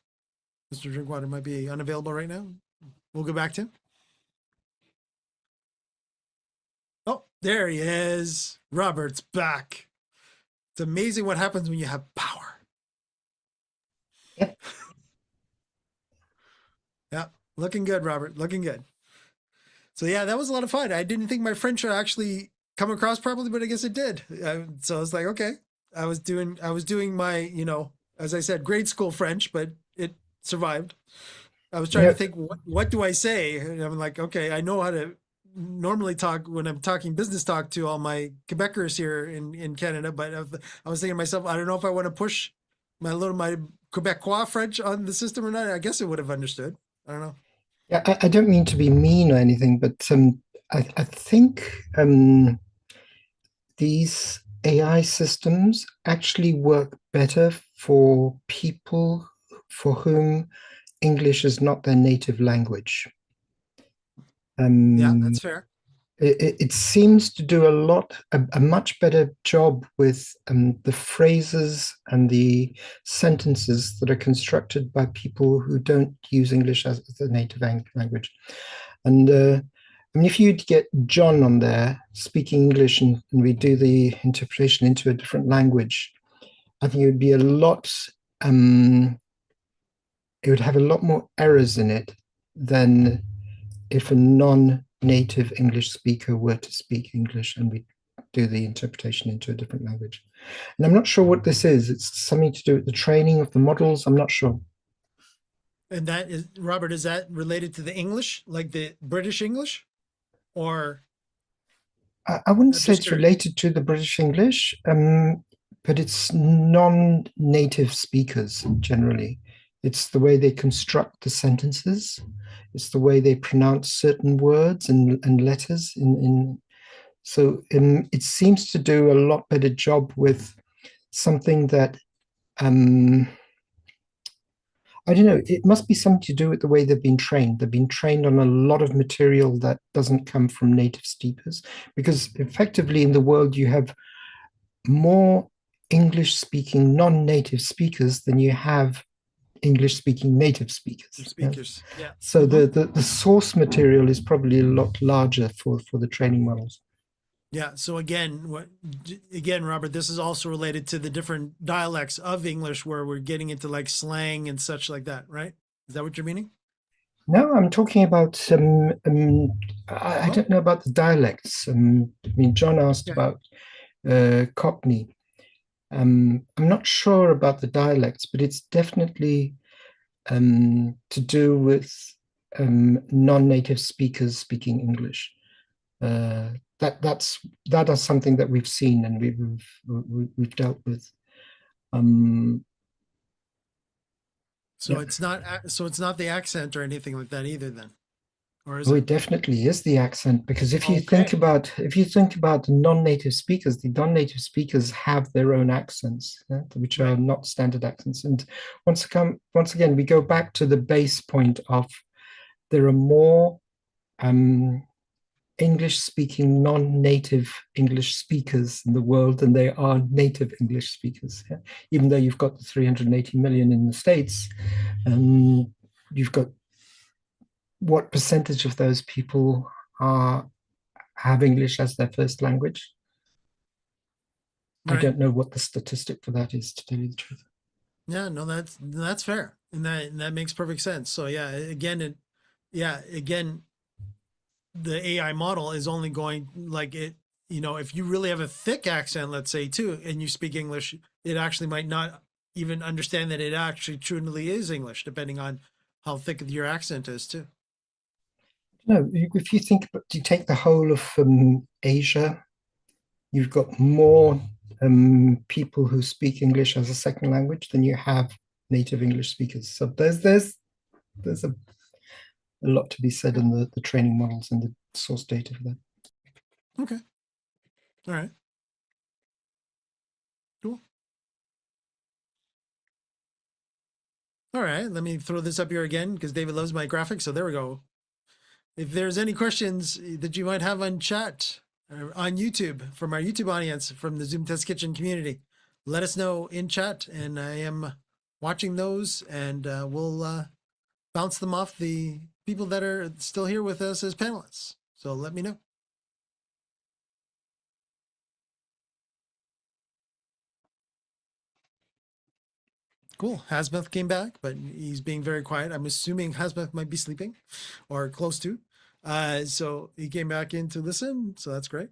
E: Mr. Drinkwater might be unavailable right now. We'll go back to him. Oh, there he is. Robert's back. It's amazing what happens when you have power.
B: Yep.
E: Yeah, looking good, Robert. Looking good. So yeah, that was a lot of fun. I didn't think my French would actually come across properly, but I guess it did. So I was like, okay. I was doing my, as I said, grade school French, but it survived. I was trying to think, what do I say? And I'm like, okay, I know how to normally talk when I'm talking business talk to all my Quebecers here in Canada, but I was thinking to myself, I don't know if I want to push my Quebecois French on the system or not. I guess it would have understood. I don't know.
B: Yeah, I don't mean to be mean or anything, but I think these AI systems actually work better for people for whom English is not their native language.
E: Yeah, that's fair.
B: It seems to do a much better job with the phrases and the sentences that are constructed by people who don't use English as their native language. And I mean, if you'd get John on there speaking English and we do the interpretation into a different language, I think it would be it would have a lot more errors in it than if a non-native English speaker were to speak English and we do the interpretation into a different language. And I'm not sure what this is. It's something to do with the training of the models. I'm not sure.
E: And that is, Robert, is that related to the English, like the British English? Or
B: I wouldn't say it's related to the British English, but it's non-native speakers generally. It's the way they construct the sentences. It's the way they pronounce certain words and letters. So it seems to do a lot better job with something that, I don't know, it must be something to do with the way they've been trained. They've been trained on a lot of material that doesn't come from native speakers, because effectively in the world you have more English-speaking non-native speakers than you have English-speaking native speakers.
E: Yeah.
B: So the source material is probably a lot larger for the training models.
E: Yeah. So again, Robert, this is also related to the different dialects of English where we're getting into like slang and such like that, right? Is that what you're meaning?
B: No, I'm talking about I don't know about the dialects. I mean, John asked about Cockney. I'm not sure about the dialects, but it's definitely to do with non-native speakers speaking English. that is something that we've seen and we've dealt with.
E: So it's not the accent or anything like that either, then, or is
B: Oh,
E: it?
B: it definitely is the accent, because if you
E: Okay.
B: think about the non-native speakers have their own accents, which are not standard accents. And once again, we go back to the base point of there are more English-speaking non-native English speakers in the world than there are native English speakers. Yeah? Even though you've got the 380 million in the States, you've got what percentage of those people have English as their first language?
E: Right.
B: I don't know what the statistic for that is, to tell you the truth.
E: Yeah, no, that's fair, and that makes perfect sense. So yeah, again, the AI model is only going like it. You know, if you really have a thick accent, let's say too, and you speak English, it actually might not even understand that it actually truly is English, depending on how thick your accent is too.
B: No, if you think, you take the whole of Asia, you've got more people who speak English as a second language than you have native English speakers. So there's a lot to be said in the training models and the source data for that.
E: Okay. All right. Cool. All right. Let me throw this up here again because David loves my graphics. So there we go. If there's any questions that you might have on chat or on YouTube from our YouTube audience, from the Zoom Test Kitchen community, let us know in chat. And I am watching those, and we'll bounce them off the people that are still here with us as panelists. So let me know. Cool. Hasmuth came back, but he's being very quiet. I'm assuming Hasmuth might be sleeping or close to. So he came back in to listen. So that's great.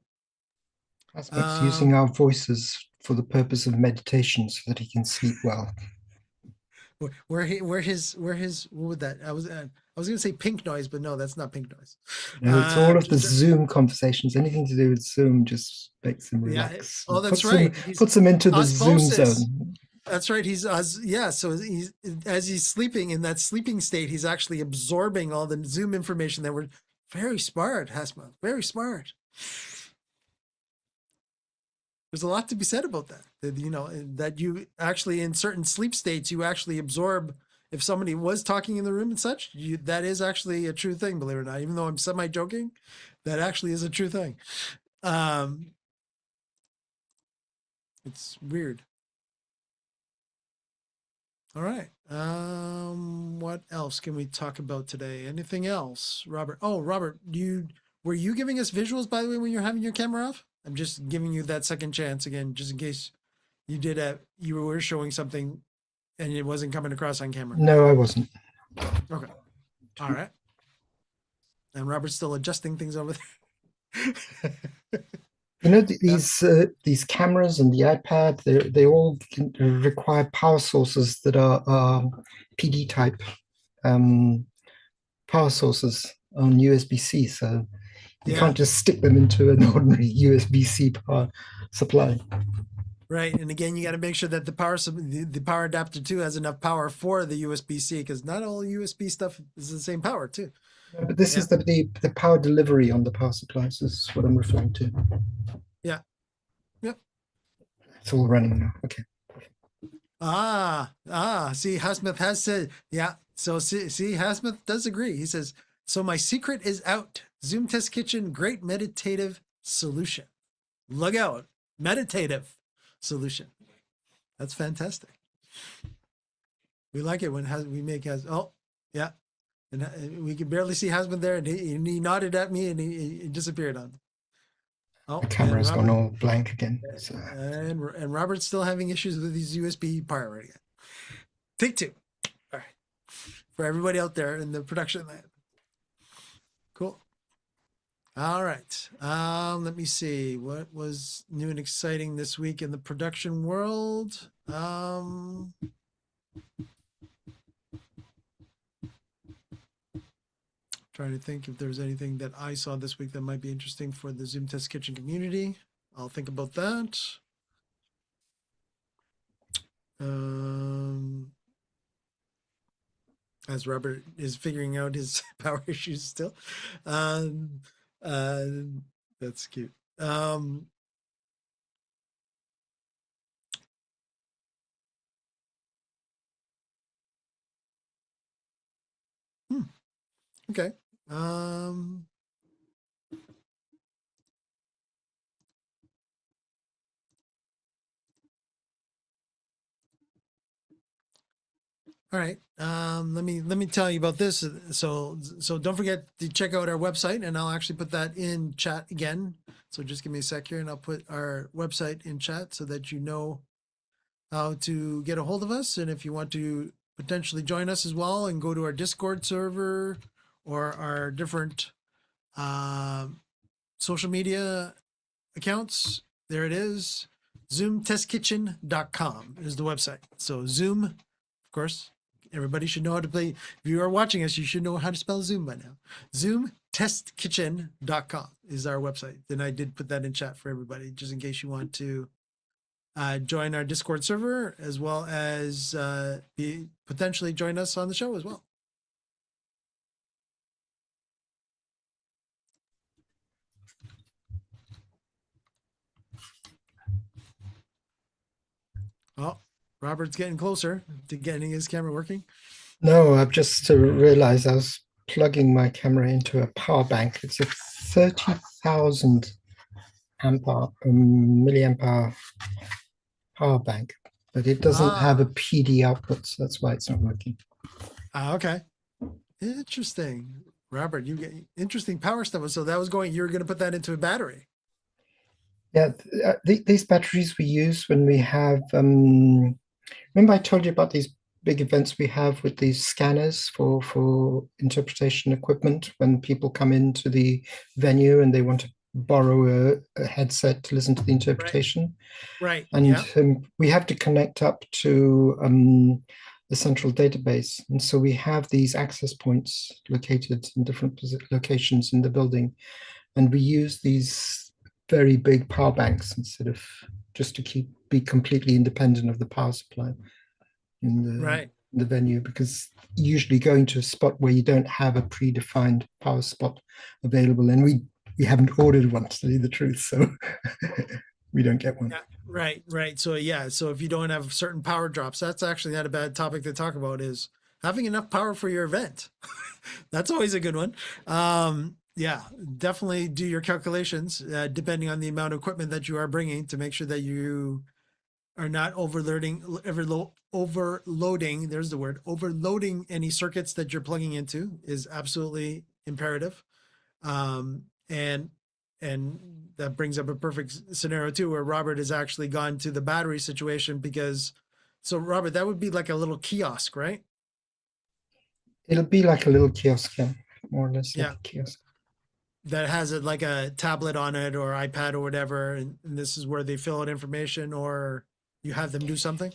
B: Hasmuth's using our voices for the purpose of meditation so that he can sleep well.
E: Where his what would that? I was gonna say pink noise, but no, that's not pink noise.
B: No, it's all of the Zoom conversations. Anything to do with Zoom just makes him relax.
E: Yeah. Oh, that's right.
B: Puts him into the Zoom
E: Osmosis.
B: zone.
E: That's right. So he's as he's sleeping in that sleeping state, he's actually absorbing all the Zoom information that we're very smart, Hasma. Very smart. There's a lot to be said about that. You know, that you actually in certain sleep states, you actually absorb if somebody was talking in the room and such, that is actually a true thing, believe it or not. Even though I'm semi-joking, that actually is a true thing. It's weird. All right. What else can we talk about today? Anything else, Robert? Oh, Robert, were you giving us visuals, by the way, when you're having your camera off? I'm just giving you that second chance again, just in case you were showing something and it wasn't coming across on camera.
B: No, I wasn't.
E: Okay. All right. And Robert's still adjusting things over there.
B: You know, these cameras and the iPad, they all require power sources that are PD type power sources on USB-C. So you can't just stick them into an ordinary USB-C power supply.
E: Right, and again, you got to make sure that the power adapter too has enough power for the USB-C, because not all USB stuff is the same power too.
B: But this is the power delivery on the power supplies is what I'm referring to.
E: Yeah. Yep.
B: It's all running now. Okay.
E: See, Hasmuth has said, yeah. So see, Hasmuth does agree. He says, so my secret is out. Zoom Test Kitchen, great meditative solution. Look out, meditative solution. That's fantastic. We like it when we make oh, yeah. And we can barely see Hasmuth there, and he nodded at me, and he disappeared on.
B: Oh, the camera's gone all blank again. So.
E: And Robert's still having issues with his USB power again. Take two. All right. For everybody out there in the production land. Cool. All right. Let me see. What was new and exciting this week in the production world? Trying to think if there's anything that I saw this week that might be interesting for the Zoom Test Kitchen community. I'll think about that. As Robert is figuring out his power issues still. That's cute. Okay. All right. Let me tell you about this. So don't forget to check out our website, and I'll actually put that in chat again. So just give me a sec here, and I'll put our website in chat so that you know how to get a hold of us. And if you want to potentially join us as well and go to our Discord server or our different social media accounts, there it is. ZoomTestKitchen.com is the website. So Zoom, of course, everybody should know how to play. If you are watching us, you should know how to spell Zoom by now. ZoomTestKitchen.com is our website. Then I did put that in chat for everybody, just in case you want to join our Discord server, as well as potentially join us on the show as well. Oh, Robert's getting closer to getting his camera working.
B: No, I've just realized I was plugging my camera into a power bank. It's a 30,000 milliamp hour power bank, but it doesn't have a PD output, so that's why it's not working.
E: Okay. Interesting. Robert, you get interesting power stuff. So that was going, you're going to put that into a battery.
B: Yeah, these batteries we use when we have, remember I told you about these big events we have with these scanners for interpretation equipment when people come into the venue and they want to borrow a headset to listen to the interpretation.
E: Right.
B: And
E: yeah.
B: We have to connect up to the central database. And so we have these access points located in different locations in the building. And we use these very big power banks instead of just to be completely independent of the power supply in the venue, because usually going to a spot where you don't have a predefined power spot available, and we haven't ordered one, to tell you the truth, so we don't get one.
E: Yeah, right. So so if you don't have certain power drops, that's actually not a bad topic to talk about, is having enough power for your event. That's always a good one. Yeah, definitely do your calculations depending on the amount of equipment that you are bringing to make sure that you are not overloading. There's the word, overloading any circuits that you're plugging into is absolutely imperative. And that brings up a perfect scenario too, where Robert has actually gone to the battery situation, because so Robert, that would be like a little kiosk, right?
B: It'll be like a little kiosk, yeah, more or less like a kiosk.
E: That has like a tablet on it or iPad or whatever, and this is where they fill out information, or you have them do something?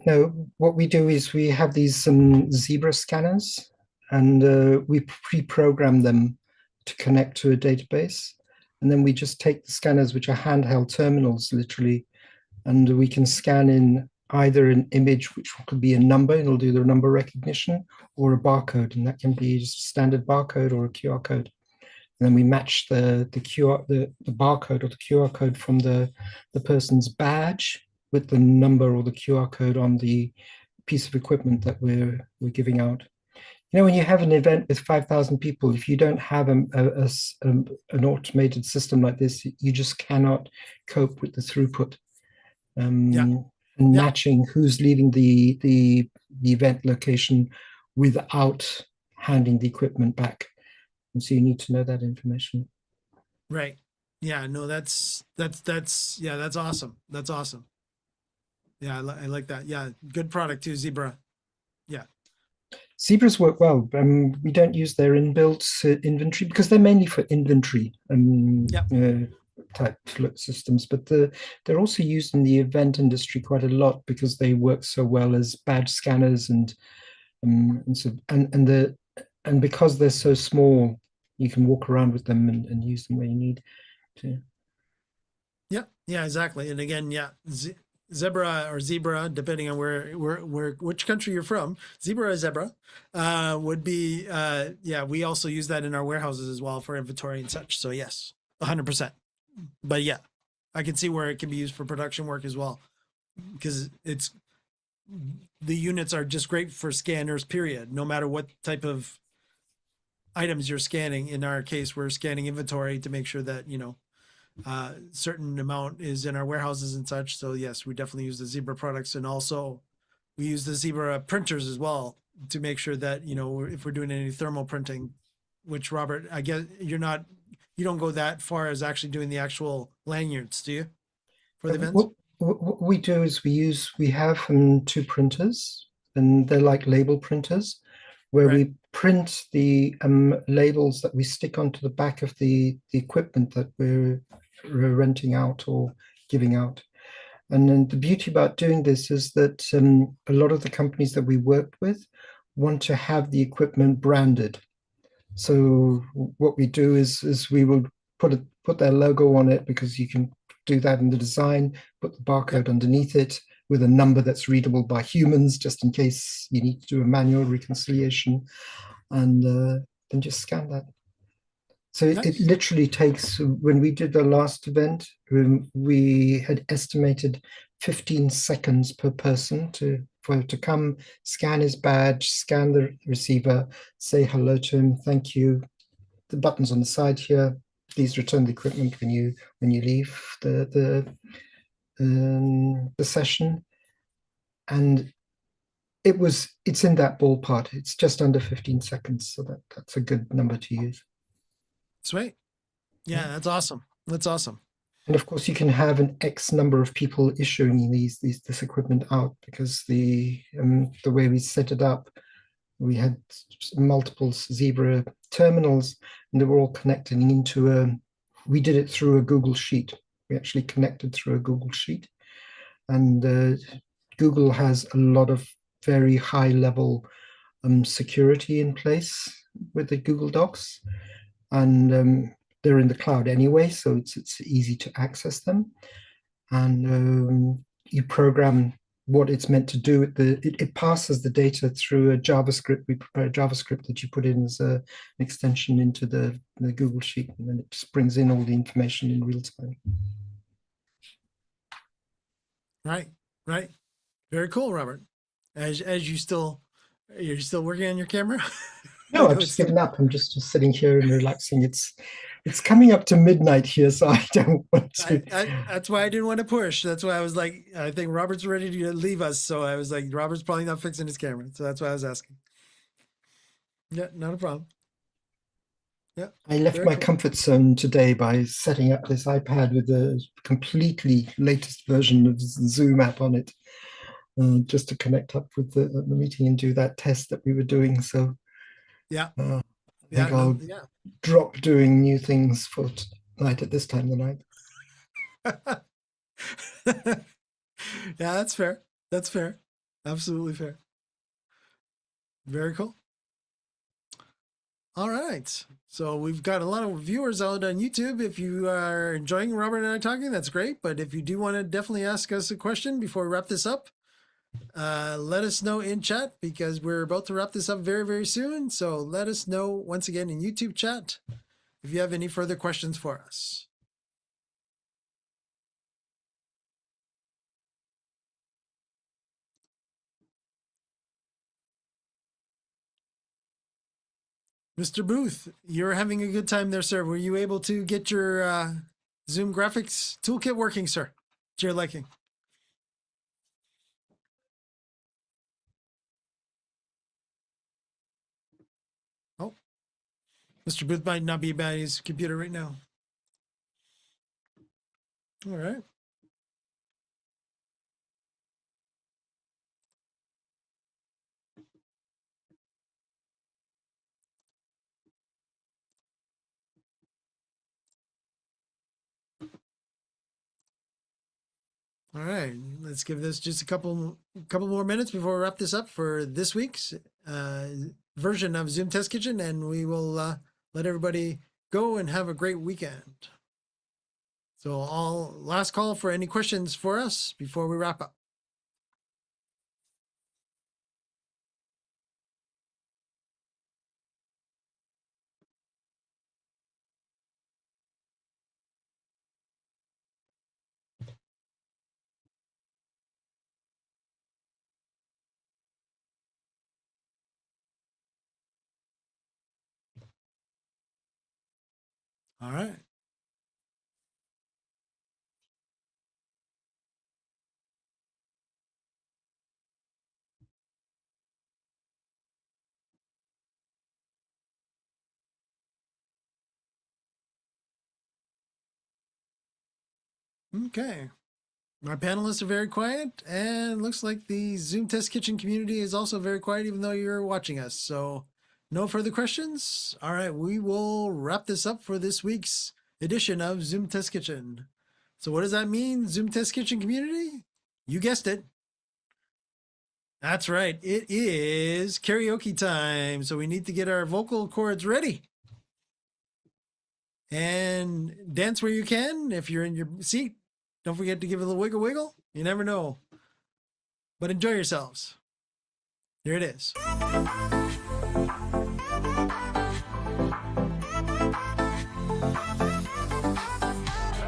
B: No, what we do is we have these Zebra scanners, and we pre-program them to connect to a database. And then we just take the scanners, which are handheld terminals, literally, and we can scan in either an image, which could be a number, it'll do the number recognition, or a barcode, and that can be just a standard barcode or a QR code. And then we match the barcode or the QR code from the person's badge with the number or the QR code on the piece of equipment that we're giving out. You know, when you have an event with 5,000 people, if you don't have an automated system like this, you just cannot cope with the throughput. And matching who's leaving the event location without handing the equipment back. And so you need to know that information.
E: Right. Yeah, no, that's awesome. That's awesome. Yeah, I like that. Yeah, good product too, Zebra. Yeah.
B: Zebras work well. We don't use their inbuilt inventory because they're mainly for inventory type systems, but they're also used in the event industry quite a lot because they work so well as badge scanners and and because they're so small, you can walk around with them and use them where you need to.
E: Yeah, exactly. And again, zebra or zebra, depending on which country you're from, zebra or zebra would be, we also use that in our warehouses as well for inventory and such. So yes, 100%. But yeah, I can see where it can be used for production work as well, because the units are just great for scanners, period. No matter what type of items you're scanning. In our case, we're scanning inventory to make sure that, certain amount is in our warehouses and such. So yes, we definitely use the Zebra products, and also we use the Zebra printers as well to make sure that, if we're doing any thermal printing, which Robert, I guess you don't go that far as actually doing the actual lanyards, do you? For the events?
B: What we do is we have two printers, and they're like label printers, where we print the labels that we stick onto the back of the equipment that we're renting out or giving out. And then the beauty about doing this is that a lot of the companies that we work with want to have the equipment branded. So what we do is we will put their logo on it, because you can do that in the design, put the barcode underneath it with a number that's readable by humans, just in case you need to do a manual reconciliation, and then just scan that. So it literally takes, when we did the last event, we had estimated 15 seconds per person for him to come, scan his badge, scan the receiver, say hello to him, thank you. The buttons on the side here, please return the equipment when you leave the session. And it's in that ballpark. It's just under 15 seconds, so that's a good number to use.
E: Sweet. Yeah, that's awesome. That's awesome.
B: And of course, you can have an X number of people issuing this equipment out, because the way we set it up, we had multiple Zebra terminals, and they were all connecting into we did it through a Google Sheet. We actually connected through a Google Sheet, and Google has a lot of very high level security in place with the Google Docs, and they're in the cloud anyway, so it's easy to access them. And you program what it's meant to do. It passes the data through a JavaScript. We prepare a JavaScript that you put in as an extension into the Google Sheet, and then it just brings in all the information in real time.
E: Right. Very cool, Robert. As you're still working on your camera?
B: No, I've just given up. I'm just sitting here and relaxing. It's coming up to midnight here, so I don't want to.
E: That's why I didn't want to push. That's why I was like, I think Robert's ready to leave us. So I was like, Robert's probably not fixing his camera. So that's why I was asking. Yeah, not a problem. Yeah.
B: I left my comfort zone today by setting up this iPad with the completely latest version of the Zoom app on it, just to connect up with the meeting and do that test that we were doing. So I think I'll drop doing new things for tonight at this time of the night.
E: Yeah, that's fair. That's fair. Absolutely fair. Very cool. All right. So we've got a lot of viewers out on YouTube. If you are enjoying Robert and I talking, that's great. But if you do want to definitely ask us a question before we wrap this up, let us know in chat, because we're about to wrap this up very, very soon. So let us know once again in YouTube chat if you have any further questions for us. Mr. Booth, you're having a good time there, sir. Were you able to get your Zoom graphics toolkit working, sir, to your liking? Oh, Mr. Booth might not be by his computer right now. All right. All right, let's give this just a couple more minutes before we wrap this up for this week's version of Zoom Test Kitchen, and we will let everybody go and have a great weekend. So last call for any questions for us before we wrap up. All right. Okay. My panelists are very quiet, and looks like the Zoom Test Kitchen community is also very quiet, even though you're watching us. So no further questions. All right, we will wrap this up for this week's edition of Zoom Test Kitchen. So what does that mean, Zoom Test Kitchen community? You guessed it. That's right. It is karaoke time. So we need to get our vocal cords ready. And dance where you can. If you're in your seat, don't forget to give it a little wiggle wiggle. You never know. But enjoy yourselves. Here it is.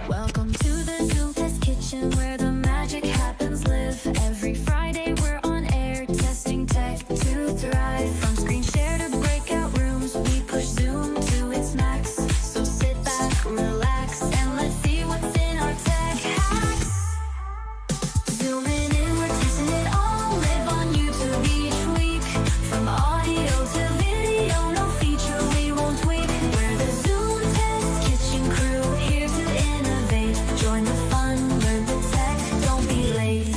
C: Welcome to the Zoom Test Kitchen, where the magic happens live. Every Friday we're on air, testing tech to thrive. From screen share to breakout rooms, we push Zoom to its max. So sit back, relax, and let's see what's in our tech hacks. Zooming in, we're testing it all. Live on YouTube each week. From audio to video, no feature we won't tweak. We're the Zoom Test Kitchen crew, here to innovate. Join the fun, learn the tech, don't be late.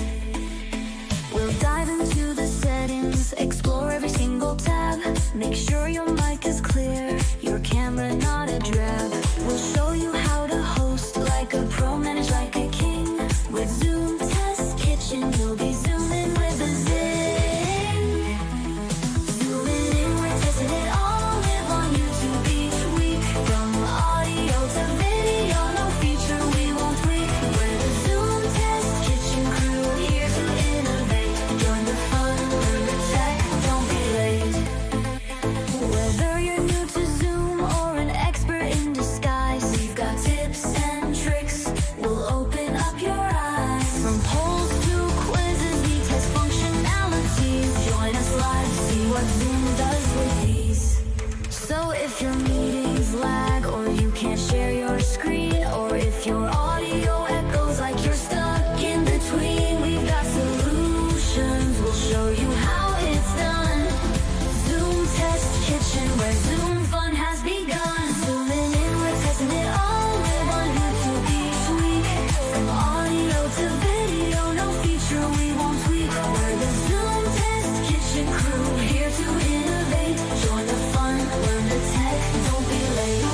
C: We'll dive into the settings, explore every single tab. Make sure your mic is clear, your camera not a drab. We'll show you how to host like a pro, manage like a king. With Zoom Test Kitchen, you'll be zooming with a zing. Zooming in, we're testing it all. Live on YouTube each week. From audio to video, no feature we won't tweak. We're the Zoom Test Kitchen crew, here to innovate. Join the fun, learn the tech, don't be late. Whether you're new to Zoom or an expert in disguise, we've got tips and tricks, we'll open up your eyes. From polls to quizzes, we test functionalities. Join us live, see what Zoom does with these. So if your meetings lag, or you can't share your screen, or if your audio echoes like you're stuck in between, we've got solutions, we'll show you how it's done. Zoom Test Kitchen, where Zoom fun has begun. Zooming in, we're testing it all. Live on YouTube each week. From audio to video, no feature we won't tweak. We're the Zoom Test Kitchen crew, here to innovate. Join the fun, learn the tech, don't be late.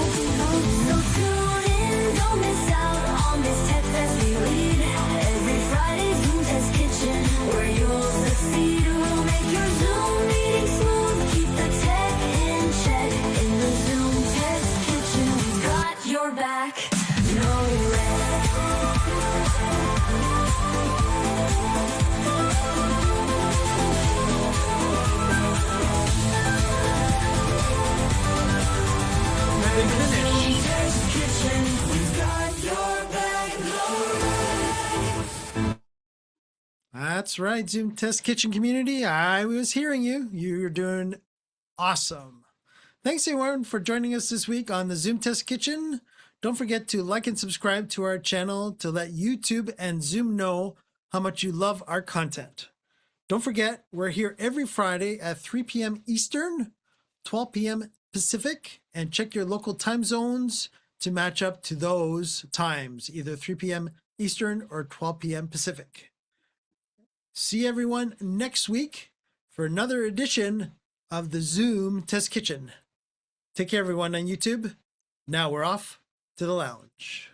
C: So tune in, don't miss out on this tech fest we lead. Every Friday, Zoom Test Kitchen, where you'll succeed. We'll make your Zoom meeting smooth, keep the tech in check. In the Zoom Test Kitchen, we've got your back. No Zoom Test Kitchen, we've got your back. No
E: That's right, Zoom Test Kitchen community. I was hearing you. You're doing awesome. Thanks everyone for joining us this week on the Zoom Test Kitchen. Don't forget to like and subscribe to our channel to let YouTube and Zoom know how much you love our content. Don't forget, we're here every Friday at 3 p.m. Eastern, 12 p.m. Pacific, and check your local time zones to match up to those times, either 3 p.m. Eastern or 12 p.m. Pacific. See everyone next week for another edition of the Zoom Test Kitchen. Take care, everyone on YouTube. Now we're off to the lounge.